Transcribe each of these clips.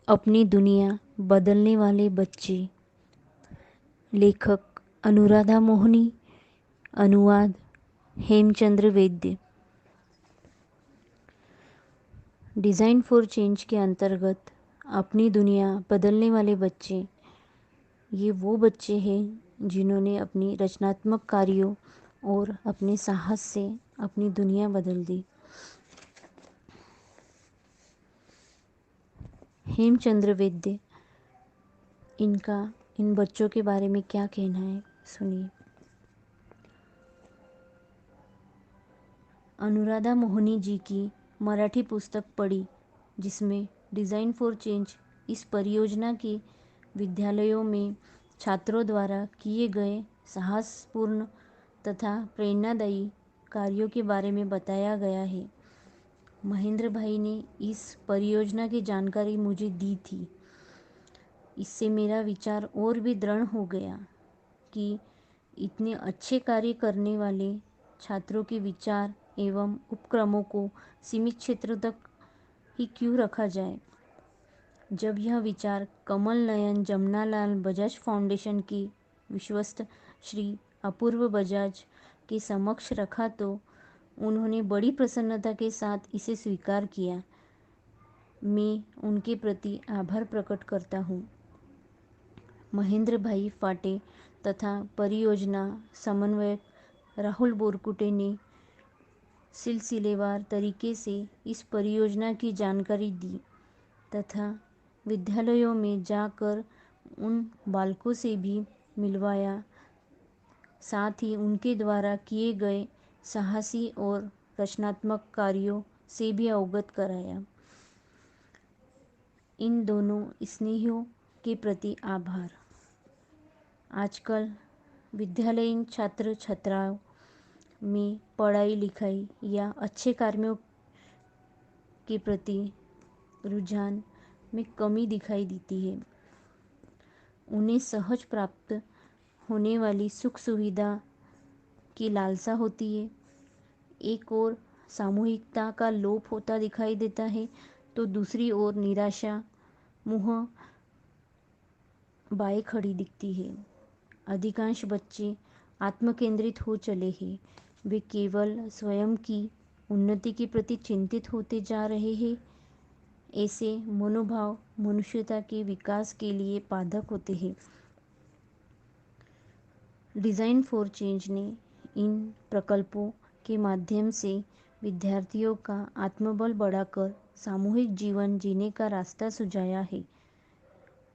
अपनी दुनिया बदलने वाले बच्चे। लेखक अनुराधा मोहनी। अनुवाद हेमचंद्र वैद्य। डिज़ाइन फॉर चेंज के अंतर्गत अपनी दुनिया बदलने वाले बच्चे, ये वो बच्चे हैं जिन्होंने अपनी रचनात्मक कार्यों और अपने साहस से अपनी दुनिया बदल दी। हेमचंद्र वैद्य, इनका इन बच्चों के बारे में क्या कहना है, सुनिए। अनुराधा मोहनी जी की मराठी पुस्तक पढ़ी जिसमें डिज़ाइन फॉर चेंज इस परियोजना के विद्यालयों में छात्रों द्वारा किए गए साहसपूर्ण तथा प्रेरणादायी कार्यों के बारे में बताया गया है। महेंद्र भाई ने इस परियोजना की जानकारी मुझे दी थी। इससे मेरा विचार और भी दृढ़ हो गया कि इतने अच्छे कार्य करने वाले छात्रों के विचार एवं उपक्रमों को सीमित क्षेत्र तक ही क्यों रखा जाए। जब यह विचार कमल नयन जमनालाल बजाज फाउंडेशन की विश्वस्त श्री अपूर्व बजाज के समक्ष रखा तो उन्होंने बड़ी प्रसन्नता के साथ इसे स्वीकार किया। मैं उनके प्रति आभार प्रकट करता हूँ। महेंद्र भाई फाटे तथा परियोजना समन्वयक राहुल बोरकुटे ने सिलसिलेवार तरीके से इस परियोजना की जानकारी दी तथा विद्यालयों में जाकर उन बालकों से भी मिलवाया, साथ ही उनके द्वारा किए गए साहसी और रचनात्मक कार्यों से भी अवगत कराया। इन दोनों स्नेहियों के प्रति आभार। आजकल विद्यालयीन छात्र छात्राओं में पढ़ाई लिखाई या अच्छे कार्यों के प्रति रुझान में कमी दिखाई देती है। उन्हें सहज प्राप्त होने वाली सुख सुविधा की लालसा होती है। एक ओर सामूहिकता का लोप होता दिखाई देता है तो दूसरी ओर निराशा मुँह बाएं खड़ी दिखती है। अधिकांश बच्चे आत्मकेंद्रित हो चले हैं। वे केवल स्वयं की उन्नति के प्रति चिंतित होते जा रहे हैं। ऐसे मनोभाव मनुष्यता के विकास के लिए बाधक होते हैं। डिज़ाइन फॉर चेंज ने इन प्रकल्पों के माध्यम से विद्यार्थियों का आत्मबल बढ़ाकर सामूहिक जीवन जीने का रास्ता सुझाया है।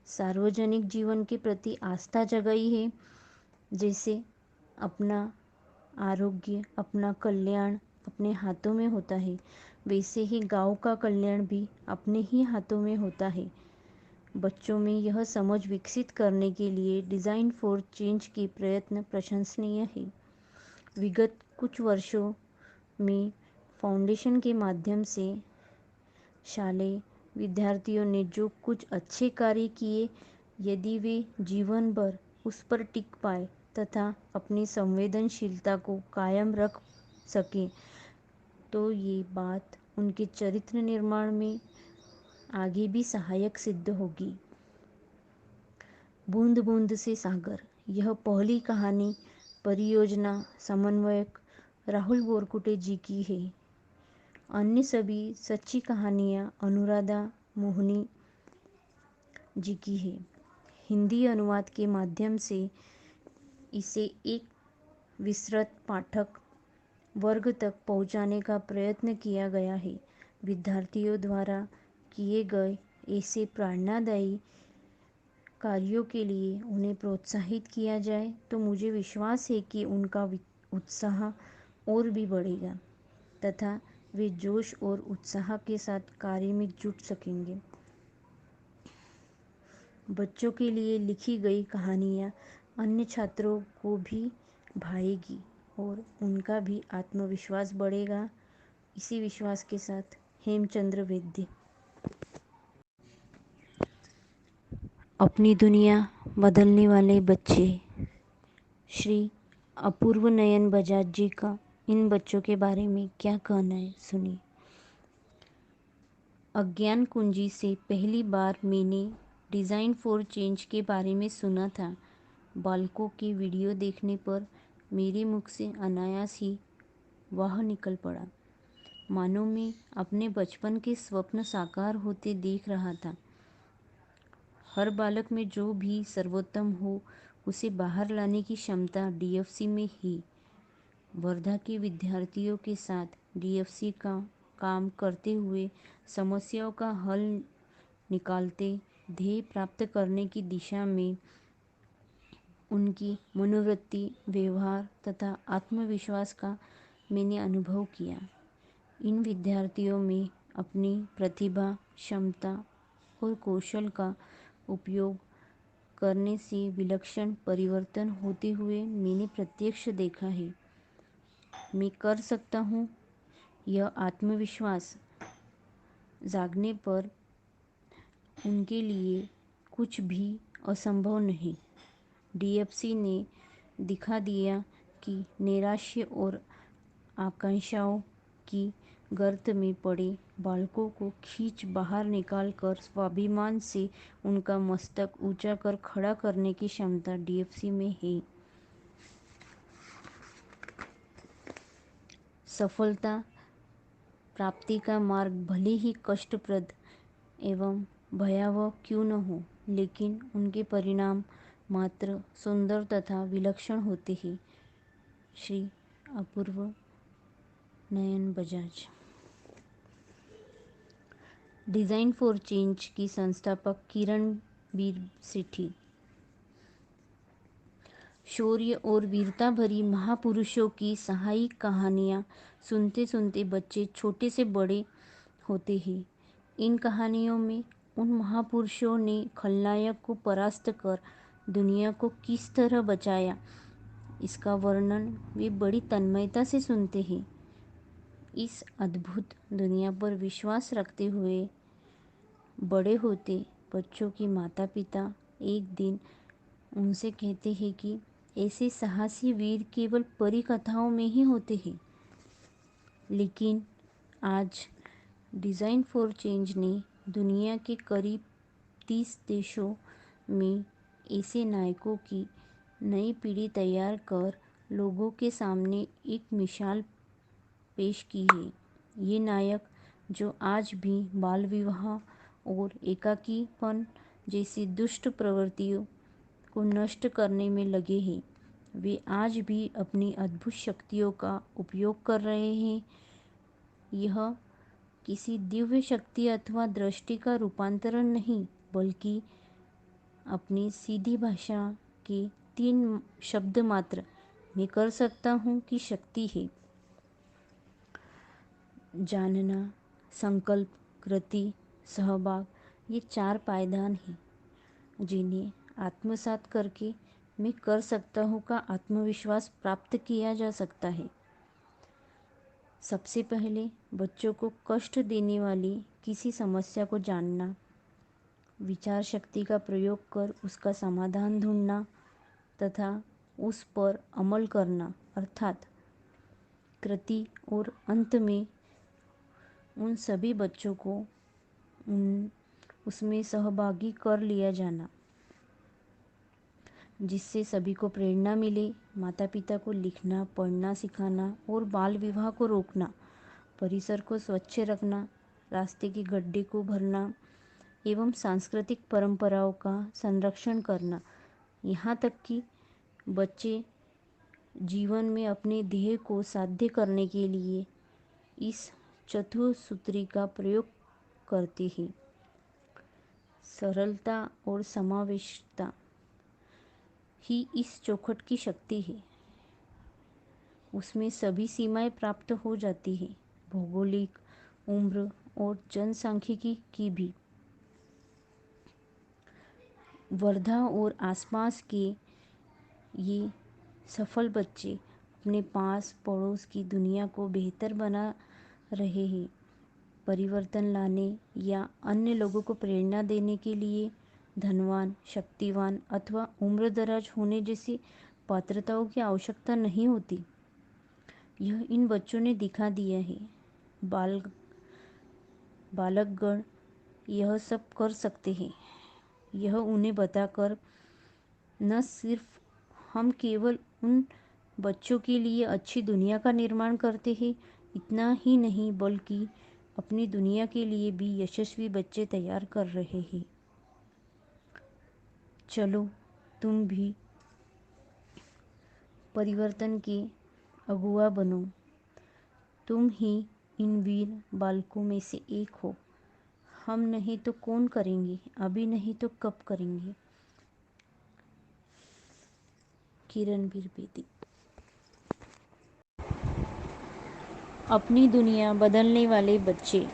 सार्वजनिक जीवन के प्रति आस्था जगाई है। जैसे अपना आरोग्य, अपना कल्याण अपने हाथों में होता है, वैसे ही गांव का कल्याण भी अपने ही हाथों में होता है। बच्चों में यह समझ विकसित करने के लिए डिज़ाइन फॉर चेंज के प्रयत्न प्रशंसनीय है। विगत कुछ वर्षों में फाउंडेशन के माध्यम से शालेय विद्यार्थियों ने जो कुछ अच्छे कार्य किए, यदि वे जीवन भर उस पर टिक पाए तथा अपनी संवेदनशीलता को कायम रख सकें तो ये बात उनके चरित्र निर्माण में आगे भी सहायक सिद्ध होगी। बूंद बूंद से सागर, यह पहली कहानी परियोजना समन्वयक राहुल बोरकुटे जी की है। अन्य सभी सच्ची कहानियाँ अनुराधा मोहनी जी की है। हिंदी अनुवाद के माध्यम से इसे एक विस्तृत पाठक वर्ग तक पहुंचाने का प्रयत्न किया गया है। विद्यार्थियों द्वारा किए गए ऐसे प्रेरणादायी कार्यों के लिए उन्हें प्रोत्साहित किया जाए तो मुझे विश्वास है कि उनका उत्साह और भी बढ़ेगा तथा वे जोश और उत्साह के साथ कार्य में जुट सकेंगे। बच्चों के लिए लिखी गई कहानियाँ अन्य छात्रों को भी भाएगी और उनका भी आत्मविश्वास बढ़ेगा। इसी विश्वास के साथ हेमचंद्र वैद्य। अपनी दुनिया बदलने वाले बच्चे, श्री अपूर्व नयन बजाज जी का इन बच्चों के बारे में क्या कहना है, सुनिए। अज्ञान कुंजी से पहली बार मैंने डिज़ाइन फॉर चेंज के बारे में सुना था। बालकों के वीडियो देखने पर मेरे मुख से अनायास ही वाह निकल पड़ा, मानो मैं अपने बचपन के स्वप्न साकार होते देख रहा था। हर बालक में जो भी सर्वोत्तम हो उसे बाहर लाने की क्षमता डीएफसी में ही। वर्धा के विद्यार्थियों के साथ डीएफसी का काम करते हुए समस्याओं का हल निकालते ध्येय प्राप्त करने की दिशा में उनकी मनोवृत्ति, व्यवहार तथा आत्मविश्वास का मैंने अनुभव किया। इन विद्यार्थियों में अपनी प्रतिभा, क्षमता और कौशल का उपयोग करने से विलक्षण परिवर्तन होते हुए मैंने प्रत्यक्ष देखा है। मैं कर सकता हूँ, यह आत्मविश्वास जागने पर उनके लिए कुछ भी असंभव नहीं। डीएफसी ने दिखा दिया कि नैराश्य और आकांक्षाओं की गर्त में पड़े बालकों को खींच बाहर निकालकर स्वाभिमान से उनका मस्तक ऊंचा कर खड़ा करने की क्षमता डीएफसी में है। सफलता प्राप्ति का मार्ग भले ही कष्टप्रद एवं भयावह क्यों न हो, लेकिन उनके परिणाम मात्र सुंदर तथा विलक्षण होते हैं। श्री अपूर्व नयन बजाज। डिज़ाइन फॉर चेंज की संस्थापक किरणबीर सेठी। शौर्य और वीरता भरी महापुरुषों की साहसिक कहानियाँ सुनते सुनते बच्चे छोटे से बड़े होते हैं। इन कहानियों में उन महापुरुषों ने खलनायक को परास्त कर दुनिया को किस तरह बचाया, इसका वर्णन वे बड़ी तन्मयता से सुनते हैं। इस अद्भुत दुनिया पर विश्वास रखते हुए बड़े होते बच्चों के माता पिता एक दिन उनसे कहते हैं कि ऐसे साहसी वीर केवल परी कथाओं में ही होते हैं। लेकिन आज डिज़ाइन फॉर चेंज ने दुनिया के करीब 30 देशों में ऐसे नायकों की नई पीढ़ी तैयार कर लोगों के सामने एक मिसाल पेश की है। ये नायक जो आज भी बाल विवाह और एकाकीपन जैसी दुष्ट प्रवृत्तियों को नष्ट करने में लगे हैं, वे आज भी अपनी अद्भुत शक्तियों का उपयोग कर रहे हैं। यह किसी दिव्य शक्ति अथवा दृष्टि का रूपांतरण नहीं, बल्कि अपनी सीधी भाषा के 3 शब्द मात्र मैं कर सकता हूँ की शक्ति है। जानना, संकल्प, कृति, सहभाग, ये 4 पायदान हैं जिन्हें आत्मसात करके मैं कर सकता हूँ का आत्मविश्वास प्राप्त किया जा सकता है। सबसे पहले बच्चों को कष्ट देने वाली किसी समस्या को जानना, विचार शक्ति का प्रयोग कर उसका समाधान ढूंढना तथा उस पर अमल करना अर्थात कृति, और अंत में उन सभी बच्चों को उसमें सहभागी कर लिया जाना, जिससे सभी को प्रेरणा मिले। माता पिता को लिखना, पढ़ना सिखाना और बाल विवाह को रोकना, परिसर को स्वच्छ रखना, रास्ते के गड्ढे को भरना एवं सांस्कृतिक परंपराओं का संरक्षण करना, यहाँ तक कि बच्चे जीवन में अपने ध्येय को साध्य करने के लिए इस चतुसूत्री का प्रयोग करते हैं। सरलता और समावेशिता ही इस चौखट की शक्ति है। उसमें सभी सीमाएं प्राप्त हो जाती हैं, भौगोलिक, उम्र और जनसांख्यिकी की भी। वर्धा और आसपास के ये सफल बच्चे अपने पास पड़ोस की दुनिया को बेहतर बना रहे हैं। परिवर्तन लाने या अन्य लोगों को प्रेरणा देने के लिए धनवान, शक्तिवान अथवा उम्रदराज होने जैसी पात्रताओं की आवश्यकता नहीं होती। यह इन बच्चों ने दिखा दिया है। बाल बालकगण यह सब कर सकते हैं। यह उन्हें बताकर न सिर्फ हम केवल उन बच्चों के लिए अच्छी दुनिया का निर्माण करते हैं, इतना ही नहीं बल्कि अपनी दुनिया के लिए भी यशस्वी बच्चे तैयार कर रहे हैं। चलो तुम भी परिवर्तन के अगुआ बनो। तुम ही इन वीर बालकों में से एक हो। हम नहीं तो कौन करेंगे, अभी नहीं तो कब करेंगे। किरण द्विवेदी। अपनी दुनिया बदलने वाले बच्चे।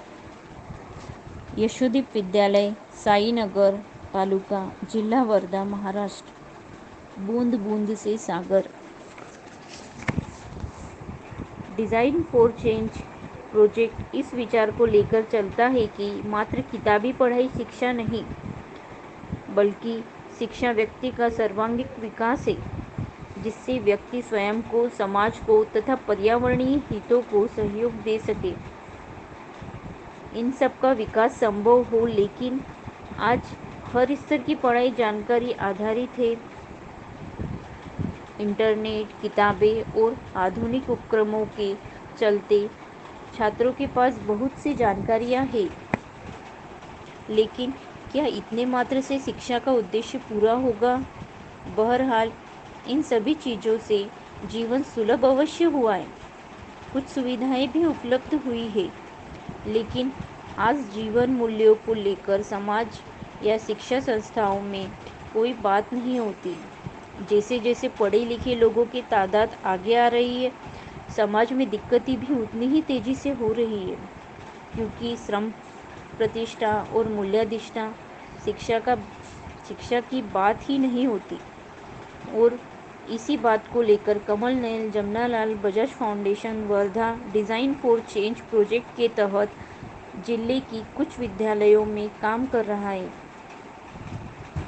यशोदीप विद्यालय, साईनगर तालुका, जिला वर्धा, महाराष्ट्र। बूंद बूंद से सागर। डिज़ाइन फॉर चेंज प्रोजेक्ट इस विचार को लेकर चलता है कि मात्र किताबी पढ़ाई शिक्षा नहीं, बल्कि शिक्षा व्यक्ति का सर्वांगीण विकास है, जिससे व्यक्ति स्वयं को, समाज को तथा पर्यावरणीय हितों को सहयोग दे सके। इन सब का विकास संभव हो, लेकिन आज हर स्तर की पढ़ाई जानकारी आधारित है। इंटरनेट, किताबें और आधुनिक उपक्रमों के चलते छात्रों के पास बहुत सी जानकारियां हैं, लेकिन क्या इतने मात्र से शिक्षा का उद्देश्य पूरा होगा? बहरहाल इन सभी चीज़ों से जीवन सुलभ अवश्य हुआ है, कुछ सुविधाएं भी उपलब्ध हुई है, लेकिन आज जीवन मूल्यों को लेकर समाज या शिक्षा संस्थाओं में कोई बात नहीं होती। जैसे जैसे पढ़े लिखे लोगों की तादाद आगे आ रही है, समाज में दिक्कतें भी उतनी ही तेजी से हो रही है, क्योंकि श्रम, प्रतिष्ठा और मूल्याधिष्ठा शिक्षा की बात ही नहीं होती। और इसी बात को लेकर Kamal Nayan Jamnalal Bajaj foundation Wardha design for change project के तहत जिले की कुछ विद्यालयों में काम कर रहा है।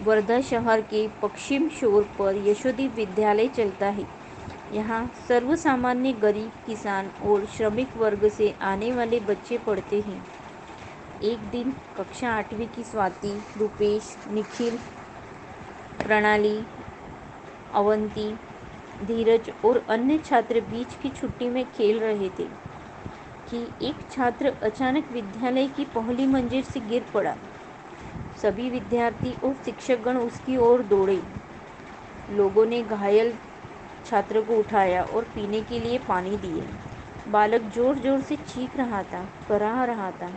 वर्धा शहर के पश्चिम छोर पर यशोदीप विद्यालय चलता है। यहाँ सर्वसामान्य गरीब, किसान और श्रमिक वर्ग से आने वाले बच्चे पढ़ते हैं। एक दिन कक्षा 8वीं की स्वाति, रूपेश, निखिल, प्रणाली, अवंती, धीरज और अन्य छात्र बीच की छुट्टी में खेल रहे थे कि एक छात्र अचानक विद्यालय की पहली मंजिल से गिर पड़ा। सभी विद्यार्थी और शिक्षकगण उसकी ओर दौड़े। लोगों ने घायल छात्र को उठाया और पीने के लिए पानी दिए। बालक जोर जोर से चीख रहा था, कराह रहा था।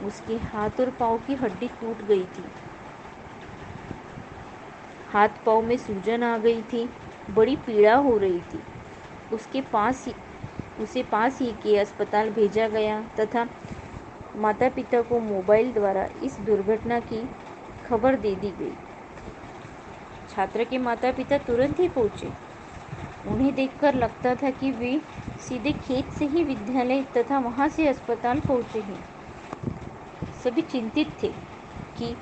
उसके हाथ और पाँव की हड्डी टूट गई थी, हाथ पाँव में सूजन आ गई थी, बड़ी पीड़ा हो रही थी। उसे पास ही के अस्पताल भेजा गया तथा माता पिता को मोबाइल द्वारा इस दुर्घटना की खबर दे दी गई। छात्र के माता पिता तुरंत ही पहुंचे। उन्हें देखकर लगता था कि वे सीधे खेत से ही विद्यालय तथा वहां से अस्पताल पहुंचे हैं। सभी चिंतित थे कि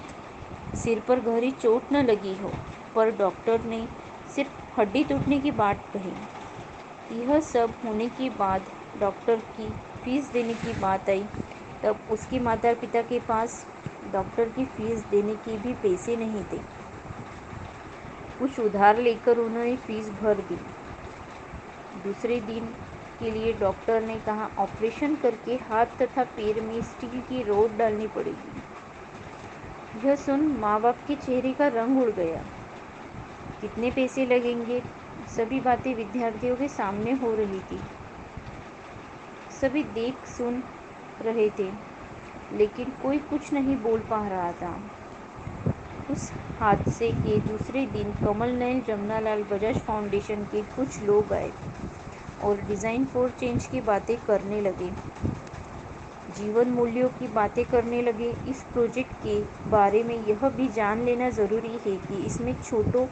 सिर पर गहरी चोट न लगी हो, पर डॉक्टर ने सिर्फ हड्डी टूटने की बात कही। यह सब होने के बाद डॉक्टर की फीस देने की बात आई, तब उसके माता पिता के पास डॉक्टर की फीस देने के भी पैसे नहीं थे। कुछ उधार लेकर उन्होंने फीस भर दी। दूसरे दिन के लिए डॉक्टर ने कहा, ऑपरेशन करके हाथ तथा पैर में स्टील की रॉड डालनी पड़ेगी। यह सुन माँ बाप के चेहरे का रंग उड़ गया। कितने पैसे लगेंगे, सभी बातें विद्यार्थियों के सामने हो रही थी। सभी देख सुन रहे थे, लेकिन कोई कुछ नहीं बोल पा रहा था। उस हादसे के दूसरे दिन कमल नयन जमनालाल बजाज फाउंडेशन के कुछ लोग आए और डिज़ाइन फॉर चेंज की बातें करने लगे, जीवन मूल्यों की बातें करने लगे। इस प्रोजेक्ट के बारे में यह भी जान लेना ज़रूरी है कि इसमें छोटों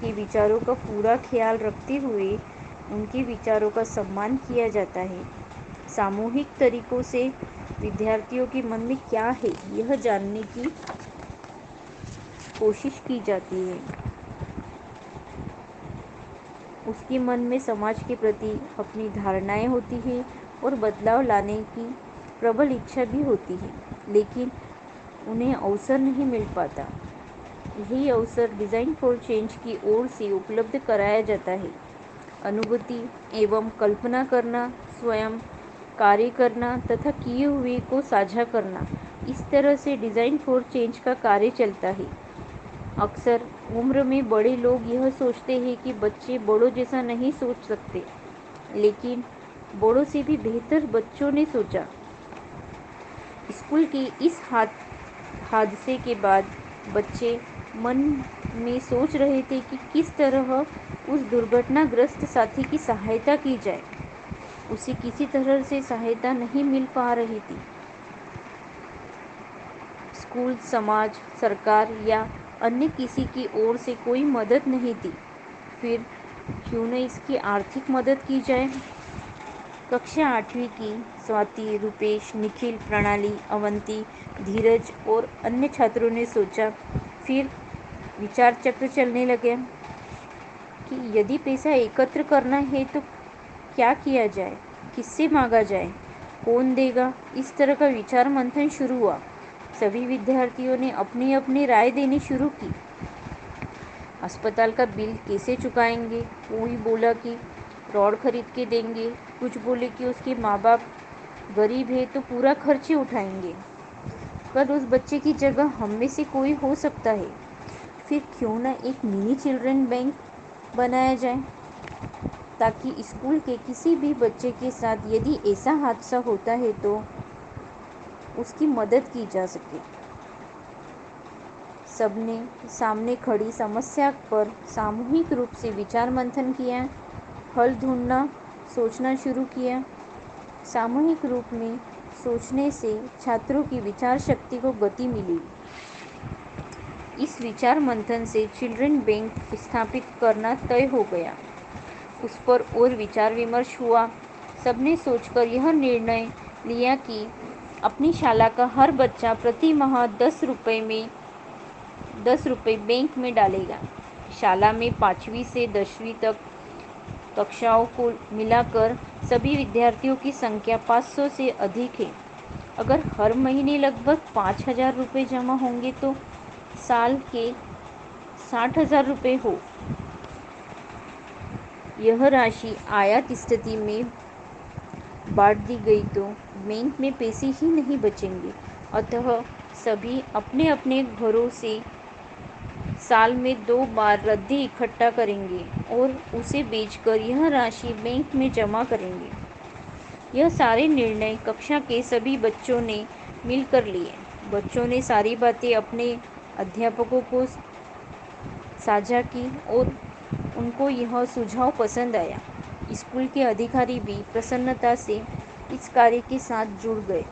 के विचारों का पूरा ख्याल रखते हुए उनके विचारों का सम्मान किया जाता है। सामूहिक तरीकों से विद्यार्थियों के मन में क्या है, यह जानने की कोशिश की जाती है। उसके मन में समाज के प्रति अपनी धारणाएं होती हैं और बदलाव लाने की प्रबल इच्छा भी होती है, लेकिन उन्हें अवसर नहीं मिल पाता। यही अवसर डिज़ाइन फॉर चेंज की ओर से उपलब्ध कराया जाता है। अनुभूति एवं कल्पना करना, स्वयं कार्य करना तथा किए हुए को साझा करना, इस तरह से डिज़ाइन फॉर चेंज का कार्य चलता है। अक्सर उम्र में बड़े लोग यह सोचते हैं कि बच्चे बड़ों जैसा नहीं सोच सकते, लेकिन बड़ों से भी बेहतर बच्चों ने सोचा। स्कूल के इस हादसे के बाद बच्चे मन में सोच रहे थे कि किस तरह उस दुर्घटनाग्रस्त साथी की सहायता की जाए। उसे किसी तरह से सहायता नहीं मिल पा रही थी। स्कूल, समाज, सरकार या अन्य किसी की ओर से कोई मदद नहीं थी। फिर क्यों न इसकी आर्थिक मदद की जाए। कक्षा 8वीं की स्वाति, रूपेश, निखिल, प्रणाली, अवंती, धीरज और अन्य छात्रों ने सोचा। फिर विचार चक्र चलने लगे कि यदि पैसा एकत्र करना है तो क्या किया जाए, किससे मांगा जाए, कौन देगा। इस तरह का विचार मंथन शुरू हुआ। सभी विद्यार्थियों ने अपनी अपनी राय देनी शुरू की। अस्पताल का बिल कैसे चुकाएंगे। कोई बोला कि रॉड खरीद के देंगे, कुछ बोले कि उसके माँ बाप गरीब है तो पूरा खर्च ही उठाएंगे। कल उस बच्चे की जगह हम में से कोई हो सकता है। फिर क्यों ना एक मिनी चिल्ड्रन बैंक बनाया जाए, ताकि स्कूल के किसी भी बच्चे के साथ यदि ऐसा हादसा होता है तो उसकी मदद की जा सके। सबने सामने खड़ी समस्या पर सामूहिक रूप से विचार मंथन किया, हल ढूंढना, सोचना शुरू किया। सामूहिक रूप में सोचने से छात्रों की विचार शक्ति को गति मिली। इस विचार मंथन से चिल्ड्रन बैंक स्थापित करना तय हो गया। उस पर और विचार विमर्श हुआ। सबने सोचकर यह निर्णय लिया कि अपनी शाला का हर बच्चा प्रति माह 10 रुपये बैंक में डालेगा। शाला में 5वीं से 10वीं तक कक्षाओं को मिलाकर सभी विद्यार्थियों की संख्या 500 से अधिक है। अगर हर महीने लगभग 5,000 रुपये जमा होंगे तो साल के 60,000 रुपये हो। यह राशि आयात स्थिति में बांट दी गई तो बैंक में पैसे ही नहीं बचेंगे। अतः सभी अपने अपने घरों से साल में 2 बार रद्दी इकट्ठा करेंगे और उसे बेचकर यह राशि बैंक में जमा करेंगे। यह सारे निर्णय कक्षा के सभी बच्चों ने मिलकर लिए। बच्चों ने सारी बातें अपने अध्यापकों को साझा की और उनको यह सुझाव पसंद आया। स्कूल के अधिकारी भी प्रसन्नता से इस कार्य के साथ जुड़ गए।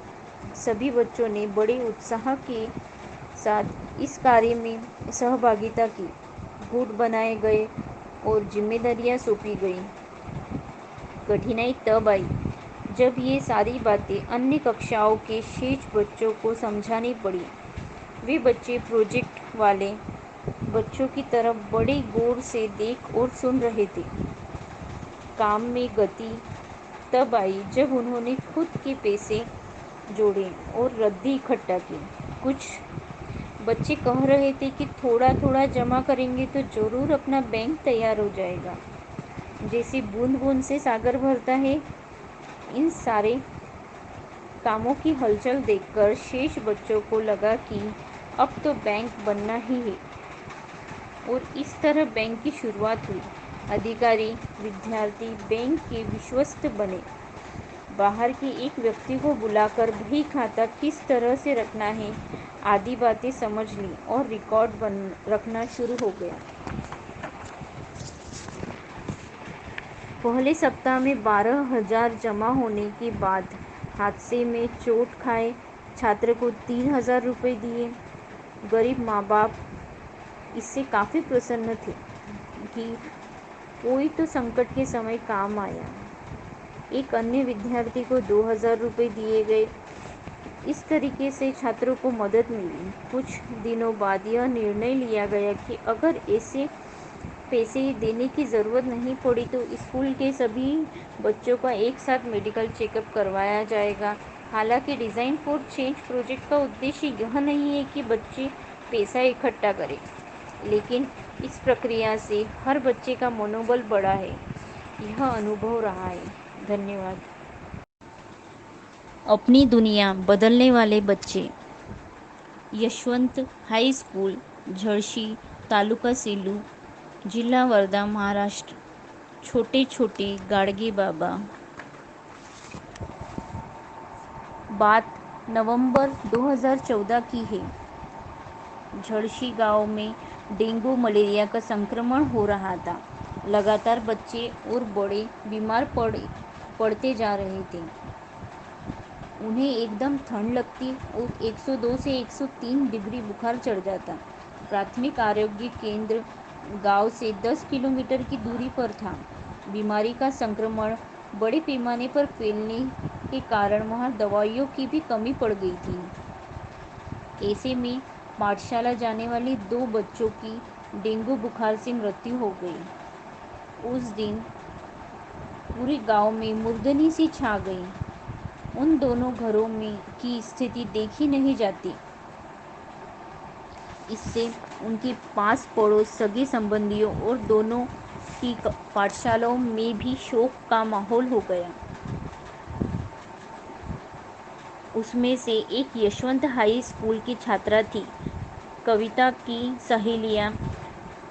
सभी बच्चों ने बड़े उत्साह के साथ इस कार्य में सहभागिता की। गुट बनाए गए और जिम्मेदारियां सौंपी गई। कठिनाई तब आई जब ये सारी बातें अन्य कक्षाओं के शेष बच्चों को समझानी पड़ी। वे बच्चे प्रोजेक्ट वाले बच्चों की तरफ बड़े गौर से देख और सुन रहे थे। काम में गति तब आई जब उन्होंने खुद के पैसे जोड़े और रद्दी इकट्ठा की। कुछ बच्चे कह रहे थे कि थोड़ा थोड़ा जमा करेंगे तो ज़रूर अपना बैंक तैयार हो जाएगा। जैसे बूंद बूंद से सागर भरता है। इन सारे कामों की हलचल देखकर शेष बच्चों को लगा कि अब तो बैंक बनना ही है और इस तरह बैंक की शुरुआत हुई। अधिकारी, विद्यार्थी बैंक के विश्वस्त बने। बाहर के एक व्यक्ति को बुलाकर बही खाता किस तरह से रखना है आदि बातें समझ ली और रिकॉर्ड रखना शुरू हो गया। पहले सप्ताह में 12,000 जमा होने के बाद हादसे में चोट खाए छात्र को 3,000 रुपये दिए। गरीब माँ बाप इससे काफ़ी प्रसन्न थे कि कोई तो संकट के समय काम आया। एक अन्य विद्यार्थी को 2,000 रुपये दिए गए। इस तरीके से छात्रों को मदद मिली। कुछ दिनों बाद यह निर्णय लिया गया कि अगर ऐसे पैसे देने की ज़रूरत नहीं पड़ी तो स्कूल के सभी बच्चों का एक साथ मेडिकल चेकअप करवाया जाएगा। हालांकि डिज़ाइन फॉर चेंज प्रोजेक्ट का उद्देश्य यह नहीं है कि बच्चे पैसा इकट्ठा करें, लेकिन इस प्रक्रिया से हर बच्चे का मनोबल बढ़ा है, यह अनुभव रहा है। धन्यवाद। अपनी दुनिया बदलने वाले बच्चे। यशवंत हाई स्कूल, झड़शी, तालुका सेलू, जिला वर्धा, महाराष्ट्र। छोटे छोटे गाड़गे बाबा। बात नवंबर 2014 की है। झड़शी गांव में डेंगू मलेरिया का संक्रमण हो रहा था। लगातार बच्चे और बड़े बीमार पड़ते जा रहे थे। उन्हें एकदम ठंड लगती और 102 से 103 डिग्री बुखार चढ़ जाता। प्राथमिक आरोग्य केंद्र गांव से 10 किलोमीटर की दूरी पर था। बीमारी का संक्रमण बड़े पैमाने पर फैलने के कारण वहां दवाइयों की भी कमी पड़ गई थी। ऐसे में पाठशाला जाने वाले 2 बच्चों की डेंगू बुखार से मृत्यु हो गई। उस दिन पूरे गांव में मुर्दनी सी छा गई। उन दोनों घरों में की स्थिति देखी नहीं जाती। इससे उनके पास पड़ोस, सगे संबंधियों और दोनों की पाठशालाओं में भी शोक का माहौल हो गया। उसमें से एक यशवंत हाई स्कूल की छात्रा थी। कविता की सहेलियां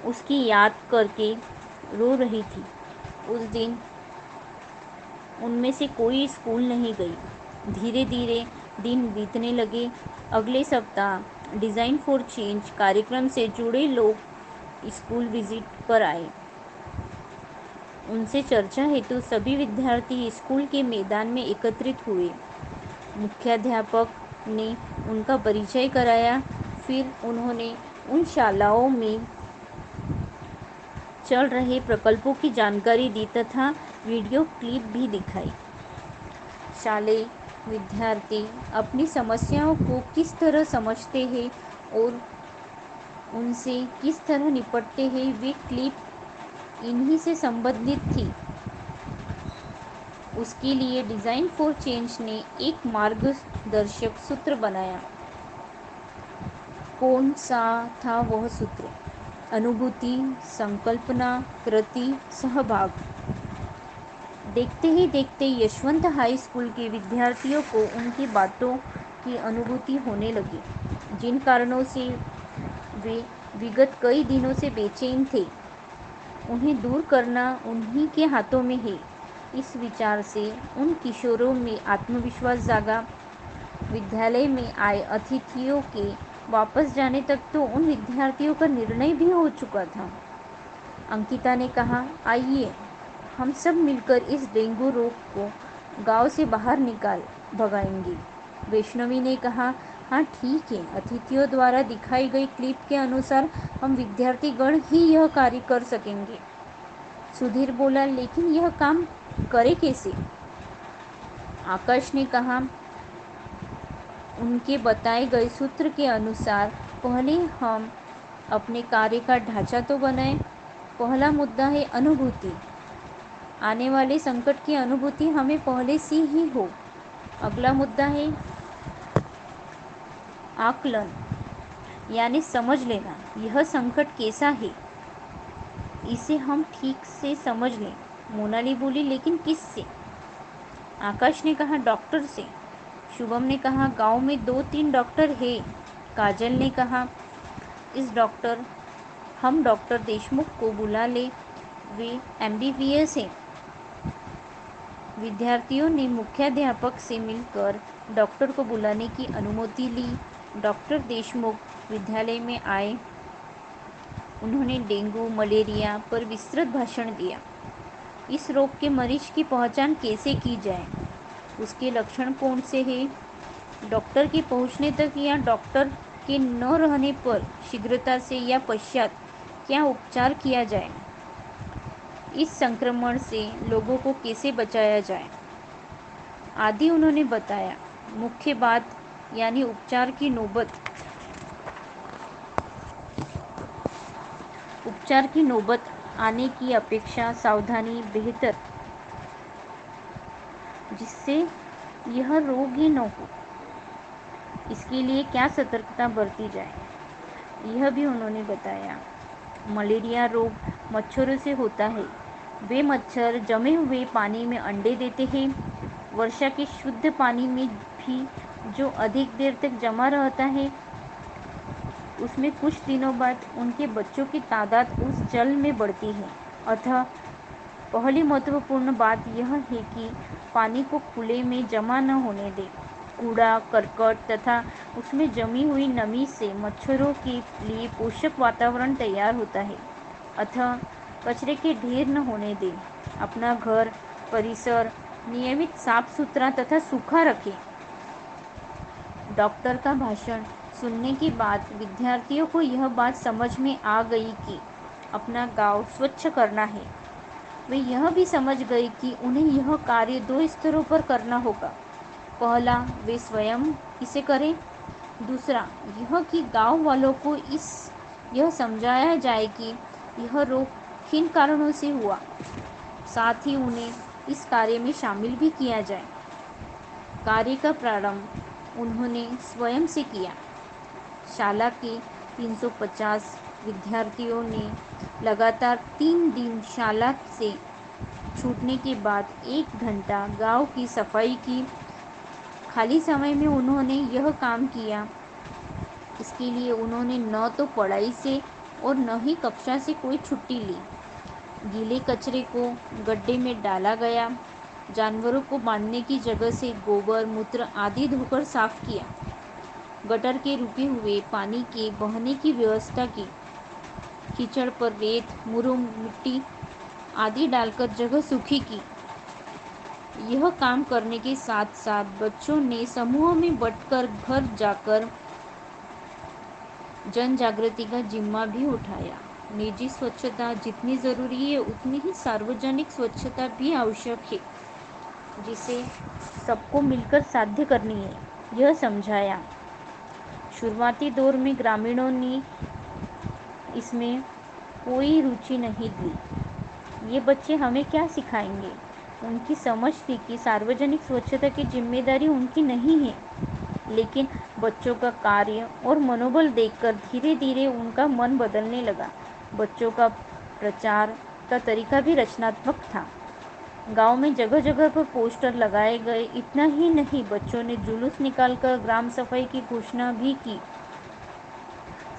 उसकी याद करके रो रही थी। उस दिन उनमें से कोई स्कूल नहीं गई। धीरे धीरे दिन बीतने लगे। अगले सप्ताह डिज़ाइन फॉर चेंज कार्यक्रम से जुड़े लोग स्कूल विजिट पर आए। उनसे चर्चा हेतु सभी विद्यार्थी स्कूल के मैदान में एकत्रित हुए। मुख्याध्यापक ने उनका परिचय कराया। फिर उन्होंने उन शालाओं में चल रहे प्रकल्पों की जानकारी दी तथा वीडियो क्लिप भी दिखाई। शालेय विद्यार्थी अपनी समस्याओं को किस तरह समझते हैं और उनसे किस तरह निपटते हैं, वे क्लिप इन्हीं से संबंधित थी। उसके लिए डिज़ाइन फॉर चेंज ने एक मार्गदर्शक सूत्र बनाया। कौन सा था वह सूत्र? अनुभूति, संकल्पना, कृति, सहभाग। देखते ही देखते यशवंत हाई स्कूल के विद्यार्थियों को उनकी बातों की अनुभूति होने लगी। जिन कारणों से वे विगत कई दिनों से बेचैन थे, उन्हें दूर करना उन्हीं के हाथों में है। इस विचार से उन किशोरों में आत्मविश्वास जागा। विद्यालय में आए अतिथियों के वापस जाने तक तो उन विद्यार्थियों का निर्णय भी हो चुका था। अंकिता ने कहा, आइए हम सब मिलकर इस डेंगू रोग को गांव से बाहर भगाएंगे। वैष्णवी ने कहा, हाँ ठीक है, अतिथियों द्वारा दिखाई गई क्लिप के अनुसार हम विद्यार्थीगण ही यह कार्य कर सकेंगे। सुधीर बोला, लेकिन यह काम करे कैसे? आकाश ने कहा, उनके बताए गए सूत्र के अनुसार पहले हम अपने कार्य का ढांचा तो बनाएं। पहला मुद्दा है अनुभूति। आने वाले संकट की अनुभूति हमें पहले से ही हो। अगला मुद्दा है आकलन, यानी समझ लेना यह संकट कैसा है, इसे हम ठीक से समझ लें। मोनाली बोली, लेकिन किससे? आकाश ने कहा, डॉक्टर से। शुभम ने कहा, गांव में 2-3 डॉक्टर हैं। काजल ने कहा, हम डॉक्टर देशमुख को बुला ले, वे MBBS हैं। विद्यार्थियों ने मुख्याध्यापक से मिलकर डॉक्टर को बुलाने की अनुमति ली। डॉक्टर देशमुख विद्यालय में आए। उन्होंने डेंगू मलेरिया पर विस्तृत भाषण दिया। इस रोग के मरीज की पहचान कैसे की जाए, उसके लक्षण कौन से हैं, डॉक्टर के पहुंचने तक या डॉक्टर के न रहने पर शीघ्रता से या पश्चात क्या उपचार किया जाए, इस संक्रमण से लोगों को कैसे बचाया जाए आदि उन्होंने बताया। मुख्य बात यानी उपचार की नौबत आने की अपेक्षा सावधानी बेहतर, जिससे यह रोग ही न हो, इसके लिए क्या सतर्कता बरती जाए, यह भी उन्होंने बताया। मलेरिया रोग मच्छरों से होता है। वे मच्छर जमे हुए पानी में अंडे देते हैं। वर्षा के शुद्ध पानी में भी जो अधिक देर तक जमा रहता है, उसमें कुछ दिनों बाद उनके बच्चों की तादाद उस जल में बढ़ती है। अतः पहली महत्वपूर्ण बात यह है कि पानी को खुले में जमा न होने दें। कूड़ा करकट तथा उसमें जमी हुई नमी से मच्छरों के लिए पोषक वातावरण तैयार होता है। अतः कचरे के ढेर न होने दें। अपना घर परिसर नियमित साफ सुथरा तथा सूखा रखें। डॉक्टर का भाषण सुनने के बाद विद्यार्थियों को यह बात समझ में आ गई कि अपना गांव स्वच्छ करना है। वे यह भी समझ गए कि उन्हें यह कार्य 2 स्तरों पर करना होगा। पहला, वे स्वयं इसे करें। दूसरा, यह कि गांव वालों को यह समझाया जाए कि यह रोग किन कारणों से हुआ। साथ ही उन्हें इस कार्य में शामिल भी किया जाए। कार्य का प्रारंभ उन्होंने स्वयं से किया। शाला के 350 विद्यार्थियों ने लगातार 3 दिन शाला से छूटने के बाद 1 घंटा गांव की सफाई की। खाली समय में उन्होंने यह काम किया। इसके लिए उन्होंने न तो पढ़ाई से और न ही कक्षा से कोई छुट्टी ली। गीले कचरे को गड्ढे में डाला गया। जानवरों को बांधने की जगह से गोबर मूत्र आदि धोकर साफ किया। गटर के रुके हुए पानी के बहने की व्यवस्था की। कीचड़ पर रेत मुरुम मिट्टी आदि डालकर जगह सूखी की। यह काम करने के साथ साथ बच्चों ने समूह में बंटकर घर जाकर जन जागृति का जिम्मा भी उठाया। निजी स्वच्छता जितनी जरूरी है, उतनी ही सार्वजनिक स्वच्छता भी आवश्यक है, जिसे सबको मिलकर साध्य करनी है, यह समझाया। शुरुआती दौर में ग्रामीणों ने इसमें कोई रुचि नहीं दी। ये बच्चे हमें क्या सिखाएंगे? उनकी समझ थी कि सार्वजनिक स्वच्छता की जिम्मेदारी उनकी नहीं है। लेकिन बच्चों का कार्य और मनोबल देखकर धीरे धीरे उनका मन बदलने लगा। बच्चों का प्रचार का तरीका भी रचनात्मक था। गांव में जगह जगह पर पोस्टर लगाए गए। इतना ही नहीं, बच्चों ने जुलूस निकालकर ग्राम सफाई की घोषणा भी की।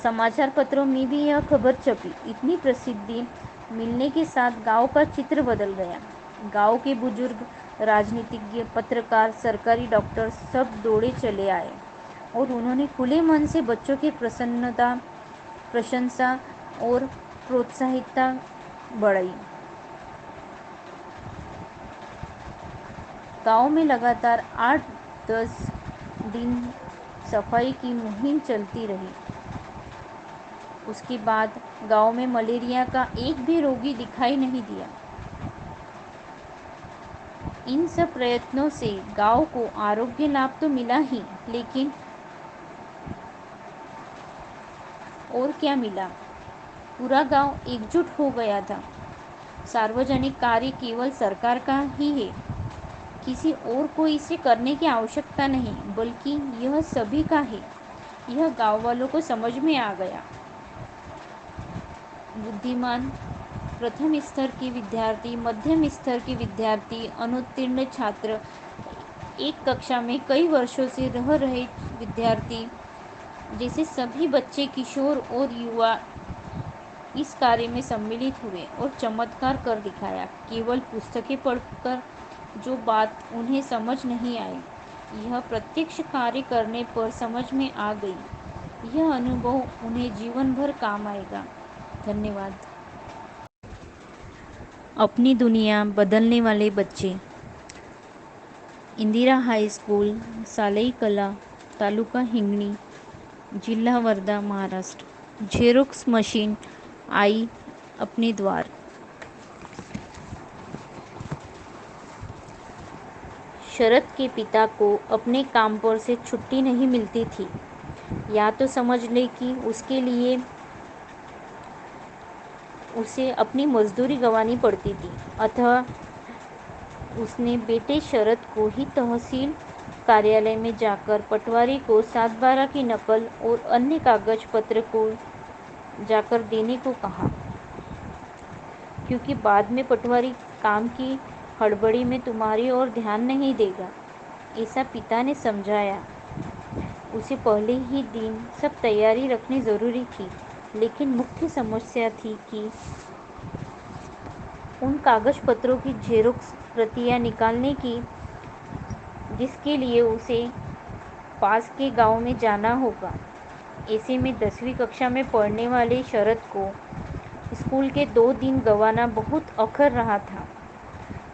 समाचार पत्रों में भी यह खबर छपी। इतनी प्रसिद्धि मिलने के साथ गांव का चित्र बदल गया। गांव के बुजुर्ग, राजनीतिज्ञ, पत्रकार, सरकारी डॉक्टर सब दौड़े चले आए और उन्होंने खुले मन से बच्चों की प्रशंसा और प्रोत्साहिता बढ़ाई। गांव में लगातार 8-10 दिन सफाई की मुहिम चलती रही। उसके बाद गांव में मलेरिया का एक भी रोगी दिखाई नहीं दिया। इन सब प्रयत्नों से गांव को आरोग्य लाभ तो मिला ही, लेकिन और क्या मिला? पूरा गांव एकजुट हो गया था। सार्वजनिक कार्य केवल सरकार का ही है। किसी और को इसे करने की आवश्यकता नहीं, बल्कि यह सभी का है। यह गांव वालों को समझ में आ गया। बुद्धिमान प्रथम स्तर के विद्यार्थी, मध्यम स्तर के विद्यार्थी, अनुत्तीर्ण छात्र, एक कक्षा में कई वर्षों से रह रहे विद्यार्थी जैसे सभी बच्चे, किशोर और युवा इस कार्य में सम्मिलित हुए और चमत्कार कर दिखाया। केवल पुस्तकें पढ़कर जो बात उन्हें समझ नहीं आई, यह प्रत्यक्ष कार्य करने पर समझ में आ गई। यह अनुभव उन्हें जीवन भर काम आएगा। धन्यवाद। अपनी दुनिया बदलने वाले बच्चे। इंदिरा हाई स्कूल, सालई कला, तालुका हिंगणी, जिल्हा वर्धा, महाराष्ट्र। झेरॉक्स मशीन आई अपने द्वार। शरद के पिता को अपने काम पर से छुट्टी नहीं मिलती थी। या तो समझ ले कि उसके लिए उसे अपनी मजदूरी गंवानी पड़ती थी। अतः उसने बेटे शरद को ही तहसील कार्यालय में जाकर पटवारी को 7/12 की नकल और अन्य कागज पत्र को जाकर देने को कहा, क्योंकि बाद में पटवारी काम की हड़बड़ी में तुम्हारी ओर ध्यान नहीं देगा, ऐसा पिता ने समझाया। उसे पहले ही दिन सब तैयारी रखनी जरूरी थी, लेकिन मुख्य समस्या थी कि उन कागज पत्रों की जेरोक्स प्रतियां निकालने की, जिसके लिए उसे पास के गांव में जाना होगा। ऐसे में 10वीं कक्षा में पढ़ने वाले शरद को स्कूल के 2 दिन गंवाना बहुत अखर रहा था,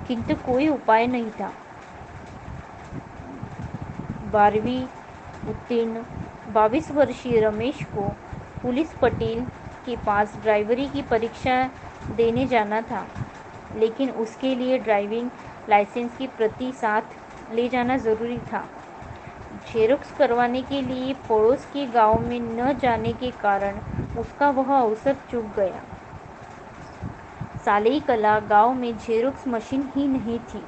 किंतु कोई उपाय नहीं था। 12वीं उत्तीर्ण 22 वर्षीय रमेश को पुलिस पटेल के पास ड्राइवरी की परीक्षा देने जाना था, लेकिन उसके लिए ड्राइविंग लाइसेंस की प्रति साथ ले जाना जरूरी था। जेरोक्स करवाने के लिए पड़ोस के गांव में न जाने के कारण उसका वह अवसर चूक गया। सालेई कला गांव में जेरोक्स मशीन ही नहीं थी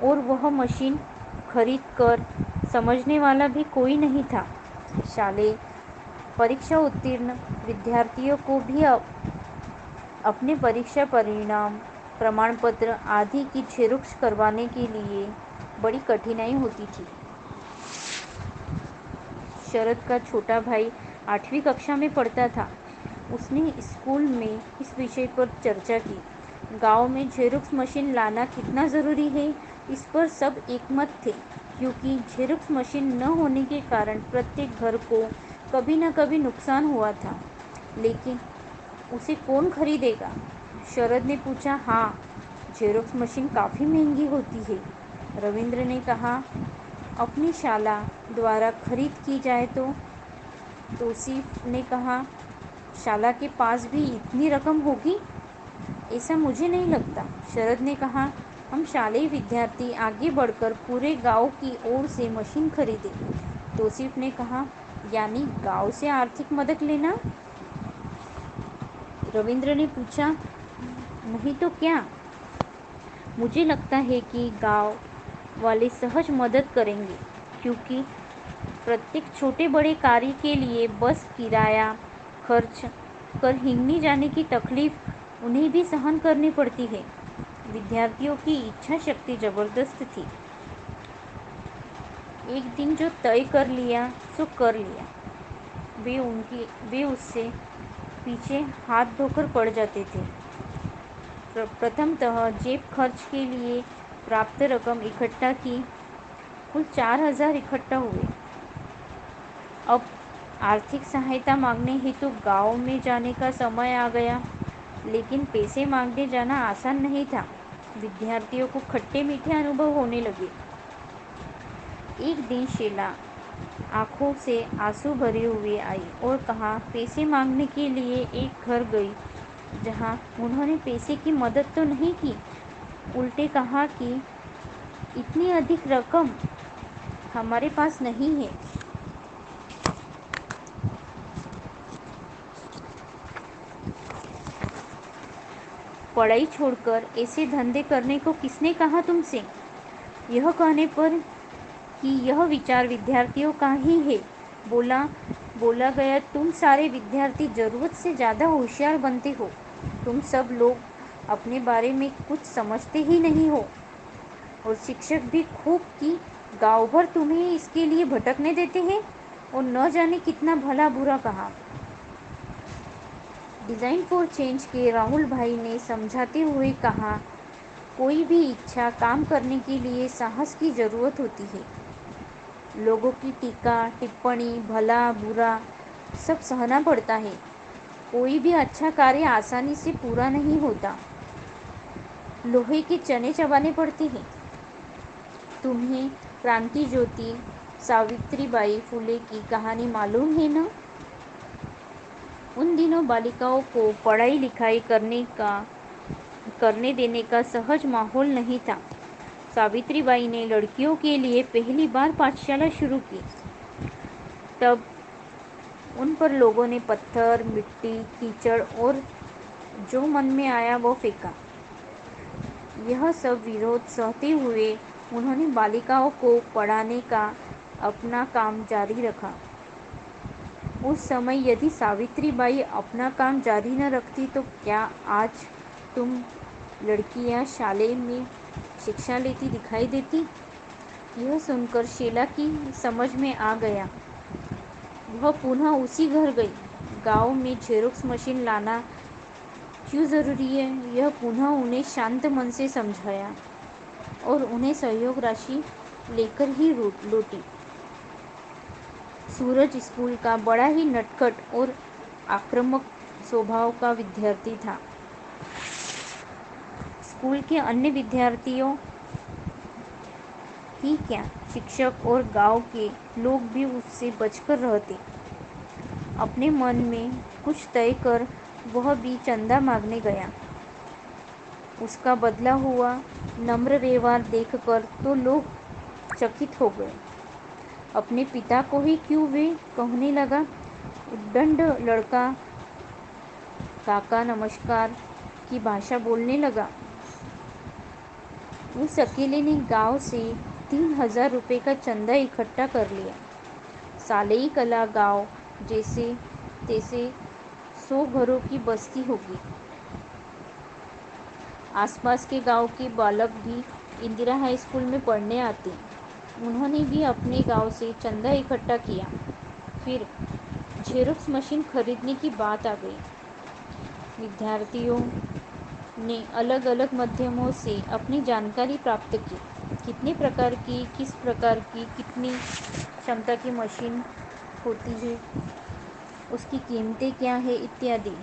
और वह मशीन खरीद कर समझने वाला भी कोई नहीं था। शालेय परीक्षा उत्तीर्ण विद्यार्थियों को भी अपने परीक्षा परिणाम, प्रमाण पत्र आदि की जेरोक्स करवाने के लिए बड़ी कठिनाई होती थी। शरद का छोटा भाई 8वीं कक्षा में पढ़ता था। उसने स्कूल में इस विषय पर चर्चा की। गांव में जेरोक्स मशीन लाना कितना ज़रूरी है, इस पर सब एकमत थे, क्योंकि जेरोक्स मशीन न होने के कारण प्रत्येक घर को कभी न कभी नुकसान हुआ था। लेकिन उसे कौन खरीदेगा? शरद ने पूछा। हाँ, जेरोक्स मशीन काफ़ी महंगी होती है। रविंद्र ने कहा। अपनी शाला द्वारा खरीद की जाए तो? तौसीफ ने कहा। शाला के पास भी इतनी रकम होगी? ऐसा मुझे नहीं लगता। शरद ने कहा। हम शालेय विद्यार्थी आगे बढ़कर पूरे गांव की ओर से मशीन खरीदें। तौसीफ ने कहा। यानी गांव से आर्थिक मदद लेना? रविंद्र ने पूछा। नहीं तो क्या? मुझे लगता है कि गांव वाले सहज मदद करेंगे, क्योंकि प्रत्येक छोटे बड़े कार्य के लिए बस किराया खर्च कर हिंगनी जाने की तकलीफ उन्हें भी सहन करनी पड़ती है। विद्यार्थियों की इच्छा शक्ति जबरदस्त थी। एक दिन जो तय कर लिया सो कर लिया। वे उससे पीछे हाथ धोकर पड़ जाते थे। प्रथमतः जेब खर्च के लिए प्राप्त रकम इकट्ठा की। कुल 4,000 इकट्ठा हुए। अब आर्थिक सहायता मांगने हेतु गांव में जाने का समय आ गया, लेकिन पैसे मांगने जाना आसान नहीं था। विद्यार्थियों को खट्टे मीठे अनुभव होने लगे। एक दिन शीला आंखों से आंसू भरे हुए आई और कहा, पैसे मांगने के लिए एक घर गई, जहां उन्होंने पैसे की मदद तो नहीं की, उल्टे कहा कि इतनी अधिक रकम हमारे पास नहीं है। पढ़ाई छोड़कर ऐसे धंधे करने को किसने कहा तुमसे? यह कहने पर कि यह विचार विद्यार्थियों का ही है, बोला गया। तुम सारे विद्यार्थी जरूरत से ज़्यादा होशियार बनते हो। तुम सब लोग अपने बारे में कुछ समझते ही नहीं हो, और शिक्षक भी खूब कि गाँव भर तुम्हें इसके लिए भटकने देते हैं, और न जाने कितना भला बुरा कहा। डिज़ाइन फॉर चेंज के राहुल भाई ने समझाते हुए कहा, कोई भी इच्छा काम करने के लिए साहस की ज़रूरत होती है। लोगों की टीका टिप्पणी, भला बुरा सब सहना पड़ता है। कोई भी अच्छा कार्य आसानी से पूरा नहीं होता। लोहे के चने चबाने पड़ते हैं। तुम्हें क्रांति ज्योति सावित्रीबाई फुले की कहानी मालूम है ना? उन दिनों बालिकाओं को पढ़ाई लिखाई करने देने का सहज माहौल नहीं था। सावित्रीबाई ने लड़कियों के लिए पहली बार पाठशाला शुरू की। तब उन पर लोगों ने पत्थर, मिट्टी, कीचड़ और जो मन में आया वो फेंका। यह सब विरोध सहते हुए उन्होंने बालिकाओं को पढ़ाने का अपना काम जारी रखा। उस समय यदि सावित्रीबाई अपना काम जारी न रखती तो क्या आज तुम लड़कियां शाले में शिक्षा लेती दिखाई देती? यह सुनकर शीला की समझ में आ गया। वह पुनः उसी घर गई। गांव में जेरोक्स मशीन लाना क्यों ज़रूरी है, यह पुनः उन्हें शांत मन से समझाया और उन्हें सहयोग राशि लेकर ही लौटी। सूरज स्कूल का बड़ा ही नटखट और आक्रामक स्वभाव का विद्यार्थी था। स्कूल के अन्य विद्यार्थियों ही क्या, शिक्षक और गांव के लोग भी उससे बचकर रहते। अपने मन में कुछ तय कर वह भी चंदा मांगने गया। उसका बदला हुआ नम्र व्यवहार देखकर तो लोग चकित हो गए। अपने पिता को ही क्यों वे कहने लगा, उद्दंड लड़का, काका नमस्कार की भाषा बोलने लगा। उस अकेले ने गांव से 3000 रुपये का चंदा इकट्ठा कर लिया। सालेई कला गांव जैसे तैसे 100 घरों की बस्ती होगी। आसपास के गांव के बालक भी इंदिरा हाई स्कूल में पढ़ने आते। उन्होंने भी अपने गांव से चंदा इकट्ठा किया। फिर जेरोक्स मशीन खरीदने की बात आ गई। विद्यार्थियों ने अलग अलग माध्यमों से अपनी जानकारी प्राप्त की। कितने प्रकार की, किस प्रकार की, कितनी क्षमता की मशीन होती है, उसकी कीमतें क्या है इत्यादि।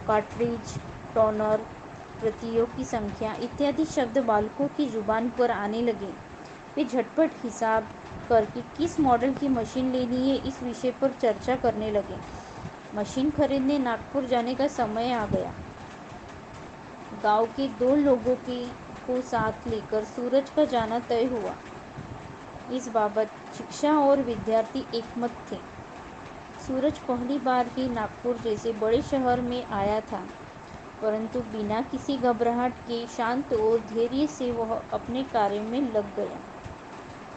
कार्ट्रिज, टोनर, प्रतियों की संख्या इत्यादि शब्द बालकों की जुबान पर आने लगे। वे झटपट हिसाब करके किस मॉडल की मशीन लेनी है इस विषय पर चर्चा करने लगे। मशीन खरीदने नागपुर जाने का समय आ गया। गांव के 2 लोगों को साथ लेकर सूरज का जाना तय हुआ। इस बाबत शिक्षा और विद्यार्थी एकमत थे। सूरज पहली बार ही नागपुर जैसे बड़े शहर में आया था, परंतु बिना किसी घबराहट के शांत और धैर्य से वह अपने कार्य में लग गया।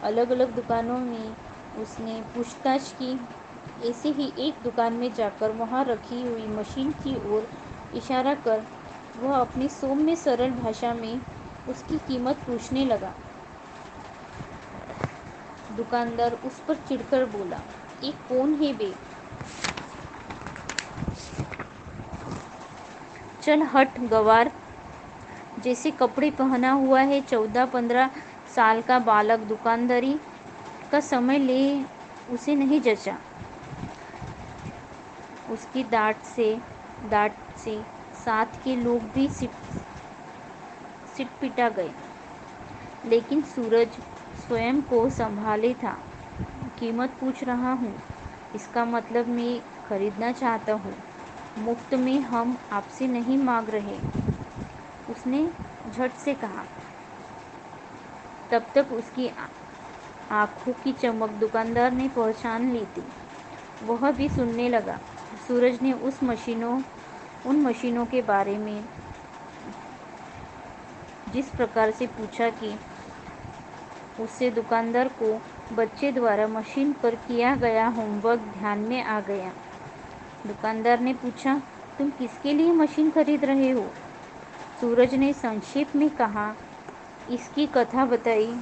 अलग अलग दुकानों में उसने पूछताछ की। ऐसे ही एक दुकान में जाकर वहां रखी हुई मशीन की ओर इशारा कर वह अपनी सौम्य सरल भाषा में उसकी कीमत पूछने लगा। दुकानदार उस पर चिढ़कर बोला, ये कौन है बे? चल हट गवार, जैसे कपड़े पहना हुआ है 14-15 साल का बालक दुकानदारी का समय ले उसे नहीं जचा। उसकी डांट से साथ के लोग भी सिटपिटा गए। लेकिन सूरज स्वयं को संभाले था। कीमत पूछ रहा हूँ, इसका मतलब मैं खरीदना चाहता हूँ, मुफ्त में हम आपसे नहीं मांग रहे, उसने झट से कहा। तब तक उसकी आंखों की चमक दुकानदार ने पहचान ली थी। वह भी सुनने लगा। सूरज ने उन मशीनों के बारे में जिस प्रकार से पूछा कि उससे दुकानदार को बच्चे द्वारा मशीन पर किया गया होमवर्क ध्यान में आ गया। दुकानदार ने पूछा, तुम किसके लिए मशीन खरीद रहे हो? सूरज ने संक्षेप में कहा, इसकी कथा बताई।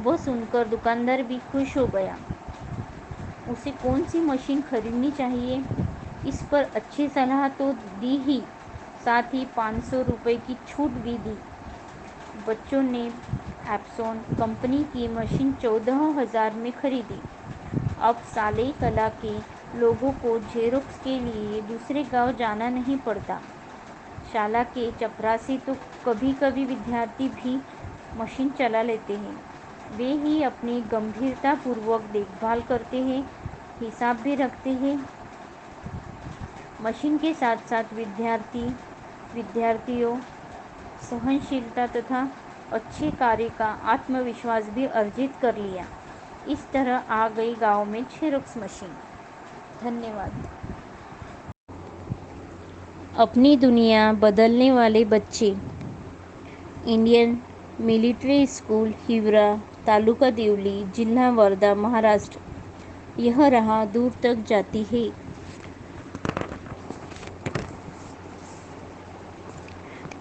वो सुनकर दुकानदार भी खुश हो गया। उसे कौन सी मशीन खरीदनी चाहिए इस पर अच्छी सलाह तो दी ही, साथ ही 500 रुपये की छूट भी दी। बच्चों ने एप्सॉन कंपनी की मशीन 14,000 में खरीदी। अब सालेई कला के लोगों को जेरोक्स के लिए दूसरे गांव जाना नहीं पड़ता। शाला के चपरासी तो कभी कभी विद्यार्थी भी मशीन चला लेते हैं। वे ही अपनी गंभीरतापूर्वक देखभाल करते हैं, हिसाब भी रखते हैं। मशीन के साथ साथ विद्यार्थियों सहनशीलता तथा अच्छे कार्य का आत्मविश्वास भी अर्जित कर लिया। इस तरह आ गई गांव में जेरोक्स मशीन। धन्यवाद। अपनी दुनिया बदलने वाले बच्चे। Indian military school, Hivra, taluka Deoli, जिला वर्धा, महाराष्ट्र। यह राह दूर तक जाती है।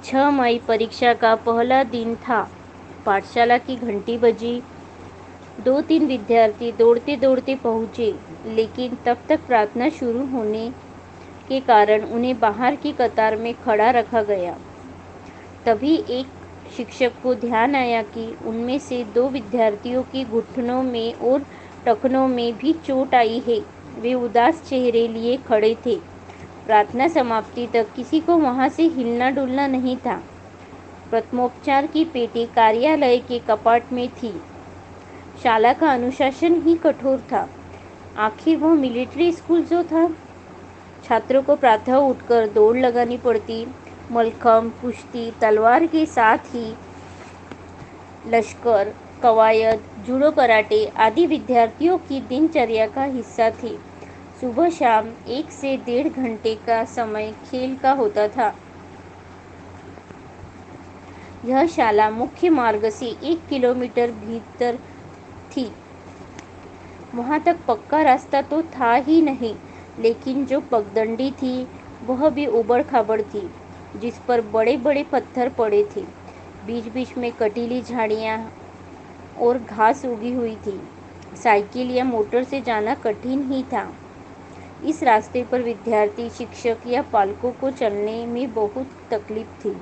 6 मई परीक्षा का पहला दिन था। पाठशाला की घंटी बजी। 2-3 विद्यार्थी दौड़ते दौड़ते पहुंचे, लेकिन तब तक प्रार्थना शुरू होने के कारण उन्हें बाहर की कतार में खड़ा रखा गया। तभी एक शिक्षक को ध्यान आया कि उनमें से 2 विद्यार्थियों के घुटनों में और टखनों में भी चोट आई है। वे उदास चेहरे लिए खड़े थे। प्रार्थना समाप्ति तक किसी को वहां से हिलना डुलना नहीं था। प्रथमोपचार की पेटी कार्यालय के कपाट में थी। शाला का अनुशासन ही कठोर था। आखिर वह मिलिट्री स्कूल जो था। छात्रों को प्रातः उठकर दौड़ लगानी पड़ती। मलखम, कुश्ती, तलवार के साथ ही लश्कर, कवायद, जूडो, कराटे आदि विद्यार्थियों की दिनचर्या का हिस्सा थे। सुबह शाम 1 से 1.5 घंटे का समय खेल का होता था। यह शाला मुख्य मार्ग से 1 किलोमीटर भीतर थी। वहां तक पक्का रास्ता तो था ही नहीं, लेकिन जो पगडंडी थी वह भी उबड़-खाबड़ थी, जिस पर बड़े-बड़े पत्थर पड़े थे। बीच-बीच में कटीली झाड़ियां और घास उगी हुई थी। साइकिल या मोटर से जाना कठिन ही था। इस रास्ते पर विद्यार्थी, शिक्षक या पालकों को चलने में बहुत तकलीफ थी।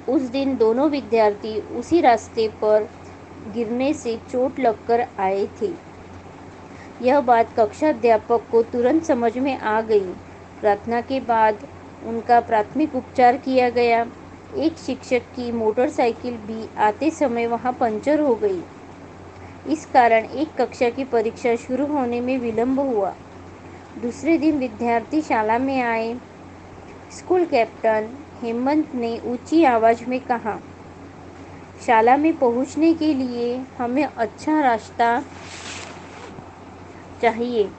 उस दिन दोनों विद्यार्थी उसी रास्ते पर गिरने से चोट लगकर आए थे। यह बात कक्षाध्यापक को तुरंत समझ में आ गई। प्रार्थना के बाद उनका प्राथमिक उपचार किया गया। एक शिक्षक की मोटरसाइकिल भी आते समय वहां पंचर हो गई। इस कारण एक कक्षा की परीक्षा शुरू होने में विलंब हुआ। दूसरे दिन विद्यार्थी शाला में आए। स्कूल कैप्टन हेमंत ने ऊंची आवाज में कहा, शाला में पहुंचने के लिए हमें अच्छा रास्ता चाहिए।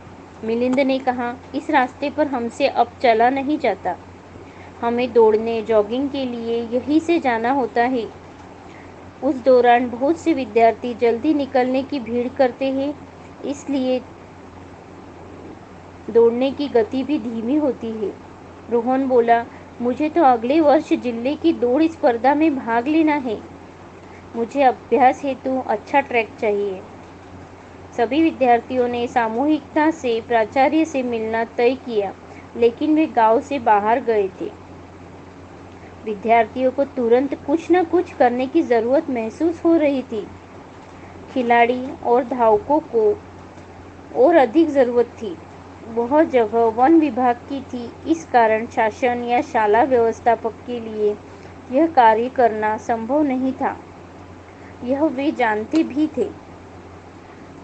मिलिंद ने कहा, इस रास्ते पर हमसे अब चला नहीं जाता। हमें दौड़ने, जॉगिंग के लिए यहीं से जाना होता है। उस दौरान बहुत से विद्यार्थी जल्दी निकलने की भीड़ करते हैं, इसलिए दौड़ने की गति भी धीमी होती है। रोहन बोला, मुझे तो अगले वर्ष जिले की दौड़ स्पर्धा में भाग लेना है। मुझे अभ्यास हेतु अच्छा ट्रैक चाहिए। सभी विद्यार्थियों ने सामूहिकता से प्राचार्य से मिलना तय किया, लेकिन वे गांव से बाहर गए थे। विद्यार्थियों को तुरंत कुछ न कुछ करने की जरूरत महसूस हो रही थी। खिलाड़ी और धावकों को और अधिक जरूरत थी। वह जगह वन विभाग की थी, इस कारण शासन या शाला व्यवस्थापक के लिए यह कार्य करना संभव नहीं था। यह वे जानते भी थे।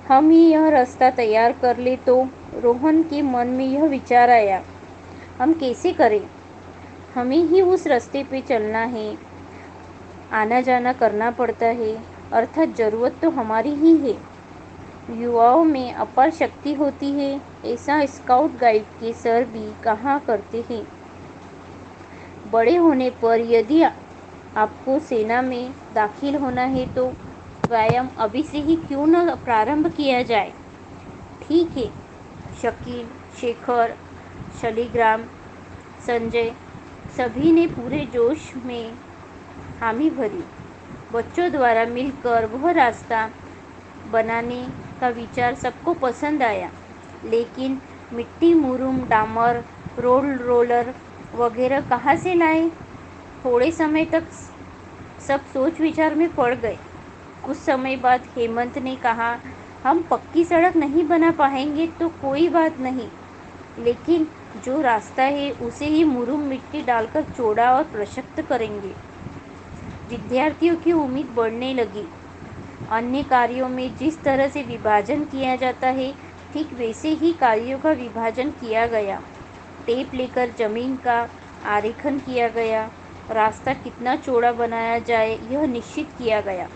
हम ही यह रास्ता तैयार कर ले तो। रोहन के मन में यह विचार आया, हम कैसे करें? हमें ही उस रास्ते पे चलना है, आना जाना करना पड़ता है, अर्थात जरूरत तो हमारी ही है। युवाओं में अपार शक्ति होती है, ऐसा स्काउट गाइड के सर भी कहा करते हैं। बड़े होने पर यदि आपको सेना में दाखिल होना है तो व्यायाम अभी से ही क्यों न प्रारंभ किया जाए। ठीक है। शकील, शेखर, शालिग्राम, संजय सभी ने पूरे जोश में हामी भरी। बच्चों द्वारा मिलकर वह रास्ता बनाने का विचार सबको पसंद आया, लेकिन मिट्टी, मुरूम, डामर, रोलर वगैरह कहाँ से लाए? थोड़े समय तक सब सोच विचार में पड़ गए। कुछ समय बाद हेमंत ने कहा, हम पक्की सड़क नहीं बना पाएंगे तो कोई बात नहीं, लेकिन जो रास्ता है उसे ही मुरूम मिट्टी डालकर चौड़ा और प्रशस्त करेंगे। विद्यार्थियों की उम्मीद बढ़ने लगी। अन्य कार्यों में जिस तरह से विभाजन किया जाता है, ठीक वैसे ही कार्यों का विभाजन किया गया। टेप लेकर जमीन का आरेखन किया गया। रास्ता कितना चौड़ा बनाया जाए यह निश्चित किया गया।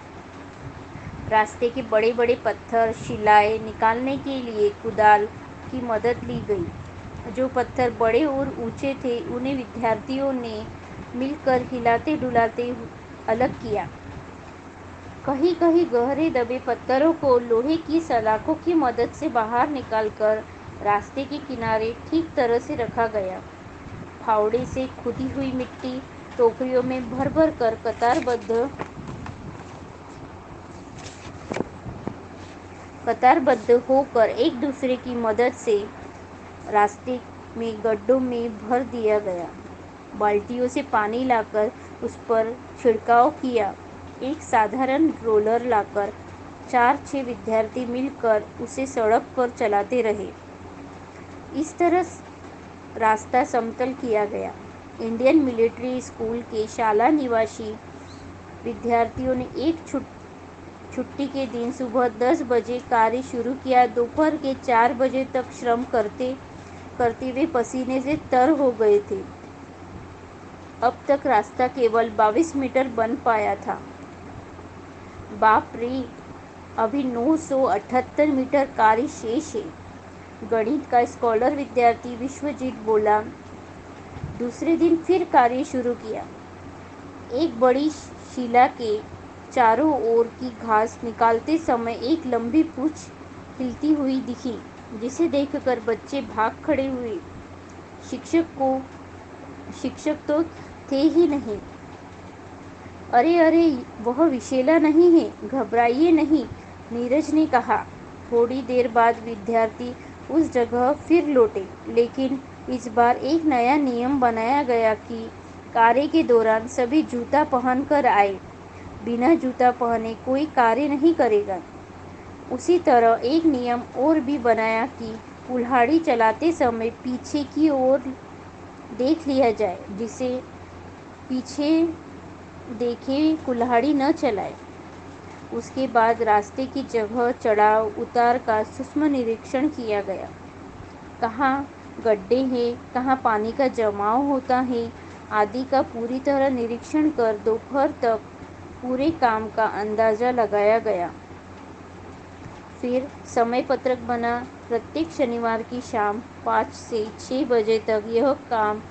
रास्ते के बड़े बड़े पत्थर, शिलाएं निकालने के लिए कुदाल की मदद ली गई। जो पत्थर बड़े और ऊंचे थे उन्हें विद्यार्थियों ने मिलकर हिलाते डुलाते अलग किया। कहीं कहीं गहरे दबे पत्थरों को लोहे की सलाखों की मदद से बाहर निकालकर रास्ते के किनारे ठीक तरह से रखा गया। फावड़े से खुदी हुई मिट्टी टोकरियों में भर भर कर कतारबद्ध होकर एक दूसरे की मदद से रास्ते में गड्ढों में भर दिया गया। बाल्टियों से पानी लाकर उस पर छिड़काव किया। एक साधारण रोलर लाकर 4-6 विद्यार्थी मिलकर उसे सड़क पर चलाते रहे। इस तरह रास्ता समतल किया गया। इंडियन मिलिट्री स्कूल के शाला निवासी विद्यार्थियों ने एक छुट्टी के दिन सुबह 10 बजे कार्य शुरू किया। दोपहर के 4 बजे तक श्रम करते करते वे पसीने से तर हो गए थे। अब तक रास्ता केवल 22 मीटर बन पाया था। बाप रे, अभी 978 मीटर कार्य शेष है। गणित का स्कॉलर विद्यार्थी विश्वजीत बोला। दूसरे दिन फिर कार्य शुरू किया। एक बड़ी शिला के चारों ओर की घास निकालते समय एक लंबी पूंछ हिलती हुई दिखी, जिसे देखकर बच्चे भाग खड़े हुए। शिक्षक तो थे ही नहीं। अरे अरे, वह विशेला नहीं है, घबराइए नहीं, नीरज ने कहा। थोड़ी देर बाद विद्यार्थी उस जगह फिर लौटे, लेकिन इस बार एक नया नियम बनाया गया कि कार्य के दौरान सभी जूता पहनकर आए। बिना जूता पहने कोई कार्य नहीं करेगा। उसी तरह एक नियम और भी बनाया कि कुल्हाड़ी चलाते समय पीछे की ओर देख लिया जाए, जिसे पीछे देखे कुल्हाड़ी न चलाए। उसके बाद रास्ते की जगह चढ़ाव उतार का सूक्ष्म निरीक्षण किया गया। कहाँ गड्ढे हैं, कहाँ पानी का जमाव होता है आदि का पूरी तरह निरीक्षण कर दोपहर तक पूरे काम का अंदाजा लगाया गया। फिर समय पत्रक बना। प्रत्येक शनिवार की शाम 5 से 6 बजे तक यह काम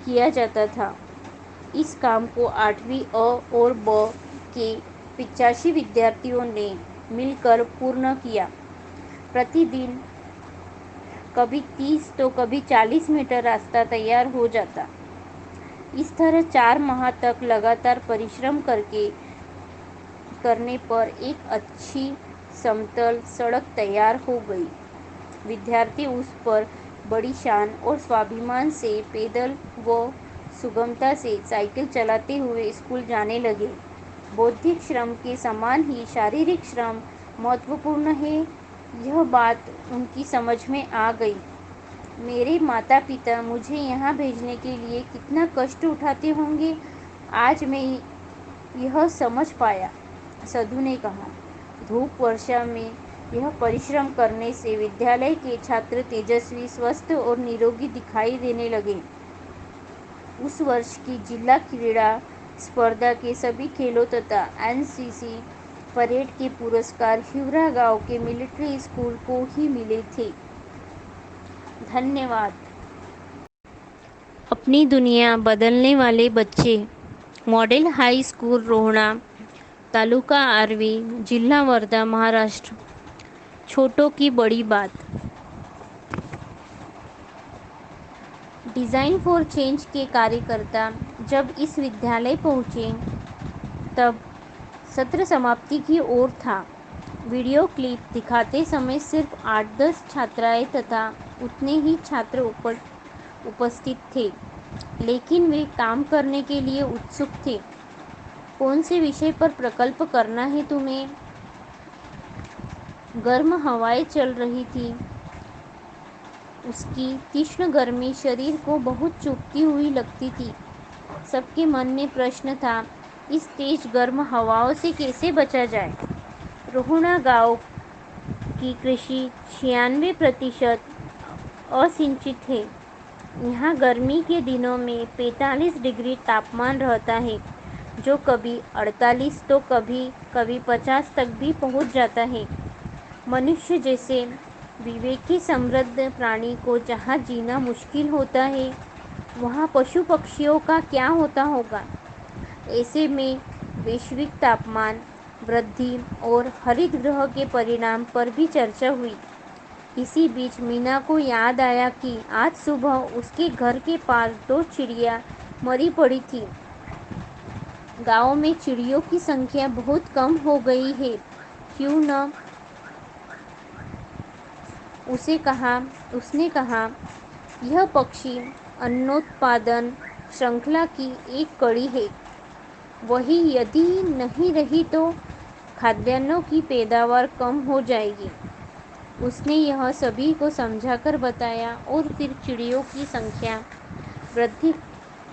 किया जाता था। इस काम को 8वीं अ और ब के 85 विद्यार्थियों ने मिलकर पूर्ण किया। प्रतिदिन कभी 30 तो कभी 40 मीटर रास्ता तैयार हो जाता। इस तरह 4 माह तक लगातार परिश्रम करने पर एक अच्छी समतल सड़क तैयार हो गई। विद्यार्थी उस पर बड़ी शान और स्वाभिमान से पैदल व सुगमता से साइकिल चलाते हुए स्कूल जाने लगे। बौद्धिक श्रम के समान ही शारीरिक श्रम महत्वपूर्ण है, यह बात उनकी समझ में आ गई। मेरे माता पिता मुझे यहाँ भेजने के लिए कितना कष्ट उठाते होंगे, आज मैं यह समझ पाया, सधु ने कहा। धूप वर्षा में यह परिश्रम करने से विद्यालय के छात्र तेजस्वी, स्वस्थ और निरोगी दिखाई देने लगे। उस वर्ष की जिला क्रीड़ा स्पर्धा के सभी खेलों तथा एनसीसी परेड के पुरस्कार हिवरा गांव के मिलिट्री स्कूल को ही मिले थे। धन्यवाद। अपनी दुनिया बदलने वाले बच्चे। मॉडेल हाई स्कूल रोहणा, तालुका आर्वी, जिला वर्धा, महाराष्ट्र। छोटों की बड़ी बात। डिज़ाइन फॉर चेंज के कार्यकर्ता जब इस विद्यालय पहुंचे तब सत्र समाप्ति की ओर था। वीडियो क्लिप दिखाते समय सिर्फ 8-10 छात्राएं तथा उतने ही छात्र उपस्थित थे, लेकिन वे काम करने के लिए उत्सुक थे। कौन से विषय पर प्रकल्प करना है तुम्हें? गर्म हवाएं चल रही थी। उसकी तीक्ष्ण गर्मी शरीर को बहुत चुभती हुई लगती थी। सबके मन में प्रश्न था, इस तेज गर्म हवाओं से कैसे बचा जाए? रोहणा गांव की कृषि 96% असिंचित है। यहाँ गर्मी के दिनों में 45 डिग्री तापमान रहता है, जो कभी 48 तो कभी 50 तक भी पहुँच जाता है। मनुष्य जैसे विवेकी समृद्ध प्राणी को जहाँ जीना मुश्किल होता है, वहाँ पशु पक्षियों का क्या होता होगा। ऐसे में वैश्विक तापमान वृद्धि और हरित गृह के परिणाम पर भी चर्चा हुई। इसी बीच मीना को याद आया कि आज सुबह उसके घर के पास दो चिड़िया मरी पड़ी थी। गांव में चिड़ियों की संख्या बहुत कम हो गई है, क्यों न? उसने कहा, यह पक्षी अन्नोत्पादन श्रृंखला की एक कड़ी है। वही यदि नहीं रही तो खाद्यान्नों की पैदावार कम हो जाएगी। उसने यह सभी को समझाकर बताया और फिर चिड़ियों की संख्या वृद्धि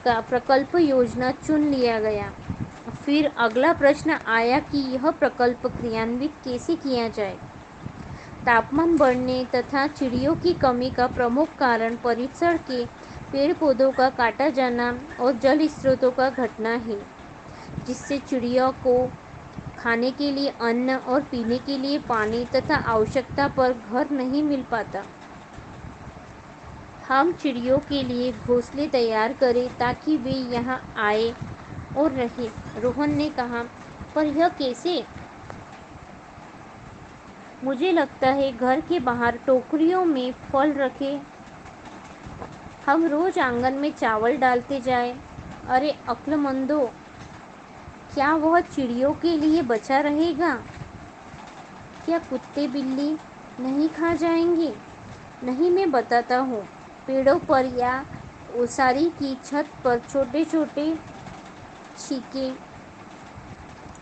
का प्रकल्प योजना चुन लिया गया। फिर अगला प्रश्न आया कि यह प्रकल्प क्रियान्वित कैसे किया जाए। तापमान बढ़ने तथा चिड़ियों की कमी का प्रमुख कारण परिसर के पेड़ पौधों का काटा जाना और जल स्रोतों का घटना है, जिससे चिड़ियों को खाने के लिए अन्न और पीने के लिए पानी तथा आवश्यकता पर घर नहीं मिल पाता। हम चिड़ियों के लिए घोंसले तैयार करें ताकि वे यहाँ आए और रहे। रोहन ने कहा, पर यह कैसे? मुझे लगता है घर के बाहर टोकरियों में फल रखें। हम रोज आंगन में चावल डालते जाएं। अरे अक्लमंदो, क्या वह चिड़ियों के लिए बचा रहेगा? क्या कुत्ते बिल्ली नहीं खा जाएंगे? नहीं, मैं बताता हूँ। पेड़ों पर या ओसारी की छत पर छोटे छोटे छीके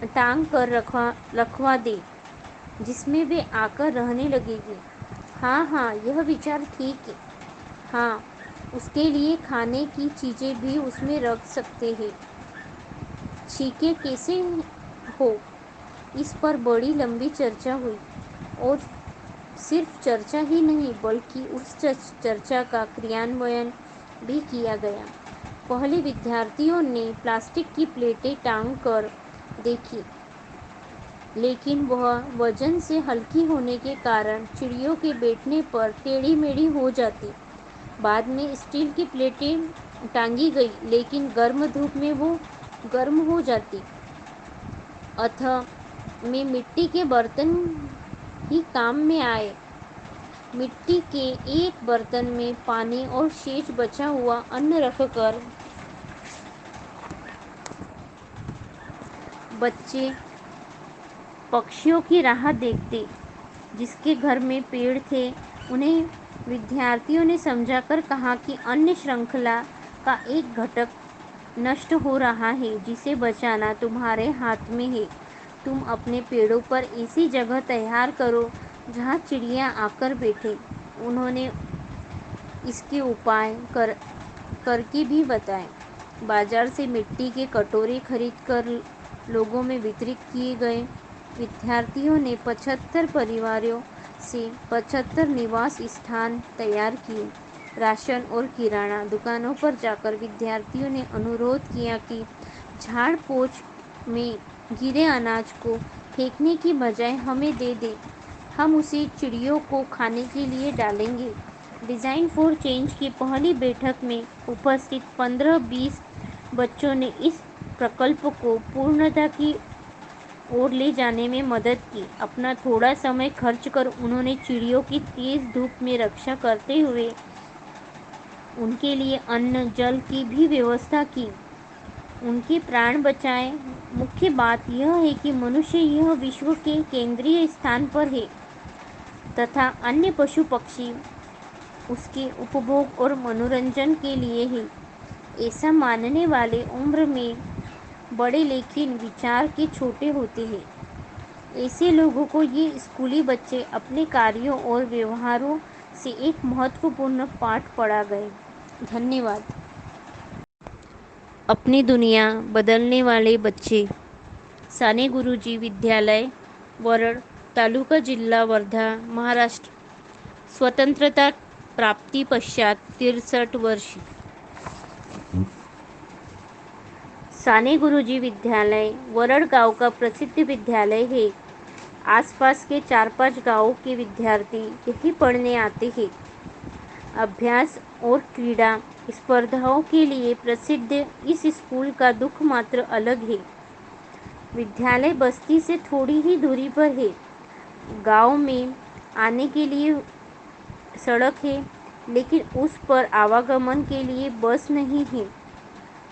टांग कर रखवा दे, जिसमें वे आकर रहने लगेगी। हाँ हाँ, यह विचार ठीक है। हाँ, उसके लिए खाने की चीज़ें भी उसमें रख सकते हैं। छीके कैसे हो, इस पर बड़ी लंबी चर्चा हुई और सिर्फ चर्चा ही नहीं बल्कि उस चर्चा का क्रियान्वयन भी किया गया। पहले विद्यार्थियों ने प्लास्टिक की प्लेटें टांग कर देखी, लेकिन वह वजन से हल्की होने के कारण चिड़ियों के बैठने पर टेढ़ी मेढ़ी हो जाती। बाद में स्टील की प्लेटें टांगी गई, लेकिन गर्म धूप में वो गर्म हो जाती। अतः में मिट्टी के बर्तन ही काम में आए। मिट्टी के एक बर्तन में पानी और शेष बचा हुआ अन्न रखकर बच्चे पक्षियों की राह देखते। जिसके घर में पेड़ थे, उन्हें विद्यार्थियों ने समझाकर कहा कि अन्न श्रृंखला का एक घटक नष्ट हो रहा है, जिसे बचाना तुम्हारे हाथ में है। तुम अपने पेड़ों पर ऐसी जगह तैयार करो जहाँ चिड़िया आकर बैठे। उन्होंने इसके उपाय करके भी बताए। बाजार से मिट्टी के कटोरे खरीदकर लोगों में वितरित किए गए। विद्यार्थियों ने 75 परिवारों से 75 निवास स्थान तैयार किए। राशन और किराना दुकानों पर जाकर विद्यार्थियों ने अनुरोध किया कि झाड़ पोंछ में गिरे अनाज को फेंकने की बजाय हमें दे दें। हम उसे चिड़ियों को खाने के लिए डालेंगे। डिज़ाइन फॉर चेंज की पहली बैठक में उपस्थित 15-20 बच्चों ने इस प्रकल्प को पूर्णता की ओर ले जाने में मदद की। अपना थोड़ा समय खर्च कर उन्होंने चिड़ियों की तेज धूप में रक्षा करते हुए उनके लिए अन्न जल की भी व्यवस्था की, उनके प्राण बचाए। मुख्य बात यह है कि मनुष्य यह विश्व के केंद्रीय स्थान पर है तथा अन्य पशु पक्षी उसके उपभोग और मनोरंजन के लिए है। ऐसा मानने वाले उम्र में बड़े लेकिन विचार के छोटे होते हैं। ऐसे लोगों को ये स्कूली बच्चे अपने कार्यों और व्यवहारों से एक महत्वपूर्ण पाठ पढ़ा गए। धन्यवाद। अपनी दुनिया बदलने वाले बच्चे। साने गुरुजी विद्यालय, वरड, तालुका जिल्हा वर्धा, महाराष्ट्र। स्वतंत्रता प्राप्ति पश्चात 63 वर्ष। साने गुरुजी विद्यालय वरड गांव का प्रसिद्ध विद्यालय है। आसपास के 4-5 गांवों के विद्यार्थी यही पढ़ने आते हैं। अभ्यास और क्रीड़ा स्पर्धाओं के लिए प्रसिद्ध इस स्कूल का दुख मात्र अलग है। विद्यालय बस्ती से थोड़ी ही दूरी पर है। गांव में आने के लिए सड़क है, लेकिन उस पर आवागमन के लिए बस नहीं है।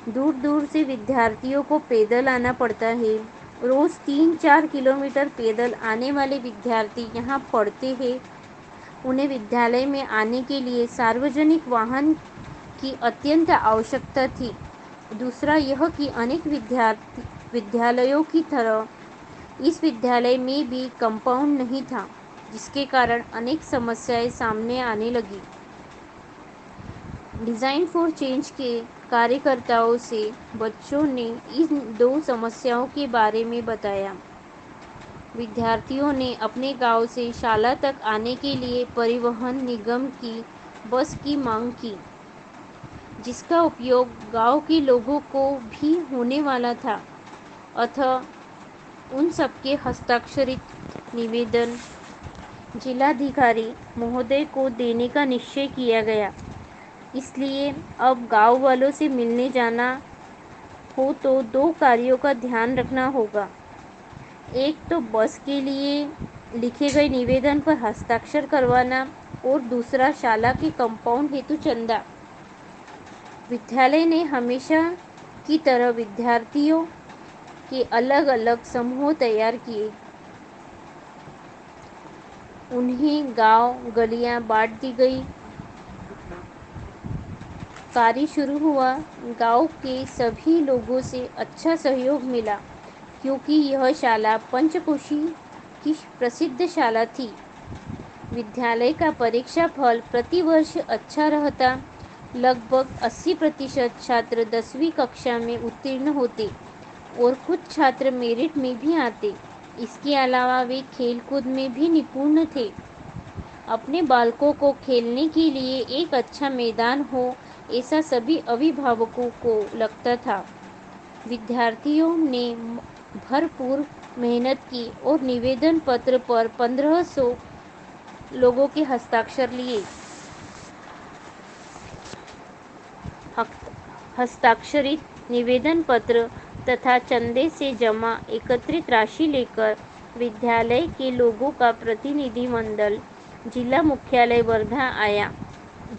दूर दूर से विद्यार्थियों को पैदल आना पड़ता है। रोज 3-4 किलोमीटर पैदल आने वाले विद्यार्थी यहाँ पढ़ते हैं। उन्हें विद्यालय में आने के लिए सार्वजनिक वाहन की अत्यंत आवश्यकता थी। दूसरा यह कि अनेक विद्यालयों की तरह इस विद्यालय में भी कंपाउंड नहीं था, जिसके कारण अनेक समस्याएं सामने आने लगी। डिज़ाइन फॉर चेंज के कार्यकर्ताओं से बच्चों ने इन दो समस्याओं के बारे में बताया। विद्यार्थियों ने अपने गांव से शाला तक आने के लिए परिवहन निगम की बस की मांग की, जिसका उपयोग गांव के लोगों को भी होने वाला था। अतः उन सबके हस्ताक्षरित निवेदन जिलाधिकारी महोदय को देने का निश्चय किया गया। इसलिए अब गांव वालों से मिलने जाना हो तो दो कार्यों का ध्यान रखना होगा। एक तो बस के लिए लिखे गए निवेदन पर हस्ताक्षर करवाना और दूसरा शाला के कंपाउंड हेतु चंदा। विद्यालय ने हमेशा की तरह विद्यार्थियों के अलग अलग समूह तैयार किए। उन्हें गांव गलियां बांट दी गई। कार्य शुरू हुआ। गांव के सभी लोगों से अच्छा सहयोग मिला, क्योंकि यह शाला पंचकोशी की प्रसिद्ध शाला थी। विद्यालय का परीक्षा फल प्रतिवर्ष अच्छा रहता। लगभग 80% छात्र 10वीं कक्षा में उत्तीर्ण होते और कुछ छात्र मेरिट में भी आते। इसके अलावा वे खेलकूद में भी निपुण थे। अपने बालकों को खेलने के लिए एक अच्छा मैदान हो, ऐसा सभी अभिभावकों को लगता था। विद्यार्थियों ने भरपूर मेहनत की और निवेदन पत्र पर 1500 लोगों के हस्ताक्षर लिए। हस्ताक्षरित निवेदन पत्र तथा चंदे से जमा एकत्रित राशि लेकर विद्यालय के लोगों का प्रतिनिधि मंडल जिला मुख्यालय वर्धा आया।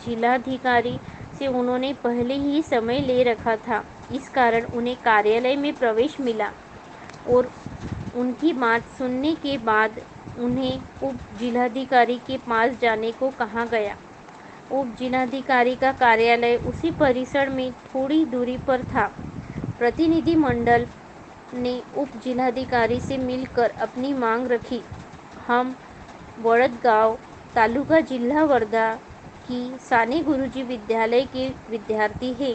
जिलाधिकारी से उन्होंने पहले ही समय ले रखा था, इस कारण उन्हें कार्यालय में प्रवेश मिला और उनकी बात सुनने के बाद उन्हें उप जिलाधिकारी के पास जाने को कहा गया। उप जिलाधिकारी का कार्यालय उसी परिसर में थोड़ी दूरी पर था। प्रतिनिधि मंडल ने उप जिलाधिकारी से मिलकर अपनी मांग रखी। हम वड़दगांव, तालुका जिला वर्धा की साने गुरुजी विद्यालय के विद्यार्थी हैं।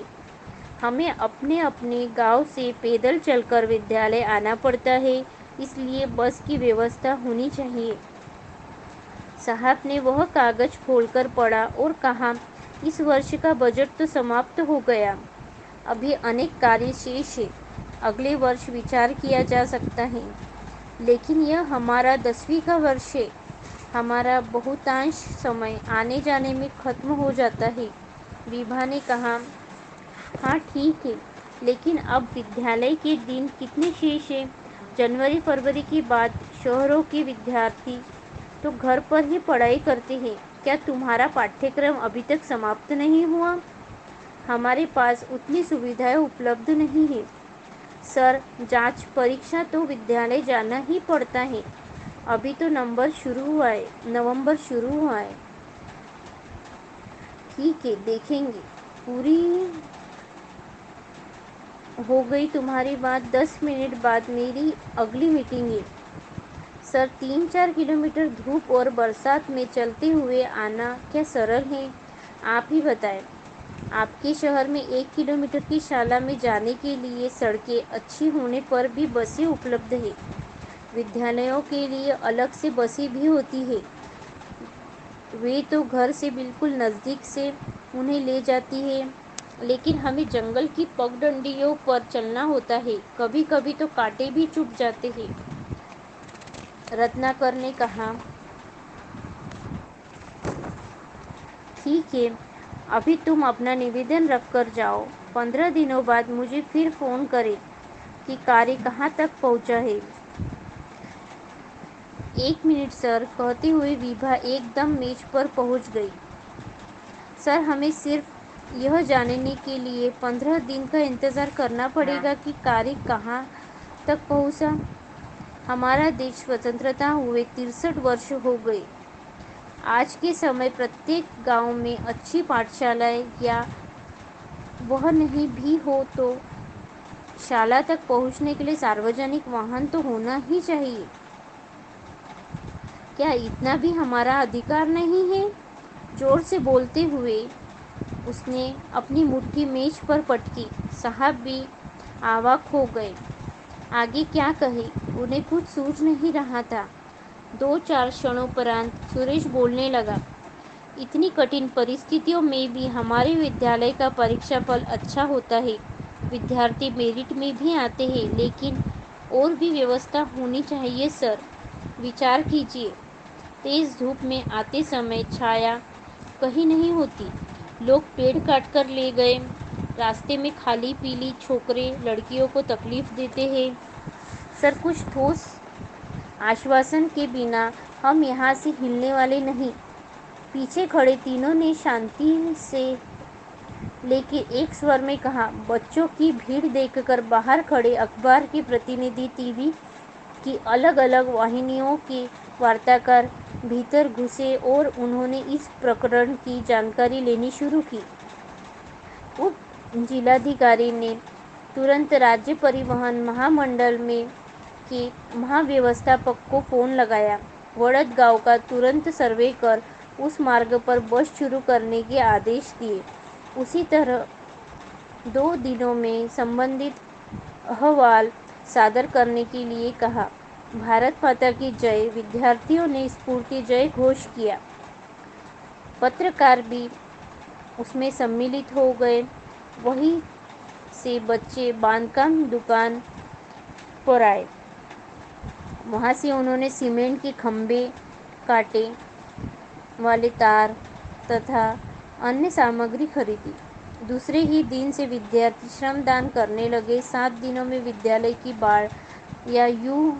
हमें अपने अपने गांव से पैदल चलकर विद्यालय आना पड़ता है, इसलिए बस की व्यवस्था होनी चाहिए। साहब ने वह कागज खोलकर पढ़ा और कहा, इस वर्ष का बजट तो समाप्त हो गया। अभी अनेक कार्य शेष है। अगले वर्ष विचार किया जा सकता है, लेकिन यह हमारा 10वीं का वर्ष है। हमारा बहुतांश समय आने जाने में खत्म हो जाता है। विभा ने कहा, हाँ ठीक है, लेकिन अब विद्यालय के दिन कितने शेष हैं? जनवरी फरवरी के बाद शहरों के विद्यार्थी तो घर पर ही पढ़ाई करते हैं। क्या तुम्हारा पाठ्यक्रम अभी तक समाप्त नहीं हुआ? हमारे पास उतनी सुविधाएं उपलब्ध नहीं है। सर, जांच परीक्षा तो विद्यालय जाना ही पड़ता है। अभी तो नवंबर शुरू हुआ है। ठीक है, देखेंगे। पूरी हो गई तुम्हारी बात। 10 मिनट बाद मेरी अगली मीटिंग है। सर, 3-4 किलोमीटर धूप और बरसात में चलते हुए आना क्या सरल है? आप ही बताएं। आपके शहर में 1 किलोमीटर की शाला में जाने के लिए सड़कें अच्छी होने पर भी बसें उपलब्ध है। विद्यालयों के लिए अलग से बसें भी होती है। वे तो घर से बिल्कुल नज़दीक से उन्हें ले जाती है, लेकिन हमें जंगल की पगडंडियों पर चलना होता है। कभी कभी तो कांटे भी चुभ जाते हैं। रत्नाकर ने कहा, ठीक है, अभी तुम अपना निवेदन रख कर जाओ। 15 दिनों बाद मुझे फिर फ़ोन करें कि कार्य कहाँ तक पहुँचा है। 1 मिनट सर, कहते हुए विभा एकदम मेज पर पहुँच गई। सर, हमें सिर्फ यह जानने के लिए 15 दिन का इंतज़ार करना पड़ेगा कि कार्य कहाँ तक पहुँचा। हमारा देश स्वतंत्रता हुए 63 वर्ष हो गए। आज के समय प्रत्येक गांव में अच्छी पाठशालाएं या वह नहीं भी हो तो शाला तक पहुंचने के लिए सार्वजनिक वाहन तो होना ही चाहिए। क्या इतना भी हमारा अधिकार नहीं है? जोर से बोलते हुए उसने अपनी मुट्ठी मेज पर पटकी। साहब भी अवाक हो गए। आगे क्या कहे, उन्हें कुछ सूझ नहीं रहा था। 2-4 क्षणोपरांत सुरेश बोलने लगा। इतनी कठिन परिस्थितियों में भी हमारे विद्यालय का परीक्षाफल अच्छा होता है। विद्यार्थी मेरिट में भी आते हैं, लेकिन और भी व्यवस्था होनी चाहिए सर। विचार कीजिए, तेज धूप में आते समय छाया कहीं नहीं होती। लोग पेड़ काट कर ले गए। रास्ते में खाली पीली छोकरे लड़कियों को तकलीफ देते हैं। सर, कुछ ठोस आश्वासन के बिना हम यहाँ से हिलने वाले नहीं। पीछे खड़े तीनों ने शांति से लेकिन एक स्वर में कहा। बच्चों की भीड़ देखकर बाहर खड़े अखबार के प्रतिनिधि, टीवी की अलग अलग वाहिनियों के वार्ताकार भीतर घुसे और उन्होंने इस प्रकरण की जानकारी लेनी शुरू की। उप जिलाधिकारी ने तुरंत राज्य परिवहन महामंडल में के महाव्यवस्थापक को फोन लगाया। वड़द गांव का तुरंत सर्वे कर उस मार्ग पर बस शुरू करने के आदेश दिए। उसी तरह 2 दिनों में संबंधित अहवाल सादर करने के लिए कहा। भारत माता की जय। विद्यार्थियों ने स्फूर्ति जय घोष किया। पत्रकार भी उसमें सम्मिलित हो गए। वहीं से बच्चे बांधकाम दुकान पर आए। वहां से उन्होंने सीमेंट के खंभे, कांटे वाले तार तथा अन्य सामग्री खरीदी। दूसरे ही दिन से विद्यार्थी श्रमदान करने लगे। 7 दिनों में विद्यालय की बाड़ या यूं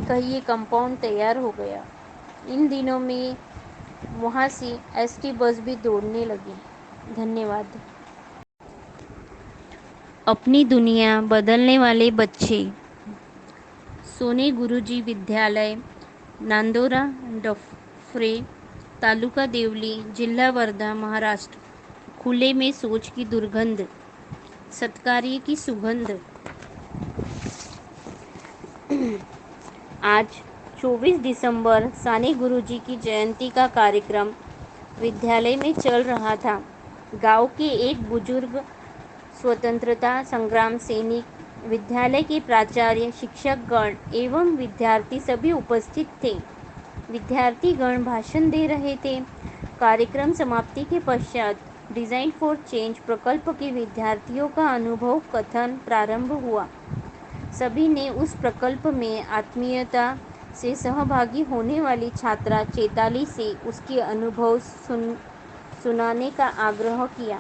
कहिए कंपाउंड तैयार हो गया। इन दिनों में वहां से एसटी बस भी दौड़ने लगी। धन्यवाद। अपनी दुनिया बदलने वाले बच्चे। सोने गुरुजी विद्यालय, नांदोरा डफरे, तालुका देवली, जिला वर्धा, महाराष्ट्र। खुले में सोच की दुर्गंध, सत्कार्य की सुगंध। आज 24 दिसंबर साने गुरुजी की जयंती का कार्यक्रम विद्यालय में चल रहा था। गांव के एक बुजुर्ग स्वतंत्रता संग्राम सैनिक, विद्यालय के प्राचार्य, शिक्षकगण एवं विद्यार्थी सभी उपस्थित थे। विद्यार्थीगण भाषण दे रहे थे। कार्यक्रम समाप्ति के पश्चात डिज़ाइन फॉर चेंज प्रकल्प के विद्यार्थियों का अनुभव कथन प्रारंभ हुआ। सभी ने उस प्रकल्प में आत्मीयता से सहभागी होने वाली छात्रा चैताली से उसके अनुभव सुनाने का आग्रह किया।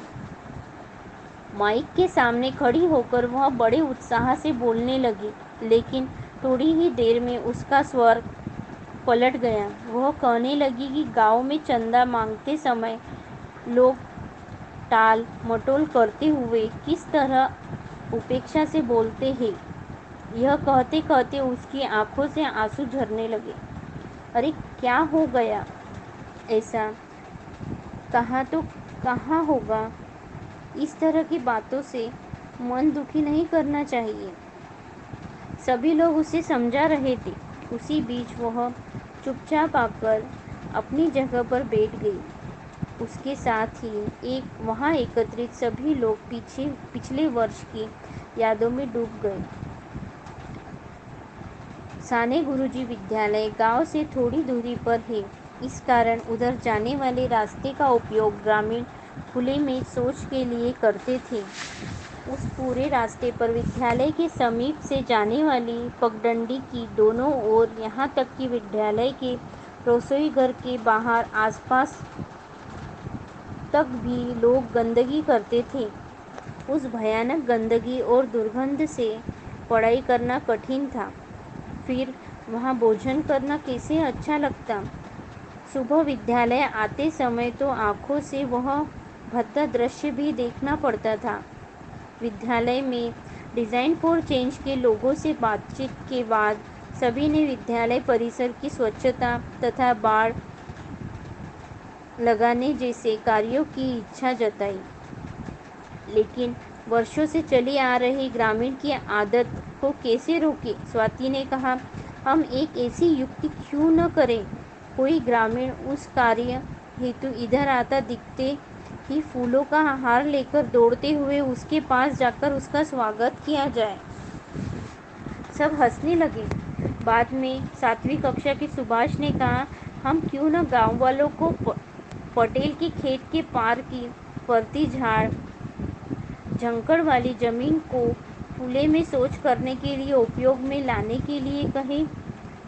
माइक के सामने खड़ी होकर वह बड़े उत्साह से बोलने लगी, लेकिन थोड़ी ही देर में उसका स्वर पलट गया। वह कहने लगी कि गांव में चंदा मांगते समय लोग टाल मटोल करते हुए किस तरह उपेक्षा से बोलते हैं। यह कहते कहते उसकी आंखों से आंसू झरने लगे। अरे क्या हो गया? ऐसा कहा तो कहाँ होगा। इस तरह की बातों से मन दुखी नहीं करना चाहिए। सभी लोग उसे समझा रहे थे। उसी बीच वह चुपचाप आकर अपनी जगह पर बैठ गई। उसके साथ ही वहाँ एकत्रित सभी लोग पिछले वर्ष की यादों में डूब गए। साने गुरुजी विद्यालय गांव से थोड़ी दूरी पर है। इस कारण उधर जाने वाले रास्ते का उपयोग ग्रामीण खुले में शौच के लिए करते थे। उस पूरे रास्ते पर विद्यालय के समीप से जाने वाली पगडंडी की दोनों ओर, यहाँ तक कि विद्यालय के रसोई घर के बाहर आसपास तक भी लोग गंदगी करते थे। उस भयानक गंदगी और दुर्गंध से पढ़ाई करना कठिन था। फिर वहाँ भोजन करना कैसे अच्छा लगता। सुबह विद्यालय आते समय तो आँखों से वह भद्दा दृश्य भी देखना पड़ता था। विद्यालय में डिज़ाइन फॉर चेंज के लोगों से बातचीत के बाद सभी ने विद्यालय परिसर की स्वच्छता तथा बाड़ लगाने जैसे कार्यों की इच्छा जताई। लेकिन वर्षों से चली आ रही ग्रामीण की आदत को कैसे रोके। स्वाति ने कहा, हम एक ऐसी युक्ति क्यों न करें। कोई ग्रामीण उस कार्य हेतु इधर आता दिखते ही फूलों का हार लेकर दौड़ते हुए उसके पास जाकर उसका स्वागत किया जाए। सब हंसने लगे। बाद में 7वीं कक्षा के सुभाष ने कहा, हम क्यों न गांव वालों को पटेल के खेत के पार की फरती झाड़ झंकड़ वाली जमीन को फूले में शौच करने के लिए उपयोग में लाने के लिए कहें।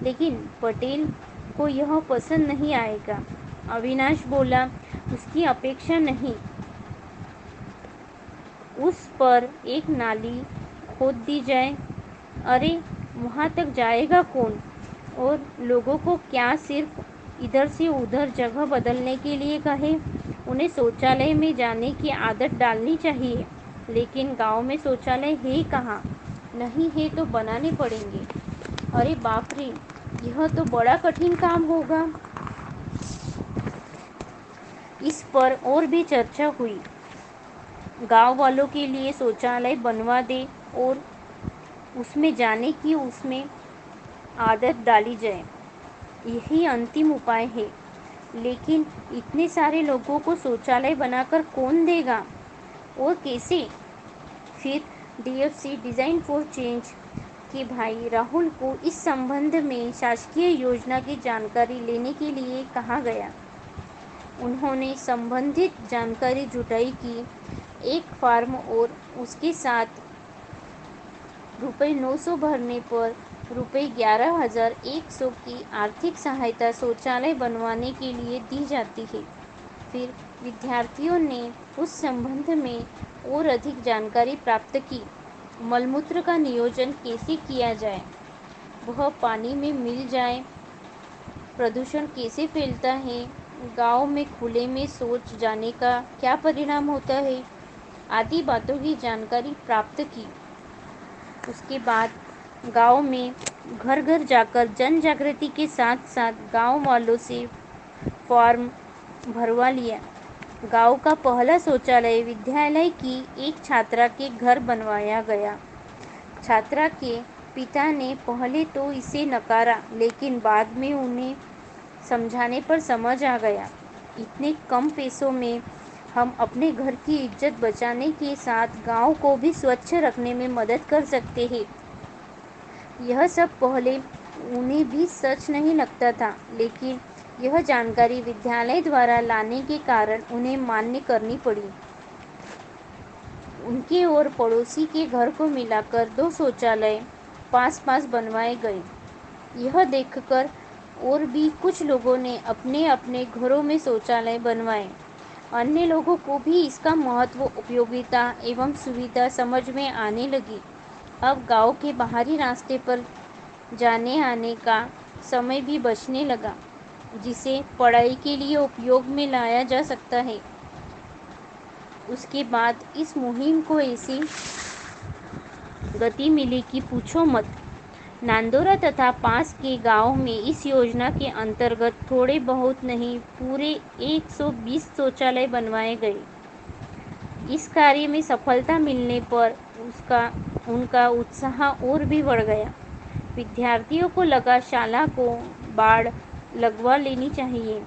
लेकिन पटेल को यह पसंद नहीं आएगा। अविनाश बोला, उसकी अपेक्षा नहीं। उस पर एक नाली खोद दी जाए। अरे वहाँ तक जाएगा कौन। और लोगों को क्या सिर्फ इधर से उधर जगह बदलने के लिए कहे। उन्हें शौचालय में जाने की आदत डालनी चाहिए। लेकिन गांव में शौचालय है कहाँ। नहीं है तो बनाने पड़ेंगे। अरे बाप रे, यह तो बड़ा कठिन काम होगा। इस पर और भी चर्चा हुई। गांव वालों के लिए शौचालय बनवा दे और उसमें जाने की उसमें आदत डाली जाए, यही अंतिम उपाय है। लेकिन इतने सारे लोगों को शौचालय बनाकर कौन देगा और कैसे। फिर डीएफसी डिज़ाइन फॉर चेंज के भाई राहुल को इस संबंध में शासकीय योजना की जानकारी लेने के लिए कहा गया। उन्होंने संबंधित जानकारी जुटाई कि एक फार्म और उसके साथ रुपये 900 भरने पर रुपये 11,100 की आर्थिक सहायता शौचालय बनवाने के लिए दी जाती है। फिर विद्यार्थियों ने उस संबंध में और अधिक जानकारी प्राप्त की। मलमूत्र का नियोजन कैसे किया जाए, वह पानी में मिल जाए, प्रदूषण कैसे फैलता है, गांव में खुले में शौच जाने का क्या परिणाम होता है, आदि बातों की जानकारी प्राप्त की। उसके बाद गांव में घर घर जाकर जन जागृति के साथ साथ गांव वालों से फॉर्म भरवा लिया। गांव का पहला शौचालय विद्यालय की एक छात्रा के घर बनवाया गया। छात्रा के पिता ने पहले तो इसे नकारा, लेकिन बाद में उन्हें समझाने पर समझ आ गया। इतने कम पैसों में हम अपने घर की इज्जत बचाने के साथ गांव को भी स्वच्छ रखने में मदद कर सकते हैं। यह सब पहले उन्हें भी सच नहीं लगता था, लेकिन यह जानकारी विद्यालय द्वारा लाने के कारण उन्हें मान्य करनी पड़ी। उनके और पड़ोसी के घर को मिलाकर 2 शौचालय पास पास बनवाए गए। यह देखकर और भी कुछ लोगों ने अपने अपने घरों में शौचालय बनवाए। अन्य लोगों को भी इसका महत्व, उपयोगिता एवं सुविधा समझ में आने लगी। अब गांव के बाहरी रास्ते पर जाने आने का समय भी बचने लगा, जिसे पढ़ाई के लिए उपयोग में लाया जा सकता है। उसके बाद इस मुहिम को ऐसी गति मिली कि पूछो मत। नांदोरा तथा पास के गांव में इस योजना के अंतर्गत थोड़े बहुत नहीं, पूरे 120 शौचालय बनवाए गए। इस कार्य में सफलता मिलने पर उनका उत्साह और भी बढ़ गया। विद्यार्थियों को लगा शाला को बाड़ लगवा लेनी चाहिए,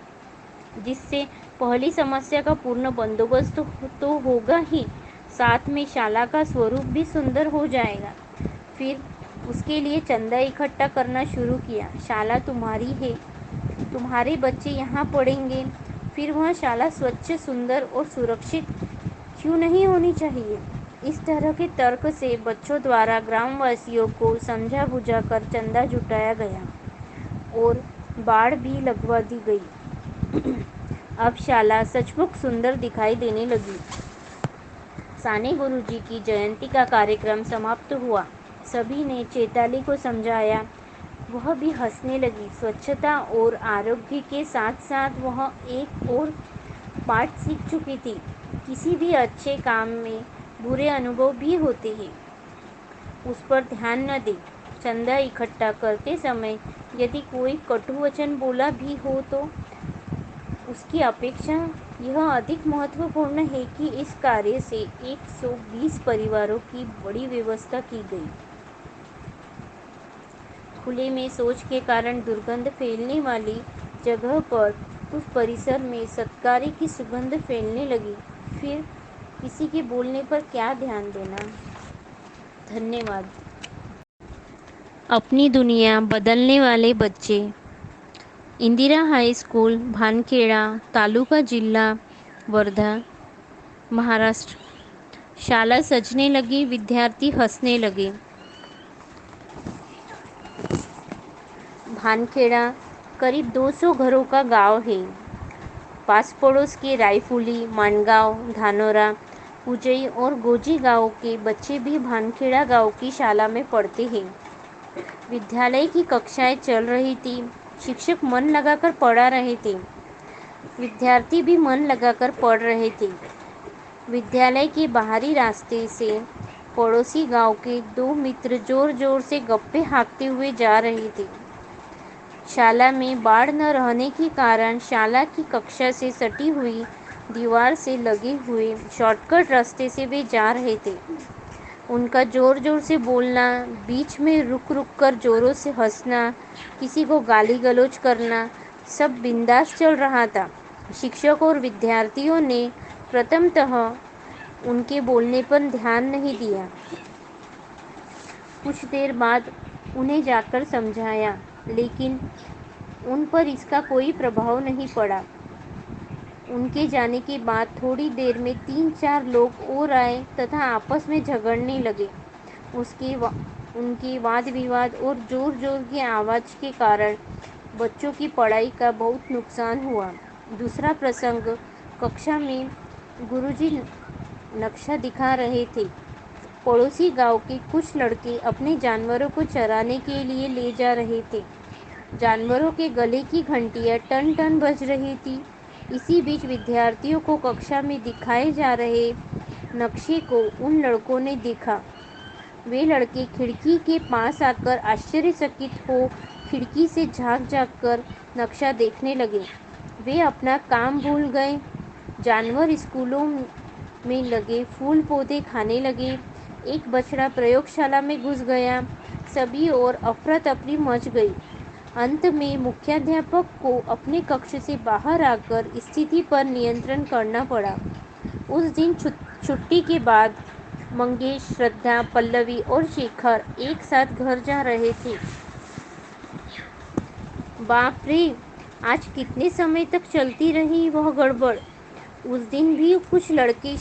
जिससे पहली समस्या का पूर्ण बंदोबस्त तो होगा ही, साथ में शाला का स्वरूप भी सुंदर हो जाएगा। फिर उसके लिए चंदा इकट्ठा करना शुरू किया। शाला तुम्हारी है, तुम्हारे बच्चे यहाँ पढ़ेंगे, फिर वह शाला स्वच्छ, सुंदर और सुरक्षित क्यों नहीं होनी चाहिए। इस तरह के तर्क से बच्चों द्वारा ग्रामवासियों को समझा बुझा कर चंदा जुटाया गया और बाड़ भी लगवा दी गई। अब शाला सचमुच सुंदर दिखाई देने लगी। साने गुरुजी की जयंती का कार्यक्रम समाप्त हुआ। सभी ने चैताली को समझाया। वह भी हंसने लगी। स्वच्छता और आरोग्य के साथ साथ वह एक और पाठ सीख चुकी थी। किसी भी अच्छे काम में बुरे अनुभव भी होते हैं, उस पर ध्यान न दे। चंदा इकट्ठा करते समय यदि कोई कटु वचन बोला भी हो तो उसकी अपेक्षा यह अधिक महत्वपूर्ण है कि इस कार्य से 120 परिवारों की बड़ी व्यवस्था की गई। खुले में शौच के कारण दुर्गंध फैलने वाली जगह पर उस परिसर में सत्कार्य की सुगंध फैलने लगी। फिर किसी के बोलने पर क्या ध्यान देना। धन्यवाद। अपनी दुनिया बदलने वाले बच्चे। इंदिरा हाई स्कूल, भानखेड़ा, तालुका जिला वर्धा, महाराष्ट्र। शाला सजने लगी, विद्यार्थी हंसने लगे। भानखेड़ा करीब 200 घरों का गांव है। पास पड़ोस के रायफुली, मानगांव, धानोरा, उजई और गोजी गांव के बच्चे भी भानखेड़ा गांव की शाला में पढ़ते हैं। विद्यालय की कक्षाएं चल रही थी। शिक्षक मन लगाकर पढ़ा रहे थे। विद्यार्थी भी मन लगाकर पढ़ रहे थे। विद्यालय के बाहरी रास्ते से पड़ोसी गांव के 2 मित्र जोर जोर से गप्पे हाँकते हुए जा रहे थे। शाला में बाड़ न रहने के कारण शाला की कक्षा से सटी हुई दीवार से लगे हुए शॉर्टकट रास्ते से वे जा रहे थे। उनका जोर जोर से बोलना, बीच में रुक रुक कर जोरों से हंसना, किसी को गाली गलौज करना, सब बिंदास चल रहा था। शिक्षक और विद्यार्थियों ने प्रथमतः उनके बोलने पर ध्यान नहीं दिया। कुछ देर बाद उन्हें जाकर समझाया, लेकिन उन पर इसका कोई प्रभाव नहीं पड़ा। उनके जाने के बाद थोड़ी देर में 3-4 लोग और आए तथा आपस में झगड़ने लगे। उनके वाद विवाद और जोर जोर की आवाज़ के कारण बच्चों की पढ़ाई का बहुत नुकसान हुआ। दूसरा प्रसंग, कक्षा में गुरुजी नक्शा दिखा रहे थे। पड़ोसी गांव के कुछ लड़के अपने जानवरों को चराने के लिए ले जा रहे थे। जानवरों के गले की घंटियां टन टन बज रही थी। इसी बीच विद्यार्थियों को कक्षा में दिखाए जा रहे नक्शे को उन लड़कों ने देखा। वे लड़के खिड़की के पास आकर आश्चर्यचकित हो खिड़की से झांक झांक कर नक्शा देखने लगे। वे अपना काम भूल गए। जानवर स्कूलों में लगे फूल पौधे खाने लगे। एक बछड़ा प्रयोगशाला में घुस गया। सभी और अफरा तफरी मच गई। अंत में मुख्याध्यापक को अपने कक्ष से बाहर आकर स्थिति पर नियंत्रण करना पड़ा। उस दिन छुट्टी के बाद मंगेश, श्रद्धा, पल्लवी और शेखर एक साथ घर जा रहे थे। बाप रे, आज कितने समय तक चलती रही वह गड़बड़। उस दिन भी कुछ लड़के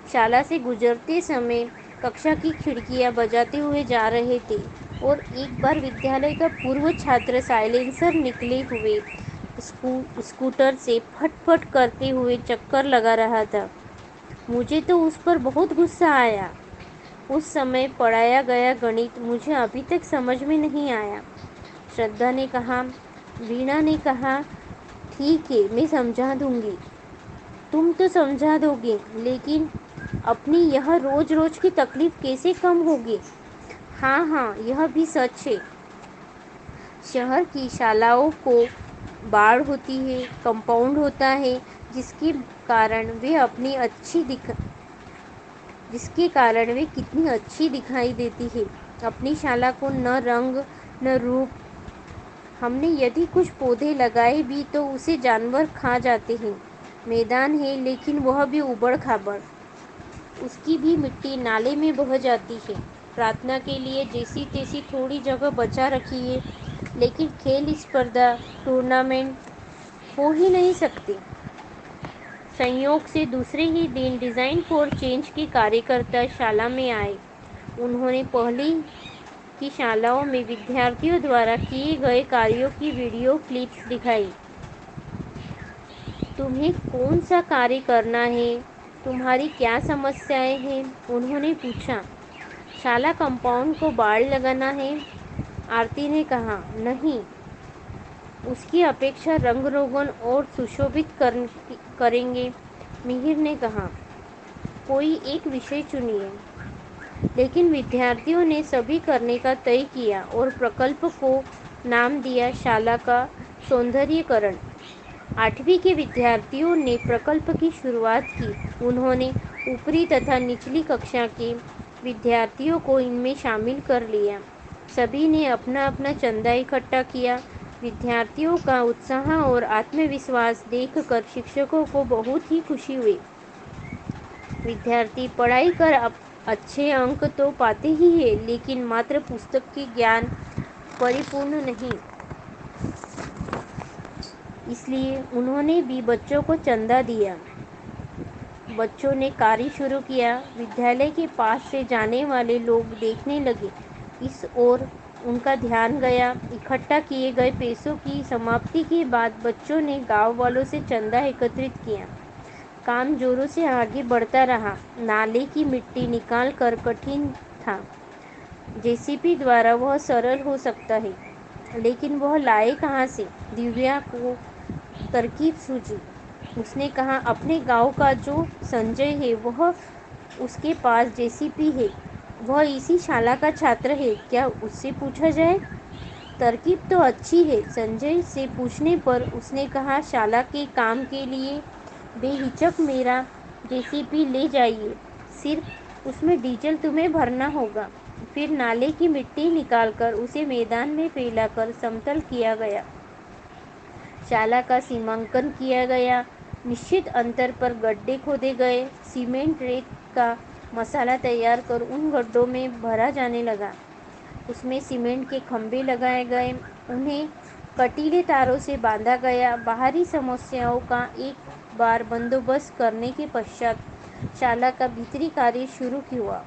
शाला से गुजरते समय कक्षा की खिड़कियां बजाते हुए जा रहे थे और एक बार विद्यालय का पूर्व छात्र साइलेंसर निकले हुए स्कूटर से फट-फट करते हुए चक्कर लगा रहा था। मुझे तो उस पर बहुत गुस्सा आया। उस समय पढ़ाया गया गणित मुझे अभी तक समझ में नहीं आया। श्रद्धा ने कहा। वीणा ने कहा, ठीक है, मैं समझा दूंगी। तुम तो समझा दोगे, लेकिन अपनी यह रोज रोज की तकलीफ कैसे कम होगी। हाँ, यह भी सच है। शहर की शालाओं को बाढ़ होती है, कंपाउंड होता है, जिसके कारण वे कितनी अच्छी दिखाई देती है। अपनी शाला को न रंग न रूप। हमने यदि कुछ पौधे लगाए भी तो उसे जानवर खा जाते हैं। मैदान है, लेकिन वह भी उबड़ खाबड़। उसकी भी मिट्टी नाले में बह जाती है। प्रार्थना के लिए जैसी तैसी थोड़ी जगह बचा रखी है, लेकिन खेल स्पर्धा, टूर्नामेंट हो ही नहीं सकते। संयोग से दूसरे ही दिन डिज़ाइन फॉर चेंज के कार्यकर्ता शाला में आए। उन्होंने पहले की शालाओं में विद्यार्थियों द्वारा किए गए कार्यों की वीडियो क्लिप्स दिखाई। तुम्हें कौन सा कार्य करना है? तुम्हारी क्या समस्याएं हैं? उन्होंने पूछा। शाला कंपाउंड को बाड़ लगाना है, आरती ने कहा। नहीं, उसकी अपेक्षा रंग रोगन और सुशोभित करेंगे, मिहिर ने कहा। कोई एक विषय चुनिए। लेकिन विद्यार्थियों ने सभी करने का तय किया और प्रकल्प को नाम दिया शाला का सौंदर्यीकरण। 8वीं के विद्यार्थियों ने प्रकल्प की शुरुआत की। उन्होंने ऊपरी तथा निचली कक्षा के विद्यार्थियों को इनमें शामिल कर लिया। सभी ने अपना अपना चंदा इकट्ठा किया। विद्यार्थियों का उत्साह और आत्मविश्वास देखकर शिक्षकों को बहुत ही खुशी हुई। विद्यार्थी पढ़ाई कर अच्छे अंक तो पाते ही हैं, लेकिन मात्र पुस्तक की ज्ञान परिपूर्ण नहीं। इसलिए उन्होंने भी बच्चों को चंदा दिया। बच्चों ने कार्य शुरू किया। विद्यालय के पास से जाने वाले लोग देखने लगे। इस ओर उनका ध्यान गया। इकट्ठा किए गए पैसों की समाप्ति के बाद बच्चों ने गांव वालों से चंदा एकत्रित किया। काम जोरों से आगे बढ़ता रहा। नाले की मिट्टी निकाल कर कठिन था। जेसीबी द्वारा वह सरल हो सकता है, लेकिन वह लाए कहाँ से? दिव्या को तरकीब सूझी। उसने कहा, अपने गांव का जो संजय है, वह उसके पास जेसीबी है। वह इसी शाला का छात्र है, क्या उससे पूछा जाए? तरकीब तो अच्छी है। संजय से पूछने पर उसने कहा, शाला के काम के लिए बेहिचक मेरा जेसीबी ले जाइए। सिर्फ उसमें डीजल तुम्हें भरना होगा। फिर नाले की मिट्टी निकालकर उसे मैदान में फैलाकर समतल किया गया। शाला का सीमांकन किया गया। निश्चित अंतर पर गड्ढे खोदे गए। सीमेंट रेत का मसाला तैयार कर उन गड्ढों में भरा जाने लगा। उसमें सीमेंट के खंभे लगाए गए। उन्हें कटीले तारों से बांधा गया। बाहरी समस्याओं का एक बार बंदोबस्त करने के पश्चात शाला का भीतरी कार्य शुरू हुआ।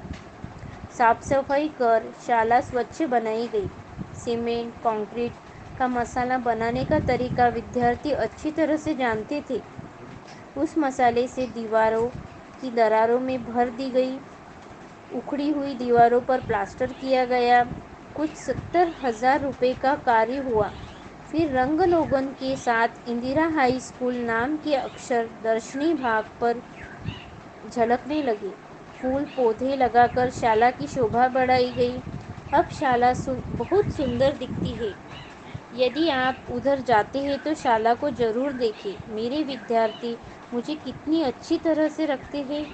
साफ सफाई कर शाला स्वच्छ बनाई गई। सीमेंट, कंक्रीट का मसाला बनाने का तरीका विद्यार्थी अच्छी तरह से जानते थे। उस मसाले से दीवारों की दरारों में भर दी गई। उखड़ी हुई दीवारों पर प्लास्टर किया गया। कुछ 70,000 रुपये का कार्य हुआ। फिर रंग रोगन के साथ इंदिरा हाई स्कूल नाम के अक्षर दर्शनी भाग पर झलकने लगे। फूल पौधे लगाकर शाला की शोभा बढ़ाई गई। अब शाला बहुत सुंदर दिखती है। यदि आप उधर जाते हैं तो शाला को जरूर देखें। मेरे विद्यार्थी मुझे कितनी अच्छी तरह से रखते हैं,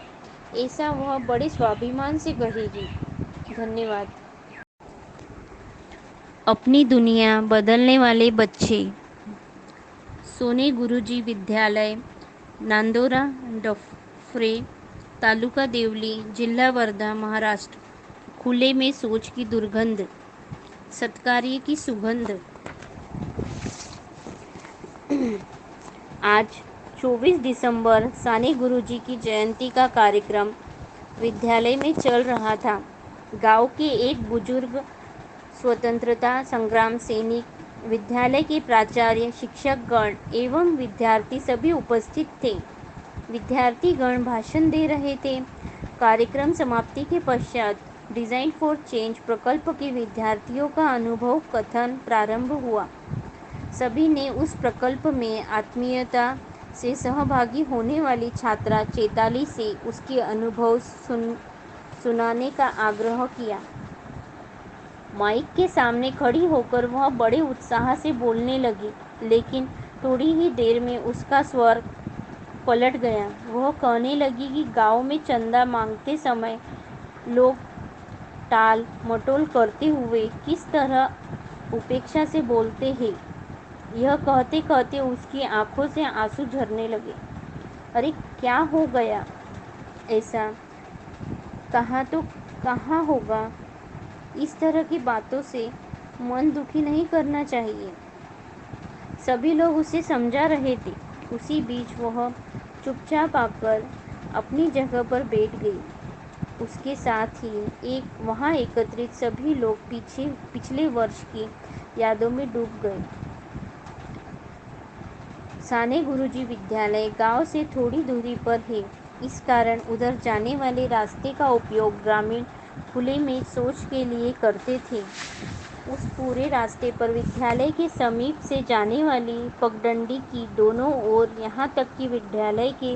ऐसा वह बड़े स्वाभिमान से कहेगी। धन्यवाद। अपनी दुनिया बदलने वाले बच्चे। सोने गुरुजी विद्यालय, नांदोरा डफरे, तालुका देवली, जिला वर्धा, महाराष्ट्र। खुले में सोच की दुर्गंध, सत्कार्य की सुगंध। आज 24 दिसंबर साने गुरुजी की जयंती का कार्यक्रम विद्यालय में चल रहा था। गांव के एक बुजुर्ग स्वतंत्रता संग्राम सैनिक, विद्यालय के प्राचार्य, शिक्षकगण एवं विद्यार्थी सभी उपस्थित थे। विद्यार्थीगण भाषण दे रहे थे। कार्यक्रम समाप्ति के पश्चात डिज़ाइन फॉर चेंज प्रकल्प के विद्यार्थियों का अनुभव कथन प्रारंभ हुआ। सभी ने उस प्रकल्प में आत्मीयता से सहभागी होने वाली छात्रा चैताली से उसके अनुभव सुनाने का आग्रह किया। माइक के सामने खड़ी होकर वह बड़े उत्साह से बोलने लगी, लेकिन थोड़ी ही देर में उसका स्वर पलट गया। वह कहने लगी कि गांव में चंदा मांगते समय लोग टाल मटोल करते हुए किस तरह उपेक्षा से बोलते हैं। यह कहते कहते उसकी आंखों से आंसू झरने लगे। अरे क्या हो गया? ऐसा कहा तो कहाँ होगा? इस तरह की बातों से मन दुखी नहीं करना चाहिए। सभी लोग उसे समझा रहे थे। उसी बीच वह चुपचाप आकर अपनी जगह पर बैठ गई। उसके साथ ही वहाँ एकत्रित सभी लोग पिछले वर्ष की यादों में डूब गए। साने गुरुजी विद्यालय गांव से थोड़ी दूरी पर है। इस कारण उधर जाने वाले रास्ते का उपयोग ग्रामीण खुले में शौच के लिए करते थे। उस पूरे रास्ते पर विद्यालय के समीप से जाने वाली पगडंडी की दोनों ओर, यहाँ तक कि विद्यालय के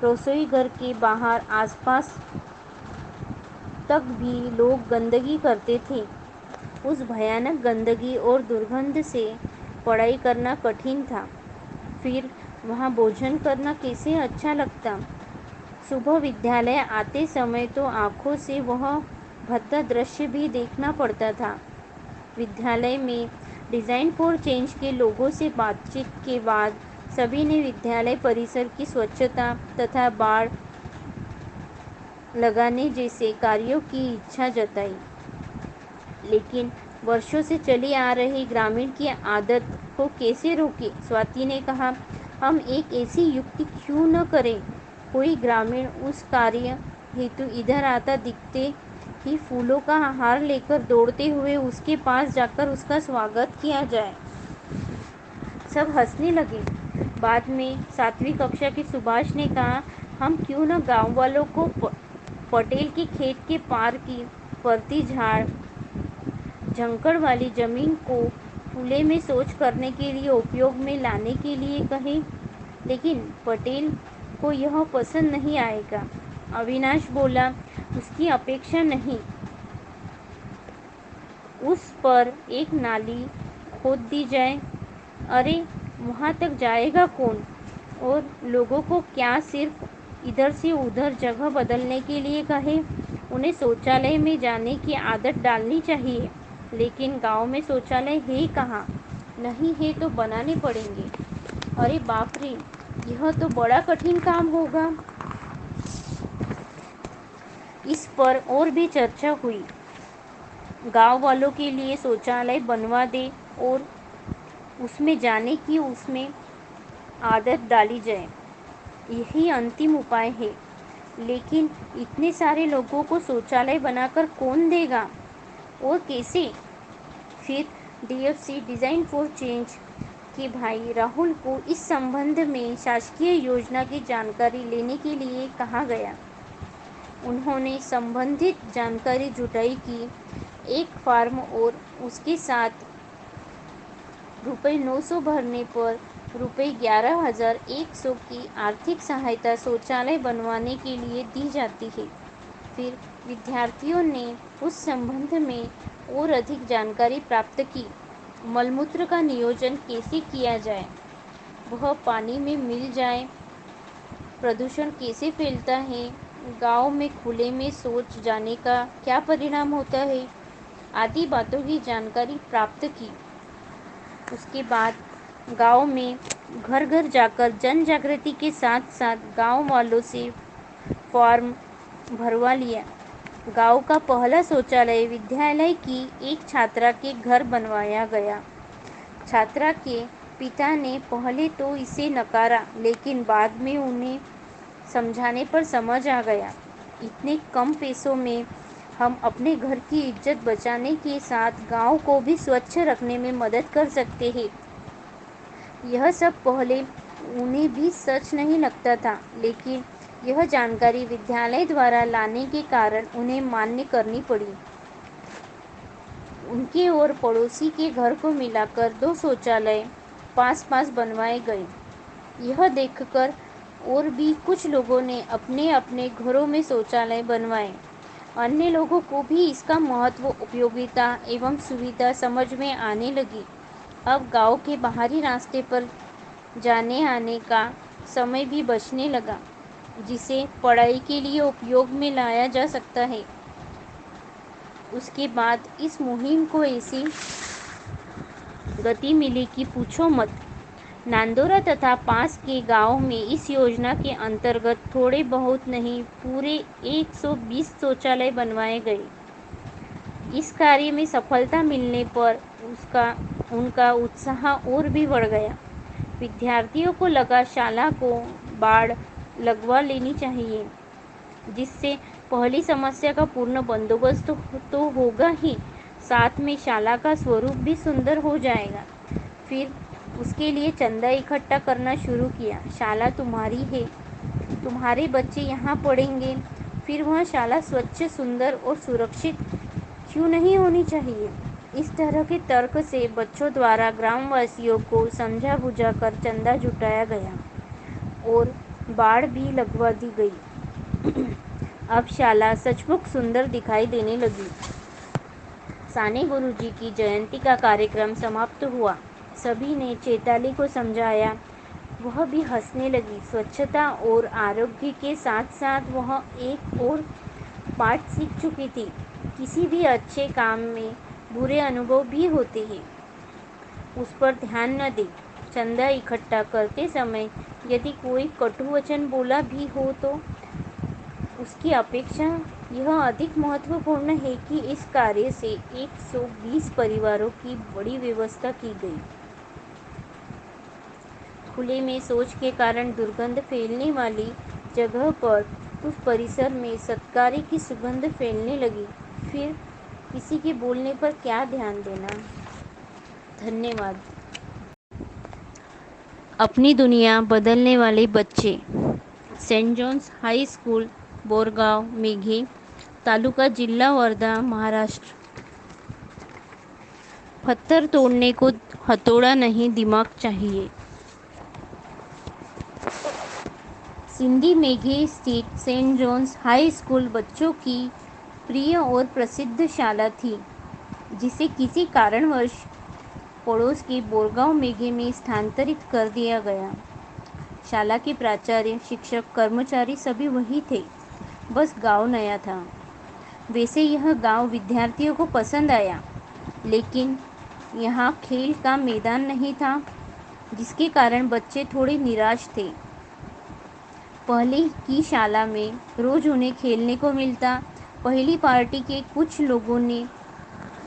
रसोई घर के बाहर आसपास तक भी लोग गंदगी करते थे। उस भयानक गंदगी और दुर्गंध से पढ़ाई करना कठिन था। फिर वहाँ भोजन करना कैसे अच्छा लगता। सुबह विद्यालय आते समय तो आंखों से वह भद्दा दृश्य भी देखना पड़ता था। विद्यालय में डिज़ाइन फॉर चेंज के लोगों से बातचीत के बाद सभी ने विद्यालय परिसर की स्वच्छता तथा बाड़ लगाने जैसे कार्यों की इच्छा जताई। लेकिन वर्षों से चली आ रही ग्रामीण की आदत को कैसे रोके। स्वाति ने कहा, हम एक ऐसी युक्ति क्यों न करें। कोई ग्रामीण उस कार्य हेतु इधर आता दिखते ही फूलों का हार लेकर दौड़ते हुए उसके पास जाकर उसका स्वागत किया जाए। सब हंसने लगे। बाद में 7वीं कक्षा के सुभाष ने कहा, हम क्यों न गांव वालों को पटेल के खेत के पार की परती झाड़ झंकड़ वाली जमीन को खुले में शौच करने के लिए उपयोग में लाने के लिए कहें। लेकिन पटेल को यह पसंद नहीं आएगा। अविनाश बोला, उसकी अपेक्षा नहीं। उस पर एक नाली खोद दी जाए। अरे वहाँ तक जाएगा कौन। और लोगों को क्या सिर्फ इधर से उधर जगह बदलने के लिए कहे। उन्हें शौचालय में जाने की आदत डालनी चाहिए। लेकिन गांव में शौचालय है कहाँ। नहीं है तो बनाने पड़ेंगे। अरे बाप रे, यह तो बड़ा कठिन काम होगा। इस पर और भी चर्चा हुई। गांव वालों के लिए शौचालय बनवा दे और उसमें जाने की उसमें आदत डाली जाए, यही अंतिम उपाय है। लेकिन इतने सारे लोगों को शौचालय बनाकर कौन देगा और कैसे। फिर डीएफसी डिज़ाइन फॉर चेंज के भाई राहुल को इस संबंध में शासकीय योजना की जानकारी लेने के लिए कहा गया। उन्होंने संबंधित जानकारी जुटाई कि एक फार्म और उसके साथ रुपये 900 भरने पर रुपये 11,100 की आर्थिक सहायता शौचालय बनवाने के लिए दी जाती है। फिर विद्यार्थियों ने उस संबंध में और अधिक जानकारी प्राप्त की। मलमूत्र का नियोजन कैसे किया जाए, वह पानी में मिल जाए, प्रदूषण कैसे फैलता है, गांव में खुले में शौच जाने का क्या परिणाम होता है, आदि बातों की जानकारी प्राप्त की। उसके बाद गांव में घर घर जाकर जन जागृति के साथ साथ गांव वालों से फॉर्म भरवा लिया। गांव का पहला शौचालय विद्यालय की एक छात्रा के घर बनवाया गया। छात्रा के पिता ने पहले तो इसे नकारा, लेकिन बाद में उन्हें समझाने पर समझ आ गया। इतने कम पैसों में हम अपने घर की इज्जत बचाने के साथ गांव को भी स्वच्छ रखने में मदद कर सकते हैं। यह सब पहले उन्हें भी सच नहीं लगता था, लेकिन यह जानकारी विद्यालय द्वारा लाने के कारण उन्हें मान्य करनी पड़ी। उनके और पड़ोसी के घर को मिलाकर 2 शौचालय पास पास बनवाए गए। यह देखकर और भी कुछ लोगों ने अपने अपने घरों में शौचालय बनवाए। अन्य लोगों को भी इसका महत्व, उपयोगिता एवं सुविधा समझ में आने लगी। अब गांव के बाहरी रास्ते पर जाने आने का समय भी बचने लगा, जिसे पढ़ाई के लिए उपयोग में लाया जा सकता है। उसके बाद इस मुहिम को ऐसी गति मिली कि पूछो मत। नांदोरा तथा पास के गांव में इस योजना के अंतर्गत थोड़े बहुत नहीं, पूरे 120 शौचालय बनवाए गए। इस कार्य में सफलता मिलने पर उनका उत्साह और भी बढ़ गया। विद्यार्थियों को लगा शाला को बाड़ लगवा लेनी चाहिए, जिससे पहली समस्या का पूर्ण बंदोबस्त तो होगा ही, साथ में शाला का स्वरूप भी सुंदर हो जाएगा। फिर उसके लिए चंदा इकट्ठा करना शुरू किया। शाला तुम्हारी है, तुम्हारे बच्चे यहाँ पढ़ेंगे, फिर वह शाला स्वच्छ, सुंदर और सुरक्षित क्यों नहीं होनी चाहिए? इस तरह के तर्क से बच्चों द्वारा ग्रामवासियों को समझा बुझा कर चंदा जुटाया गया और बाड़ भी लगवा दी गई। अब शाला सचमुच सुंदर दिखाई देने लगी। साने गुरुजी की जयंती का कार्यक्रम समाप्त हुआ। सभी ने चैताली को समझाया, वह भी हंसने लगी। स्वच्छता और आरोग्य के साथ साथ वह एक और पाठ सीख चुकी थी, किसी भी अच्छे काम में बुरे अनुभव भी होते हैं, उस पर ध्यान न दे। चंदा इकट्ठा करते समय यदि कोई कटु वचन बोला भी हो तो उसकी अपेक्षा यह अधिक महत्वपूर्ण है कि इस कार्य से 120 परिवारों की बड़ी व्यवस्था की गई। खुले में शौच के कारण दुर्गंध फैलने वाली जगह पर उस परिसर में सत्कार्य की सुगंध फैलने लगी। फिर किसी के बोलने पर क्या ध्यान देना। धन्यवाद। अपनी दुनिया बदलने वाले बच्चे। Saint John's high school, Borgaon, Meghe taluka, जिला वर्धा, महाराष्ट्र। पत्थर तोड़ने को हथौड़ा नहीं, दिमाग चाहिए। सिंधी मेघे स्थित सेंट जॉन्स हाई स्कूल बच्चों की प्रिय और प्रसिद्ध शाला थी, जिसे किसी कारणवश पड़ोस के बोरगांव मेघे में स्थानांतरित कर दिया गया। शाला के प्राचार्य, शिक्षक, कर्मचारी सभी वही थे, बस गांव नया था। वैसे यह गांव विद्यार्थियों को पसंद आया, लेकिन यहाँ खेल का मैदान नहीं था, जिसके कारण बच्चे थोड़े निराश थे। पहले की शाला में रोज उन्हें खेलने को मिलता। पहली पार्टी के कुछ लोगों ने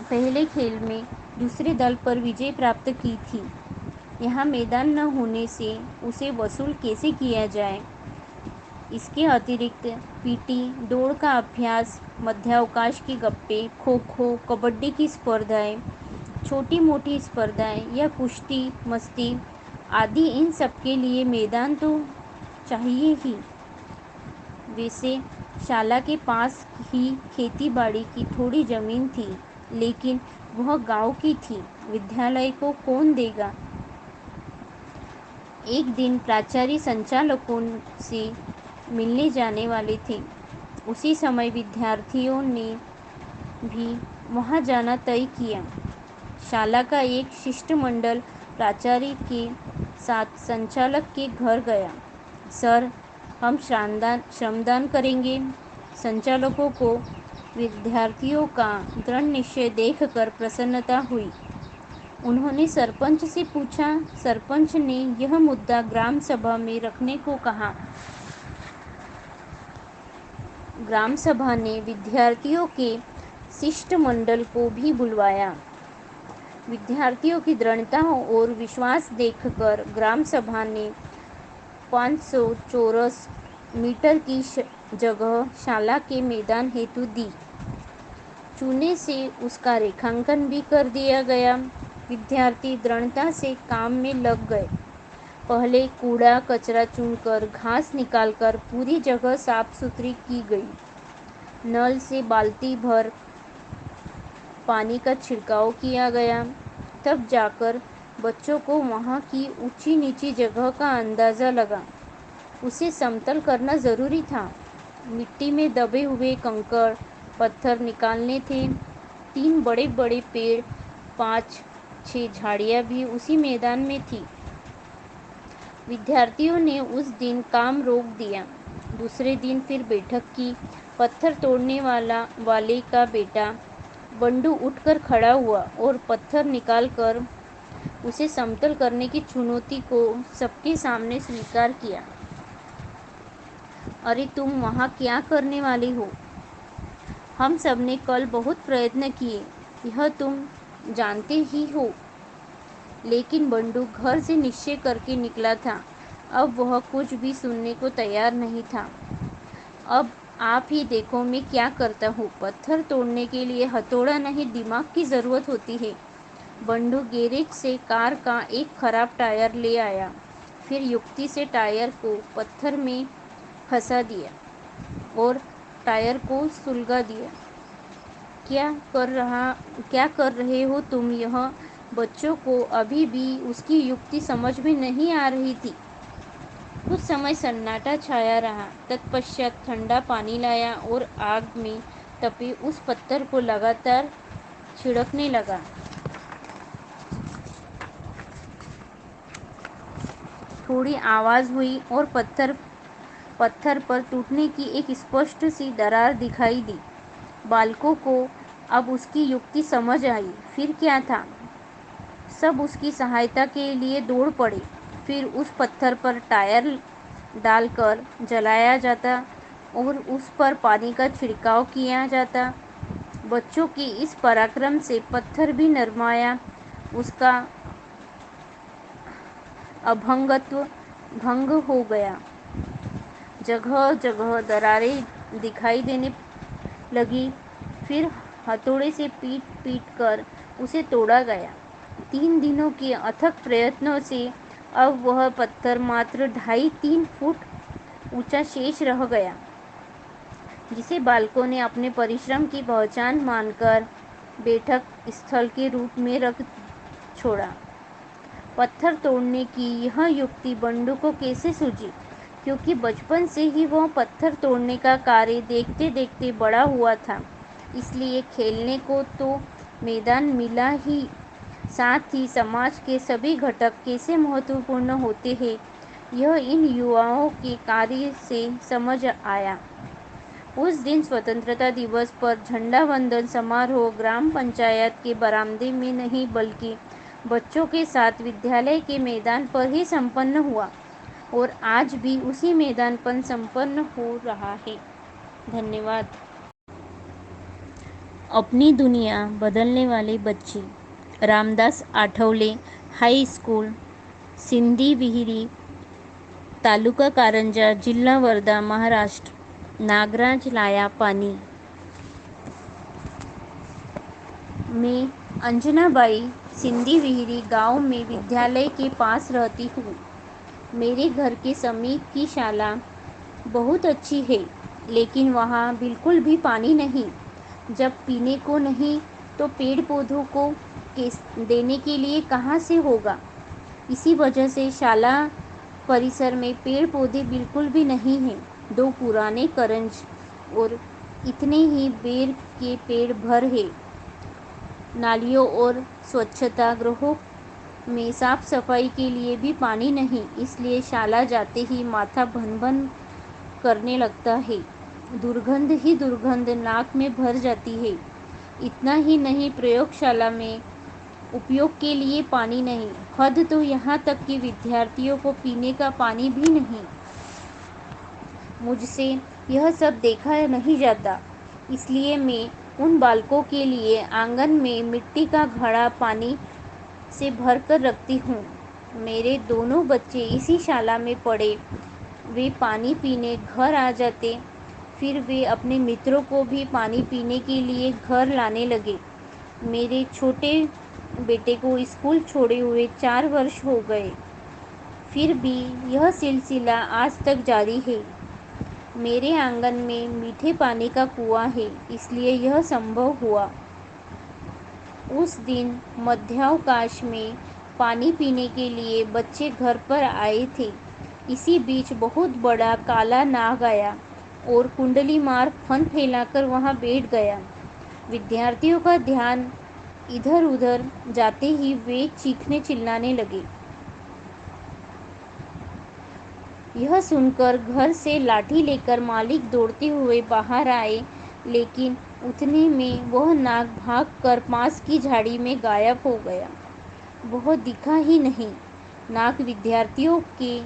पहले खेल में दूसरे दल पर विजय प्राप्त की थी। यहाँ मैदान न होने से उसे वसूल कैसे किया जाए। इसके अतिरिक्त पीटी, दौड़ का अभ्यास, मध्यावकाश के गप्पे, खो खो, कबड्डी की स्पर्धाएं, छोटी मोटी स्पर्धाएं या कुश्ती, मस्ती आदि, इन सब के लिए मैदान तो चाहिए ही। वैसे शाला के पास ही खेती बाड़ी की थोड़ी जमीन थी, लेकिन वह गांव की थी। विद्यालय को कौन देगा। एक दिन प्राचार्य संचालकों से मिलने जाने वाले थे। उसी समय विद्यार्थियों ने भी वहां जाना तय किया। शाला का एक शिष्टमंडल प्राचार्य के साथ संचालक के घर गया। सर, हम श्रमदान करेंगे। संचालकों को विद्यार्थियों का दृढ़ निश्चय देखकर प्रसन्नता हुई। उन्होंने सरपंच से पूछा। सरपंच ने यह मुद्दा ग्राम सभा में रखने को कहा। ग्राम सभा ने विद्यार्थियों के शिष्टमंडल को भी बुलवाया। विद्यार्थियों की दृढ़ता और विश्वास देखकर ग्राम सभा ने 500 चौरस मीटर की जगह शाला के मैदान हेतु दी। चूने से उसका रेखांकन भी कर दिया गया। विद्यार्थी दृढ़ता से काम में लग गए। पहले कूड़ा कचरा चुनकर, घास निकालकर पूरी जगह साफ सुथरी की गई। नल से बाल्टी भर पानी का छिड़काव किया गया। तब जाकर बच्चों को वहाँ की ऊंची नीची जगह का अंदाज़ा लगा। उसे समतल करना ज़रूरी था। मिट्टी में दबे हुए कंकड़ पत्थर निकालने थे। 3 बड़े बड़े पेड़, 5-6 झाड़ियाँ भी उसी मैदान में थी। विद्यार्थियों ने उस दिन काम रोक दिया। दूसरे दिन फिर बैठक की। पत्थर तोड़ने वाले का बेटा बंडू उठकर खड़ा हुआ और पत्थर निकालकर उसे समतल करने की चुनौती को सबके सामने स्वीकार किया। अरे, तुम वहाँ क्या करने वाले हो? हम सब ने कल बहुत प्रयत्न किए, यह तुम जानते ही हो। लेकिन बंडू घर से निश्चय करके निकला था। अब वह कुछ भी सुनने को तैयार नहीं था। अब आप ही देखो मैं क्या करता हूँ। पत्थर तोड़ने के लिए हथौड़ा नहीं, दिमाग की ज़रूरत होती है। बंडू गैरेज से कार का एक खराब टायर ले आया। फिर युक्ति से टायर को पत्थर में फंसा दिया और टायर को सुलगा दिया। क्या कर रहे हो तुम? यह बच्चों को अभी भी उसकी युक्ति समझ में नहीं आ रही थी। कुछ समय सन्नाटा छाया रहा। तत्पश्चात ठंडा पानी लाया और आग में तपे उस पत्थर को लगातार छिड़कने लगा। थोड़ी आवाज हुई और पत्थर पर टूटने की एक स्पष्ट सी दरार दिखाई दी। बालकों को अब उसकी युक्ति समझ आई। फिर क्या था? सब उसकी सहायता के लिए दौड़ पड़े। फिर उस पत्थर पर टायर डालकर जलाया जाता और उस पर पानी का छिड़काव किया जाता। बच्चों के इस पराक्रम से पत्थर भी नरमाया। उसका अभंगत्व भंग हो गया। जगह जगह दरारें दिखाई देने लगी। फिर हथौड़े से पीट पीट कर उसे तोड़ा गया। 3 दिनों के अथक प्रयत्नों से अब वह पत्थर मात्र 2.5-3 फुट ऊंचा शेष रह गया, जिसे बालकों ने अपने परिश्रम की पहचान मानकर बैठक स्थल के रूप में रख छोड़ा। पत्थर तोड़ने की यह युक्ति बंडू को कैसे सूझी? क्योंकि बचपन से ही वह पत्थर तोड़ने का कार्य देखते देखते बड़ा हुआ था। इसलिए खेलने को तो मैदान मिला ही, साथ ही समाज के सभी घटक कैसे महत्वपूर्ण होते हैं, यह इन युवाओं के कार्य से समझ आया। उस दिन स्वतंत्रता दिवस पर झंडा वंदन समारोह ग्राम पंचायत के बरामदे में नहीं, बल्कि बच्चों के साथ विद्यालय के मैदान पर ही संपन्न हुआ और आज भी उसी मैदान पर संपन्न हो रहा है। धन्यवाद। अपनी दुनिया बदलने वाले बच्चे। रामदास आठवले हाई स्कूल, सिंधी विहिरी, तालुका कारंजा, जिल्हा वर्धा, महाराष्ट्र। नागराज लाया पानी। मैं अंजनाबाई सिंधी विहिरी गांव में विद्यालय के पास रहती हूँ। मेरे घर के समीप की शाला बहुत अच्छी है, लेकिन वहाँ बिल्कुल भी पानी नहीं। जब पीने को नहीं तो पेड़ पौधों को देने के लिए कहाँ से होगा? इसी वजह से शाला परिसर में पेड़ पौधे बिल्कुल भी नहीं हैं। 2 पुराने करंज और इतने ही बेर के पेड़ भर है। नालियों और स्वच्छता गृहों में साफ सफाई के लिए भी पानी नहीं, इसलिए शाला जाते ही माथा भन भन करने लगता है। दुर्गंध ही दुर्गंध नाक में भर जाती है। इतना ही नहीं, प्रयोगशाला में उपयोग के लिए पानी नहीं। हद तो यहाँ तक कि विद्यार्थियों को पीने का पानी भी नहीं। मुझसे यह सब देखा नहीं जाता, इसलिए मैं उन बालकों के लिए आंगन में मिट्टी का घड़ा पानी से भर कर रखती हूँ। मेरे दोनों बच्चे इसी शाला में पढ़े। वे पानी पीने घर आ जाते, फिर वे अपने मित्रों को भी पानी पीने के लिए घर लाने लगे। मेरे छोटे बेटे को स्कूल छोड़े हुए 4 वर्ष हो गए, फिर भी यह सिलसिला आज तक जारी है। मेरे आंगन में मीठे पानी का कुआं है, इसलिए यह संभव हुआ। उस दिन मध्यावकाश में पानी पीने के लिए बच्चे घर पर आए थे। इसी बीच बहुत बड़ा काला नाग आया और कुंडली मार फन फैलाकर वहां बैठ गया। विद्यार्थियों का ध्यान इधर उधर जाते ही वे चीखने चिल्लाने लगे। यह सुनकर घर से लाठी लेकर मालिक दौड़ते हुए बाहर आए, लेकिन उतने में वह नाग भागकर पास की झाड़ी में गायब हो गया। वह दिखा ही नहीं। नाग विद्यार्थियों के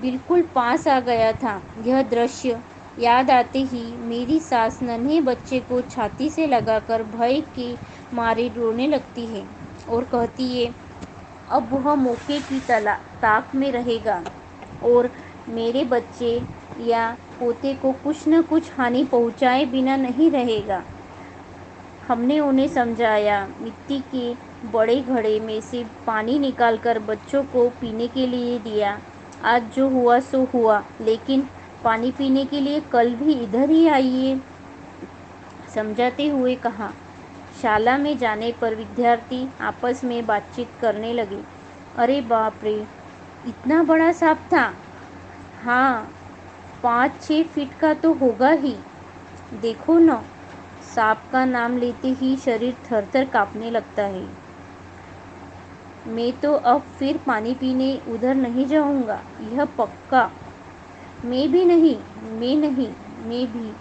बिल्कुल पास आ गया था। यह दृश्य याद आते ही मेरी सास नन्हे बच्चे को छाती से लगाकर भय के मारे रोने लगती है और कहती है, अब वह मौके की ताक में रहेगा और मेरे बच्चे या पोते को कुछ न कुछ हानि पहुंचाए बिना नहीं रहेगा। हमने उन्हें समझाया, मिट्टी के बड़े घड़े में से पानी निकालकर बच्चों को पीने के लिए दिया। आज जो हुआ सो हुआ, लेकिन पानी पीने के लिए कल भी इधर ही आइए, समझाते हुए कहा। शाला में जाने पर विद्यार्थी आपस में बातचीत करने लगे। अरे बाप रे, इतना बड़ा सांप था। हाँ, 5-6 फीट का तो होगा ही। देखो न, सांप का नाम लेते ही शरीर थर-थर कांपने लगता है। मैं तो अब फिर पानी पीने उधर नहीं जाऊंगा, यह पक्का। मैं भी नहीं, मैं नहीं, मैं भी।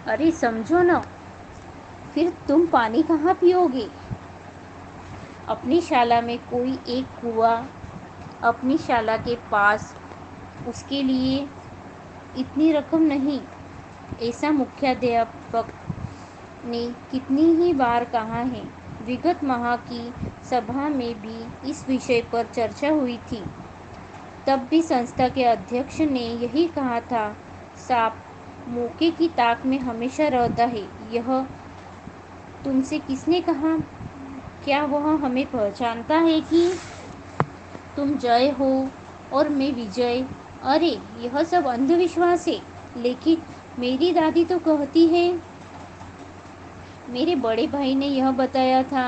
अरे समझो न, फिर तुम पानी कहाँ पियोगे? अपनी शाला में कोई एक कुआं अपनी शाला के पास, उसके लिए इतनी रकम नहीं, ऐसा मुख्याध्यापक ने कितनी ही बार कहा है। विगत माह की सभा में भी इस विषय पर चर्चा हुई थी। तब भी संस्था के अध्यक्ष ने यही कहा था, सांप मौके की ताक में हमेशा रहता है। यह तुमसे किसने कहा? क्या वह हमें पहचानता है कि तुम जय हो और मैं विजय? अरे यह सब अंधविश्वास है, लेकिन मेरी दादी तो कहती है। मेरे बड़े भाई ने यह बताया था।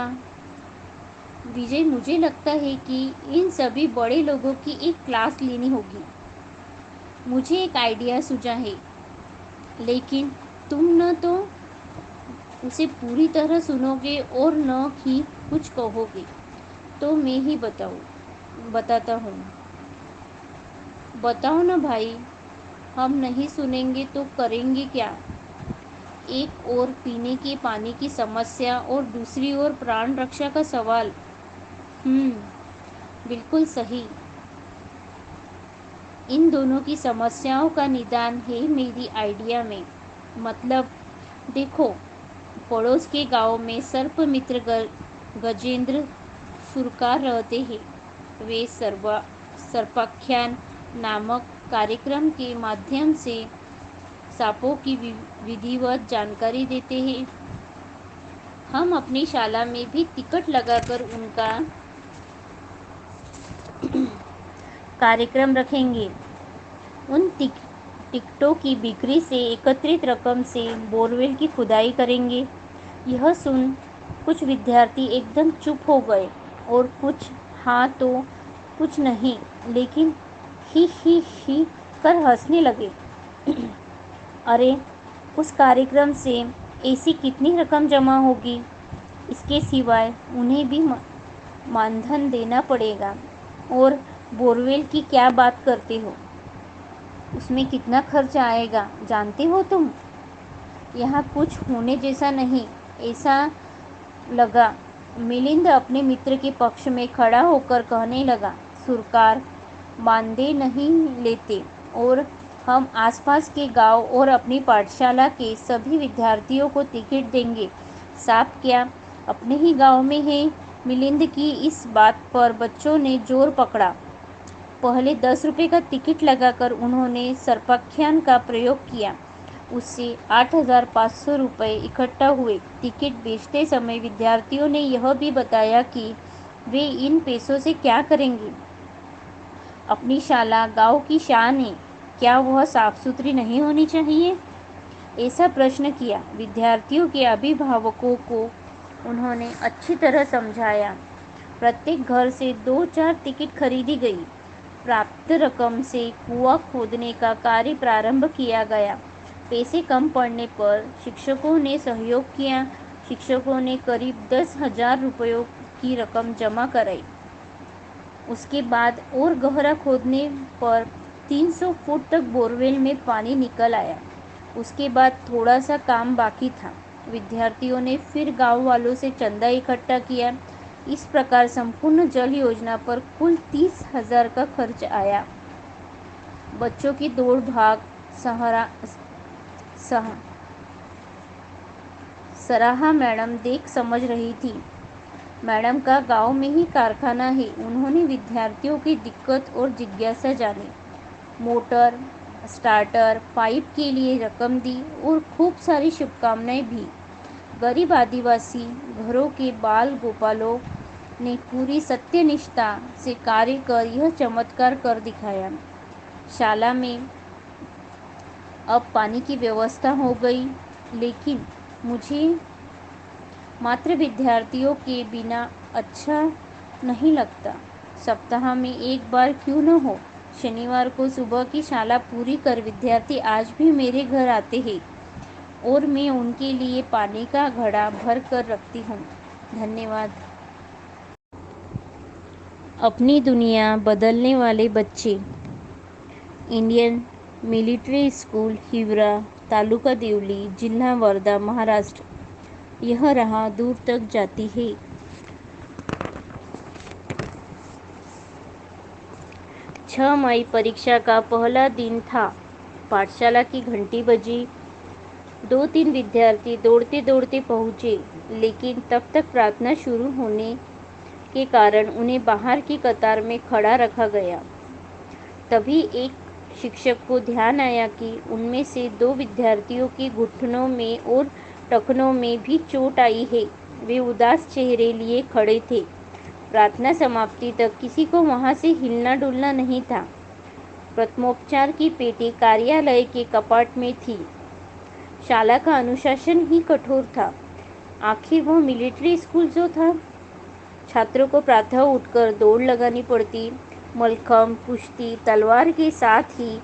विजय, मुझे लगता है कि इन सभी बड़े लोगों की एक क्लास लेनी होगी। मुझे एक आइडिया सूझा है, लेकिन तुम न तो उसे पूरी तरह सुनोगे और न ही कुछ कहोगे। तो मैं ही बताता हूँ। बताओ ना भाई, हम नहीं सुनेंगे तो करेंगे क्या? एक ओर पीने के पानी की समस्या और दूसरी ओर प्राण रक्षा का सवाल। बिल्कुल सही। इन दोनों की समस्याओं का निदान है मेरी आइडिया में। मतलब देखो, पड़ोस के गांव में सर्पमित्र गजेंद्र सुरकार रहते हैं। वे सर्पाख्यान नामक कार्यक्रम के माध्यम से सांपों की विधिवत जानकारी देते हैं। हम अपनी शाला में भी टिकट लगाकर उनका कार्यक्रम रखेंगे। उन टिकटों की बिक्री से एकत्रित रकम से बोरवेल की खुदाई करेंगे। यह सुन कुछ विद्यार्थी एकदम चुप हो गए और कुछ हाँ तो कुछ नहीं, लेकिन ही कर हंसने लगे। अरे, उस कार्यक्रम से ऐसी कितनी रकम जमा होगी? इसके सिवाय उन्हें भी मानधन देना पड़ेगा। और बोरवेल की क्या बात करते हो? उसमें कितना खर्च आएगा जानते हो तुम? यहाँ कुछ होने जैसा नहीं, ऐसा लगा। मिलिंद अपने मित्र के पक्ष में खड़ा होकर कहने लगा। सुरकार मानदेय नहीं लेते और हम आसपास के गांव और अपनी पाठशाला के सभी विद्यार्थियों को टिकट देंगे। सांप क्या अपने ही गांव में है? मिलिंद की इस बात पर बच्चों ने जोर पकड़ा। पहले 10 रुपये का टिकट लगाकर उन्होंने सर्पाख्यान का प्रयोग किया। उससे 8,500 रुपये इकट्ठा हुए। टिकट बेचते समय विद्यार्थियों ने यह भी बताया कि वे इन पैसों से क्या करेंगे। अपनी शाला गांव की शान है, क्या वह साफ सुथरी नहीं होनी चाहिए? ऐसा प्रश्न किया। विद्यार्थियों के अभिभावकों को उन्होंने अच्छी तरह समझाया। प्रत्येक घर से 2-4 टिकट खरीदी गई। प्राप्त रकम से कुआं खोदने का कार्य प्रारंभ किया गया। पैसे कम पड़ने पर शिक्षकों ने सहयोग किया। शिक्षकों ने करीब 10,000 रुपयों की रकम जमा कराई। उसके बाद और गहरा खोदने पर 300 फुट तक बोरवेल में पानी निकल आया। उसके बाद थोड़ा सा काम बाकी था। विद्यार्थियों ने फिर गांव वालों से चंदा इकट्ठा किया। इस प्रकार संपूर्ण जल योजना पर कुल 30,000 का खर्च आया। बच्चों की दौड़ भाग सराहा मैडम देख समझ रही थी। मैडम का गांव में ही कारखाना है। उन्होंने विद्यार्थियों की दिक्कत और जिज्ञासा जानी। मोटर, स्टार्टर, पाइप के लिए रकम दी और खूब सारी शुभकामनाएं भी। गरीब आदिवासी घरों के बाल गोपालों ने पूरी सत्यनिष्ठा से कार्य कर यह चमत्कार कर दिखाया। शाला में अब पानी की व्यवस्था हो गई, लेकिन मुझे मात्र विद्यार्थियों के बिना अच्छा नहीं लगता। सप्ताह में एक बार क्यों न हो, शनिवार को सुबह की शाला पूरी कर विद्यार्थी आज भी मेरे घर आते हैं और मैं उनके लिए पानी का घड़ा भर कर रखती हूँ। धन्यवाद। अपनी दुनिया बदलने वाले बच्चे। Indian military school, Hivra, taluka Deoli, जिला वर्धा, महाराष्ट्र। यह राह दूर तक जाती है। 6 मई परीक्षा का पहला दिन था। पाठशाला की घंटी बजी। 2-3 विद्यार्थी दौड़ते दौड़ते पहुंचे, लेकिन तब तक प्रार्थना शुरू होने के कारण उन्हें बाहर की कतार में खड़ा रखा गया। तभी एक शिक्षक को ध्यान आया कि उनमें से 2 विद्यार्थियों के घुटनों में और टखनों में भी चोट आई है। वे उदास चेहरे लिए खड़े थे। प्रार्थना समाप्ति तक किसी को वहां से हिलना डुलना नहीं था। प्रथमोपचार की पेटी कार्यालय के कपाट में थी। शाला का अनुशासन ही कठोर था। आखिर वह मिलिट्री स्कूल जो था। छात्रों को प्रातः उठकर दौड़ लगानी पड़ती। मलखम, कुश्ती, तलवार के साथ ही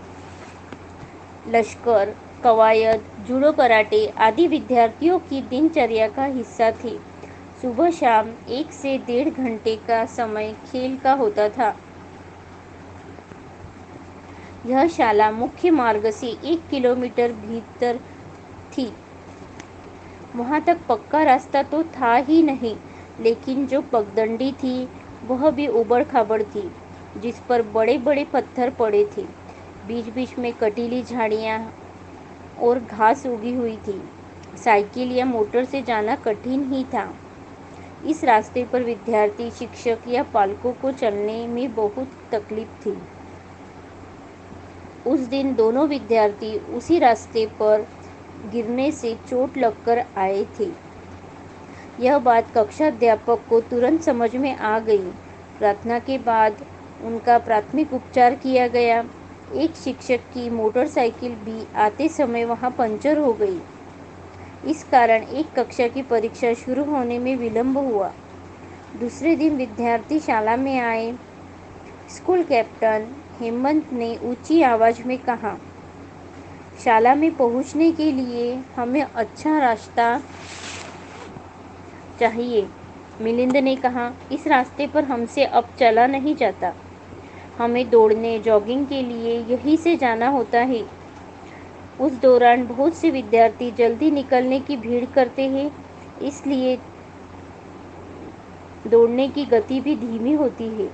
लश्कर, कवायद, जूडो, कराटे आदि विद्यार्थियों की दिनचर्या का हिस्सा थे। सुबह शाम 1 से 1.5 घंटे का समय खेल का होता था। यह शाला मुख्य मार्ग से 1 किलोमीटर भीतर थी। वहां तक पक्का रास्ता तो था ही नहीं, लेकिन जो पगडंडी थी वह भी उबड़-खाबड़ थी, जिस पर बड़े-बड़े पत्थर पड़े थे। बीच-बीच में कटीली झाड़ियां और घास उगी हुई थी। साइकिल या मोटर से जाना कठिन ही था। इस रास्ते पर विद्यार्थी, शिक्षक या पालकों को चलने में बहुत तकलीफ थी। उस दिन दोनों विद्यार्थी उसी रास्ते पर गिरने से चोट लगकर आए थे। यह बात कक्षाध्यापक को तुरंत समझ में आ गई। प्रार्थना के बाद उनका प्राथमिक उपचार किया गया। एक शिक्षक की मोटरसाइकिल भी आते समय वहां पंचर हो गई। इस कारण एक कक्षा की परीक्षा शुरू होने में विलंब हुआ। दूसरे दिन विद्यार्थी शाला में आए। स्कूल कैप्टन हेमंत ने ऊंची आवाज में कहा, शाला में पहुंचने के लिए हमें अच्छा रास्ता चाहिए। मिलिंद ने कहा, इस रास्ते पर हमसे अब चला नहीं जाता। हमें दौड़ने, जॉगिंग के लिए यहीं से जाना होता है। उस दौरान बहुत से विद्यार्थी जल्दी निकलने की भीड़ करते हैं, इसलिए दौड़ने की गति भी धीमी होती है।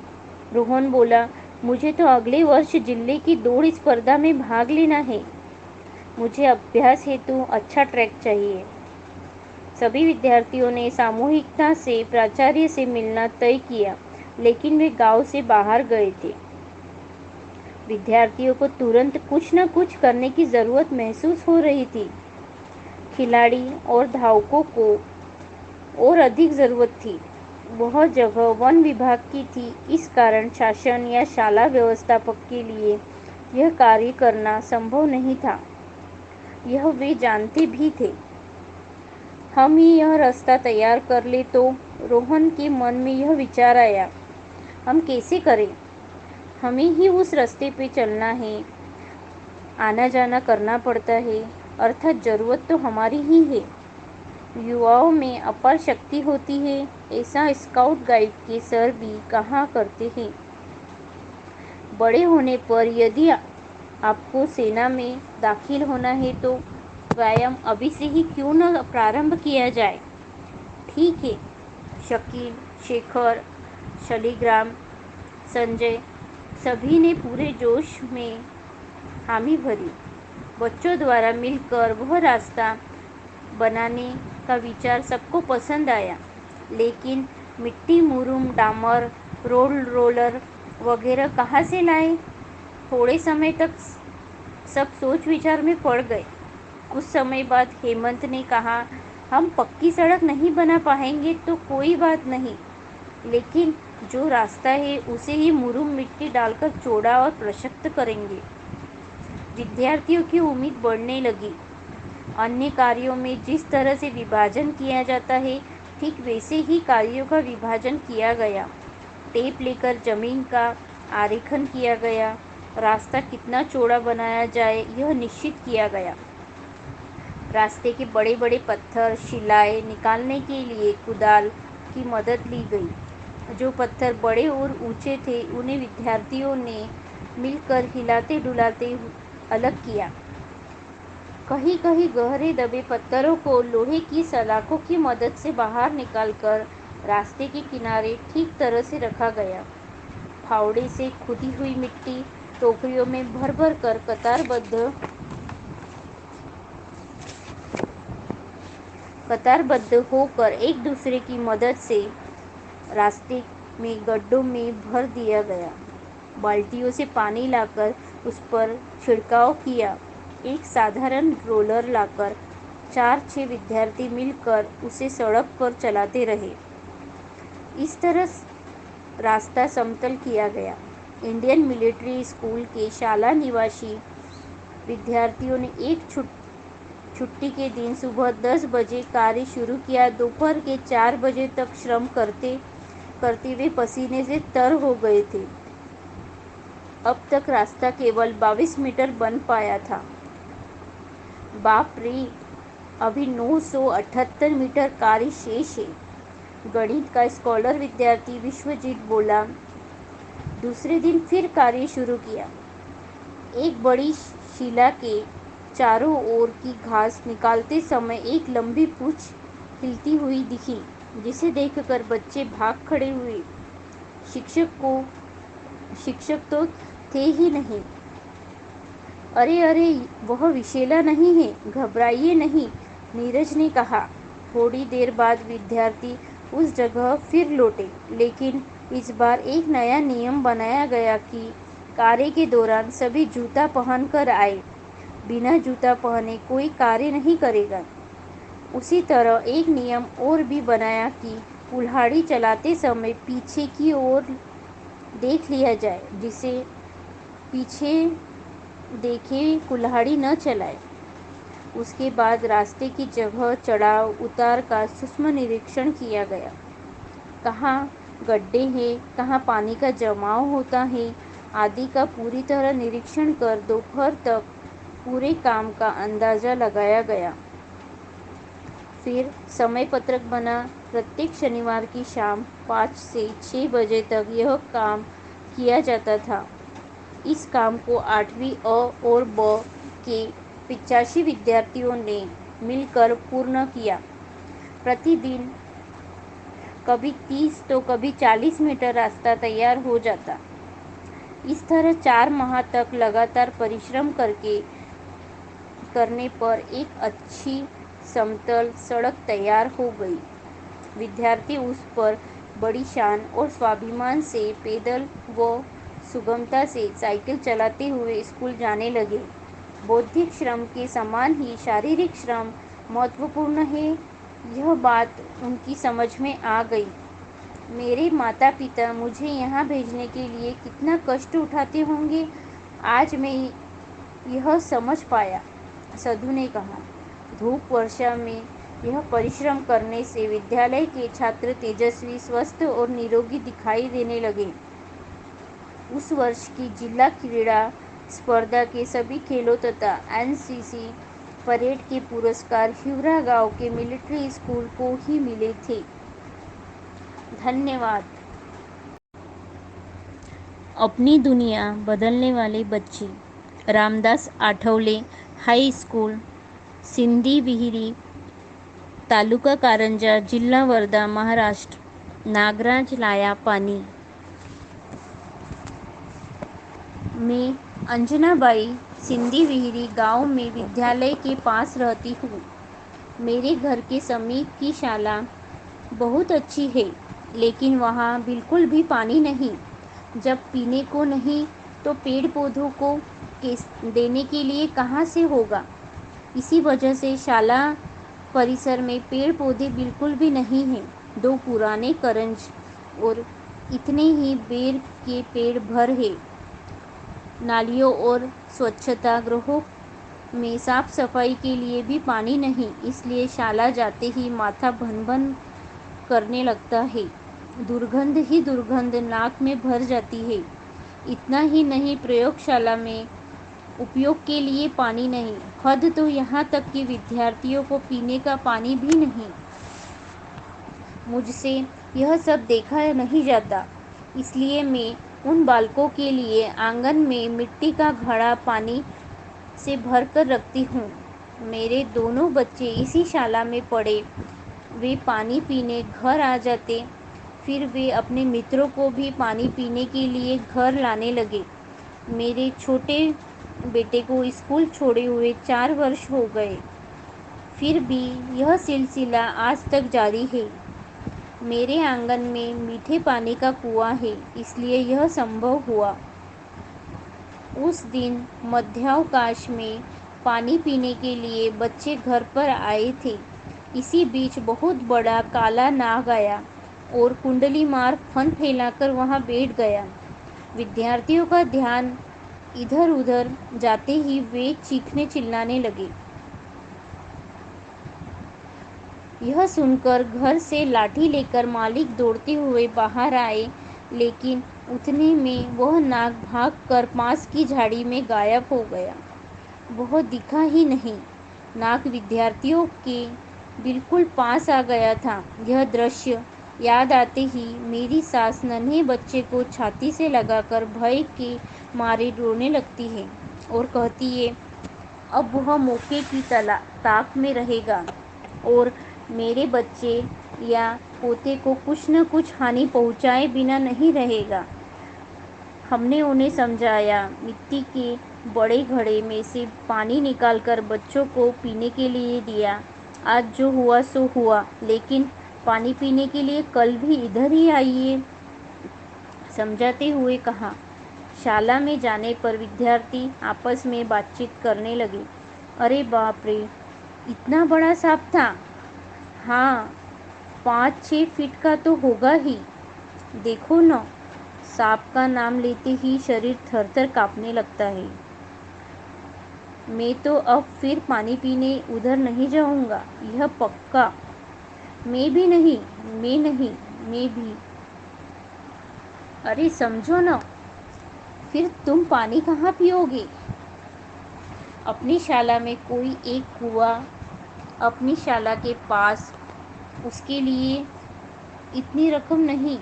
रोहन बोला, मुझे तो अगले वर्ष जिले की दौड़ स्पर्धा में भाग लेना है। मुझे अभ्यास हेतु अच्छा ट्रैक चाहिए। सभी विद्यार्थियों ने सामूहिकता से प्राचार्य से मिलना तय किया, लेकिन वे गांव से बाहर गए थे। विद्यार्थियों को तुरंत कुछ न कुछ करने की जरूरत महसूस हो रही थी। खिलाड़ी और धावकों को और अधिक जरूरत थी। वह जगह वन विभाग की थी, इस कारण शासन या शाला व्यवस्थापक के लिए यह कार्य करना संभव नहीं था। यह वे जानते भी थे। हम ही यह रास्ता तैयार कर ले तो। रोहन के मन में यह विचार आया, हम कैसे करें? हमें ही उस रास्ते पे चलना है, आना जाना करना पड़ता है, अर्थात जरूरत तो हमारी ही है। युवाओं में अपार शक्ति होती है, ऐसा स्काउट गाइड के सर भी कहा करते हैं। बड़े होने पर यदि आपको सेना में दाखिल होना है तो व्यायाम अभी से ही क्यों न प्रारंभ किया जाए। ठीक है। शकील, शेखर, शालिग्राम, संजय सभी ने पूरे जोश में हामी भरी। बच्चों द्वारा मिलकर वह रास्ता बनाने का विचार सबको पसंद आया, लेकिन मिट्टी, मुरुम, डामर, रोलर वगैरह कहाँ से लाए? थोड़े समय तक सब सोच विचार में पड़ गए। कुछ समय बाद हेमंत ने कहा, हम पक्की सड़क नहीं बना पाएंगे तो कोई बात नहीं, लेकिन जो रास्ता है उसे ही मुरुम मिट्टी डालकर चौड़ा और प्रशस्त करेंगे। विद्यार्थियों की उम्मीद बढ़ने लगी। अन्य कार्यों में जिस तरह से विभाजन किया जाता है, ठीक वैसे ही कार्यों का विभाजन किया गया। टेप लेकर जमीन का आरेखन किया गया। रास्ता कितना चौड़ा बनाया जाए यह निश्चित किया गया। रास्ते के बड़े बड़े पत्थर शिलाएं निकालने के लिए कुदाल की मदद ली गई। जो पत्थर बड़े और ऊंचे थे उन्हें विद्यार्थियों ने मिलकर हिलाते डुलाते अलग किया। कहीं कहीं गहरे दबे पत्थरों को लोहे की सलाखों की मदद से बाहर निकालकर रास्ते के किनारे ठीक तरह से रखा गया। फावड़े से खुदी हुई मिट्टी टोकरियों में भर भर कर कतारबद्ध होकर एक दूसरे की मदद से रास्ते में गड्ढों में भर दिया गया। बाल्टियों से पानी लाकर उस पर छिड़काव किया। एक साधारण रोलर लाकर 4-6 विद्यार्थी मिलकर उसे सड़क पर चलाते रहे। इस तरह रास्ता समतल किया गया। इंडियन मिलिट्री स्कूल के शाला निवासी विद्यार्थियों ने एक छुट्टी के दिन सुबह 10 बजे कार्य शुरू किया। दोपहर के 4 बजे तक श्रम करते करते वे पसीने से तर हो गए थे। अब तक रास्ता केवल 22 मीटर बन पाया था। बाप रे, अभी 978 मीटर कार्य शेष है। गणित का स्कॉलर विद्यार्थी विश्वजीत बोला। दूसरे दिन फिर कार्य शुरू किया। एक बड़ी शिला के चारों ओर की घास निकालते समय एक लंबी पूंछ हिलती हुई दिखी, जिसे देखकर बच्चे भाग खड़े हुए। शिक्षक तो थे ही नहीं। अरे अरे, वह विशेला नहीं है, घबराइए नहीं, नीरज ने कहा। थोड़ी देर बाद विद्यार्थी उस जगह फिर लौटे, लेकिन इस बार एक नया नियम बनाया गया कि कार्य के दौरान सभी जूता पहनकर आए। बिना जूता पहने कोई कार्य नहीं करेगा। उसी तरह एक नियम और भी बनाया कि कुल्हाड़ी चलाते समय पीछे की ओर देख लिया जाए, जिसे पीछे देखे कुल्हाड़ी न चलाए। उसके बाद रास्ते की जगह चढ़ाव उतार का सूक्ष्म निरीक्षण किया गया। कहाँ गड्ढे हैं, कहाँ पानी का जमाव होता है आदि का पूरी तरह निरीक्षण कर दोपहर तक पूरे काम का अंदाजा लगाया गया। फिर समय पत्रक बना। प्रत्येक शनिवार की शाम 5 से 6 बजे तक यह काम किया जाता था। इस काम को 8वीं अ और ब के 85 विद्यार्थियों ने मिलकर पूर्ण किया। प्रतिदिन कभी 30 तो कभी 40 मीटर रास्ता तैयार हो जाता। इस तरह 4 माह तक लगातार परिश्रम करने पर एक अच्छी समतल सड़क तैयार हो गई। विद्यार्थी उस पर बड़ी शान और स्वाभिमान से पैदल व सुगमता से साइकिल चलाते हुए स्कूल जाने लगे। बौद्धिक श्रम के समान ही शारीरिक श्रम महत्वपूर्ण है, यह बात उनकी समझ में आ गई। मेरे माता पिता मुझे यहाँ भेजने के लिए कितना कष्ट उठाते होंगे, आज मैं यह समझ पाया, सधु ने कहा। धूप वर्षा में यह परिश्रम करने से विद्यालय के छात्र तेजस्वी, स्वस्थ और निरोगी दिखाई देने लगे। उस वर्ष की जिला क्रीड़ा स्पर्धा के सभी खेलों तथा एनसीसी परेड के पुरस्कार हिवरा गांव के मिलिट्री स्कूल को ही मिले थे। धन्यवाद। अपनी दुनिया बदलने वाले बच्चे। रामदास आठवले हाई स्कूल, सिंधी विहिरी, तालुका कारंजा, जिल्हा वर्धा, महाराष्ट्र। नागराज लाया पानी। मैं अंजनाबाई सिंधी विहिरी गांव में विद्यालय के पास रहती हूँ। मेरे घर के समीप की शाला बहुत अच्छी है, लेकिन वहाँ बिल्कुल भी पानी नहीं। जब पीने को नहीं तो पेड़ पौधों को देने के लिए कहाँ से होगा। इसी वजह से शाला परिसर में पेड़ पौधे बिल्कुल भी नहीं हैं। 2 पुराने करंज और इतने ही बेर के पेड़ भर है। नालियों और स्वच्छता गृहों में साफ सफाई के लिए भी पानी नहीं, इसलिए शाला जाते ही माथा भन भन करने लगता है। दुर्गंध ही दुर्गंध नाक में भर जाती है। इतना ही नहीं, प्रयोगशाला में उपयोग के लिए पानी नहीं, हद तो यहाँ तक कि विद्यार्थियों को पीने का पानी भी नहीं। मुझसे यह सब देखा नहीं जाता, इसलिए मैं उन बालकों के लिए आंगन में मिट्टी का घड़ा पानी से भर कर रखती हूँ। मेरे दोनों बच्चे इसी शाला में पढ़े। वे पानी पीने घर आ जाते, फिर वे अपने मित्रों को भी पानी पीने के लिए घर लाने लगे। मेरे छोटे बेटे को स्कूल छोड़े हुए 4 वर्ष हो गए, फिर भी यह सिलसिला आज तक जारी है। मेरे आंगन में मीठे पानी का कुआं है, इसलिए यह संभव हुआ। उस दिन मध्यावकाश में पानी पीने के लिए बच्चे घर पर आए थे। इसी बीच बहुत बड़ा काला नाग आया और कुंडली मार फन फैलाकर वहां बैठ गया। विद्यार्थियों का ध्यान इधर उधर जाते ही वे चीखने चिल्लाने लगे। यह सुनकर घर से लाठी लेकर मालिक दौड़ते हुए बाहर आए, लेकिन उतने में वह नाग भागकर पास की झाड़ी में गायब हो गया। वह दिखा ही नहीं। नाग विद्यार्थियों के बिल्कुल पास आ गया था। यह दृश्य याद आते ही मेरी सास नन्हे बच्चे को छाती से लगाकर भय के मारे रोने लगती है और कहती है, अब वह मौके की ताक में रहेगा और मेरे बच्चे या पोते को कुछ न कुछ हानि पहुंचाए बिना नहीं रहेगा। हमने उन्हें समझाया, मिट्टी के बड़े घड़े में से पानी निकालकर बच्चों को पीने के लिए दिया। आज जो हुआ सो हुआ, लेकिन पानी पीने के लिए कल भी इधर ही आइए। समझाते हुए कहा। शाला में जाने पर विद्यार्थी आपस में बातचीत करने लगे। अरे बाप रे, इतना बड़ा सांप था। हाँ, 5-6 फीट का तो होगा ही। देखो न, सांप का नाम लेते ही शरीर थर-थर कांपने लगता है। मैं तो अब फिर पानी पीने उधर नहीं जाऊंगा, यह पक्का। मैं भी नहीं, मैं भी। अरे समझो न, फिर तुम पानी कहाँ पियोगे? अपनी शाला में कोई एक कुआं अपनी शाला के पास, उसके लिए इतनी रकम नहीं।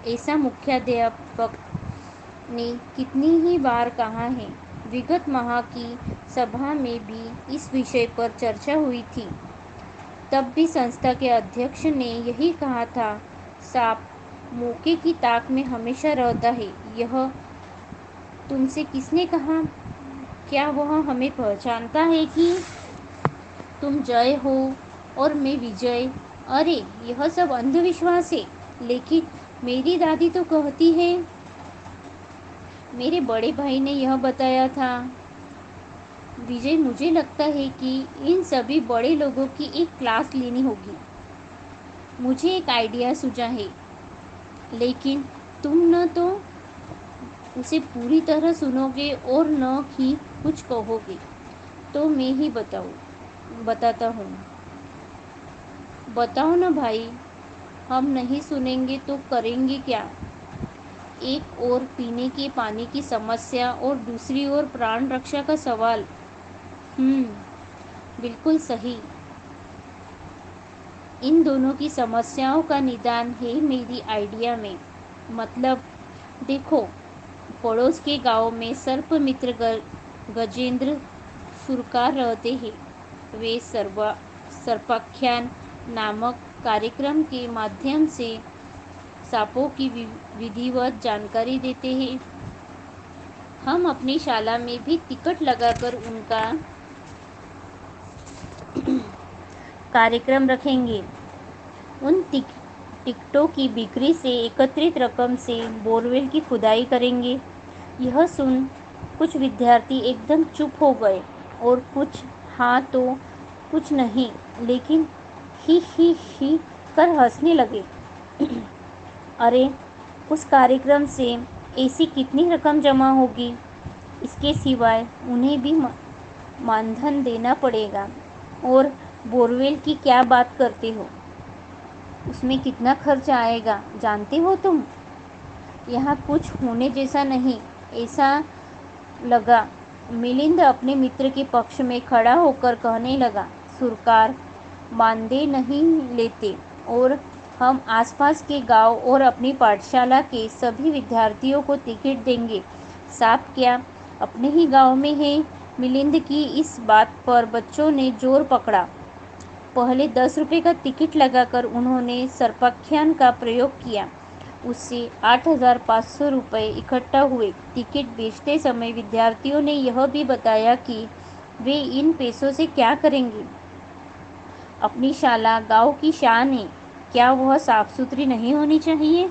ऐसा मुख्याध्यापक ने कितनी ही बार कहा है। विगत माह की सभा में भी इस विषय पर चर्चा हुई थी। तब भी संस्था के अध्यक्ष ने यही कहा था, सांप मौके की ताक में हमेशा रहता है। यह तुमसे किसने कहा? क्या वह हमें पहचानता है कि तुम जय हो और मैं विजय? अरे यह सब अंधविश्वास है, लेकिन मेरी दादी तो कहती है। मेरे बड़े भाई ने यह बताया था। विजय, मुझे लगता है कि इन सभी बड़े लोगों की एक क्लास लेनी होगी। मुझे एक आइडिया सूझा है, लेकिन तुम न तो उसे पूरी तरह सुनोगे और न ही कुछ कहोगे। तो मैं ही बताता हूँ। बताओ ना भाई, हम नहीं सुनेंगे तो करेंगे क्या? एक ओर पीने के पानी की समस्या और दूसरी ओर प्राण रक्षा का सवाल। बिल्कुल सही। इन दोनों की समस्याओं का निदान है मेरी आइडिया में। मतलब देखो, पड़ोस के गांव में सर्प मित्र गजेंद्र सुरकार रहते हैं। वे सर्पाख्यान नामक कार्यक्रम के माध्यम से सांपों की विधिवत जानकारी देते हैं। हम अपनी शाला में भी टिकट लगाकर उनका कार्यक्रम रखेंगे। उन टिकटों की बिक्री से एकत्रित रकम से बोरवेल की खुदाई करेंगे। यह सुन कुछ विद्यार्थी एकदम चुप हो गए और कुछ हाँ तो कुछ नहीं। लेकिन ही कर हंसने लगे। अरे, उस कार्यक्रम से ऐसी कितनी रकम जमा होगी? इसके सिवाय उन्हें भी मानधन देना पड़ेगा। और बोरवेल की क्या बात करते हो? उसमें कितना खर्च आएगा जानते हो तुम? यहाँ कुछ होने जैसा नहीं, ऐसा लगा। मिलिंद अपने मित्र के पक्ष में खड़ा होकर कहने लगा, सुरकार मानदेय नहीं लेते और हम आसपास के गांव और अपनी पाठशाला के सभी विद्यार्थियों को टिकट देंगे। साहब क्या अपने ही गांव में है? मिलिंद की इस बात पर बच्चों ने जोर पकड़ा। पहले 10 रुपये का टिकट लगाकर उन्होंने सर्पाख्यान का प्रयोग किया। उससे 8,500 रुपये इकट्ठा हुए। टिकट बेचते समय विद्यार्थियों ने यह भी बताया कि वे इन पैसों से क्या करेंगे। अपनी शाला गांव की शान है, क्या वह साफ सुथरी नहीं होनी चाहिए?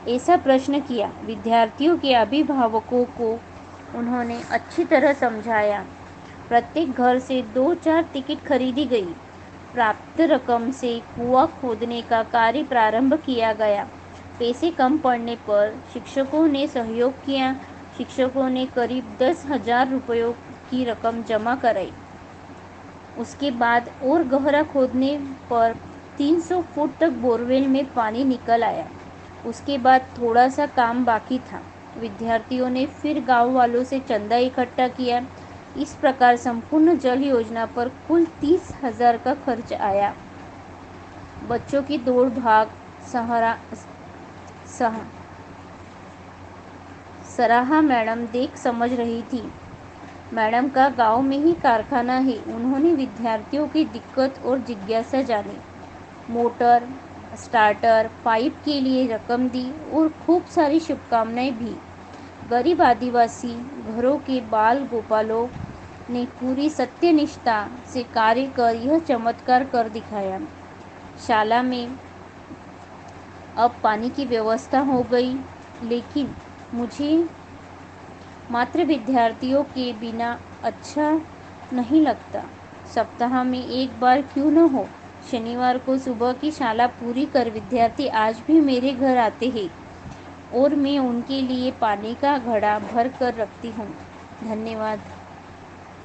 ऐसा प्रश्न किया। विद्यार्थियों के अभिभावकों को उन्होंने अच्छी तरह समझाया। प्रत्येक घर से 2-4 टिकट खरीदी गई। प्राप्त रकम से कुआं खोदने का कार्य प्रारंभ किया गया। पैसे कम पड़ने पर शिक्षकों ने सहयोग किया। शिक्षकों ने करीब 10,000 रुपयों की रकम जमा कराई। उसके बाद और गहरा खोदने पर 300 फुट तक बोरवेल में पानी निकल आया। उसके बाद थोड़ा सा काम बाकी था। विद्यार्थियों ने फिर गांव वालों से चंदा इकट्ठा किया। इस प्रकार संपूर्ण जल योजना पर कुल 30,000 का खर्च आया। बच्चों की दौड़ भाग सराहा मैडम देख समझ रही थी। मैडम का गांव में ही कारखाना है। उन्होंने विद्यार्थियों की दिक्कत और जिज्ञासा जानी। मोटर, स्टार्टर, पाइप के लिए रकम दी और खूब सारी शुभकामनाएं भी। गरीब आदिवासी घरों के बाल गोपालों ने पूरी सत्यनिष्ठा से कार्य कर यह चमत्कार कर दिखाया। शाला में अब पानी की व्यवस्था हो गई, लेकिन मुझे मात्र विद्यार्थियों के बिना अच्छा नहीं लगता। सप्ताह में एक बार क्यों न हो, शनिवार को सुबह की शाला पूरी कर विद्यार्थी आज भी मेरे घर आते हैं और मैं उनके लिए पानी का घड़ा भर कर रखती हूँ। धन्यवाद।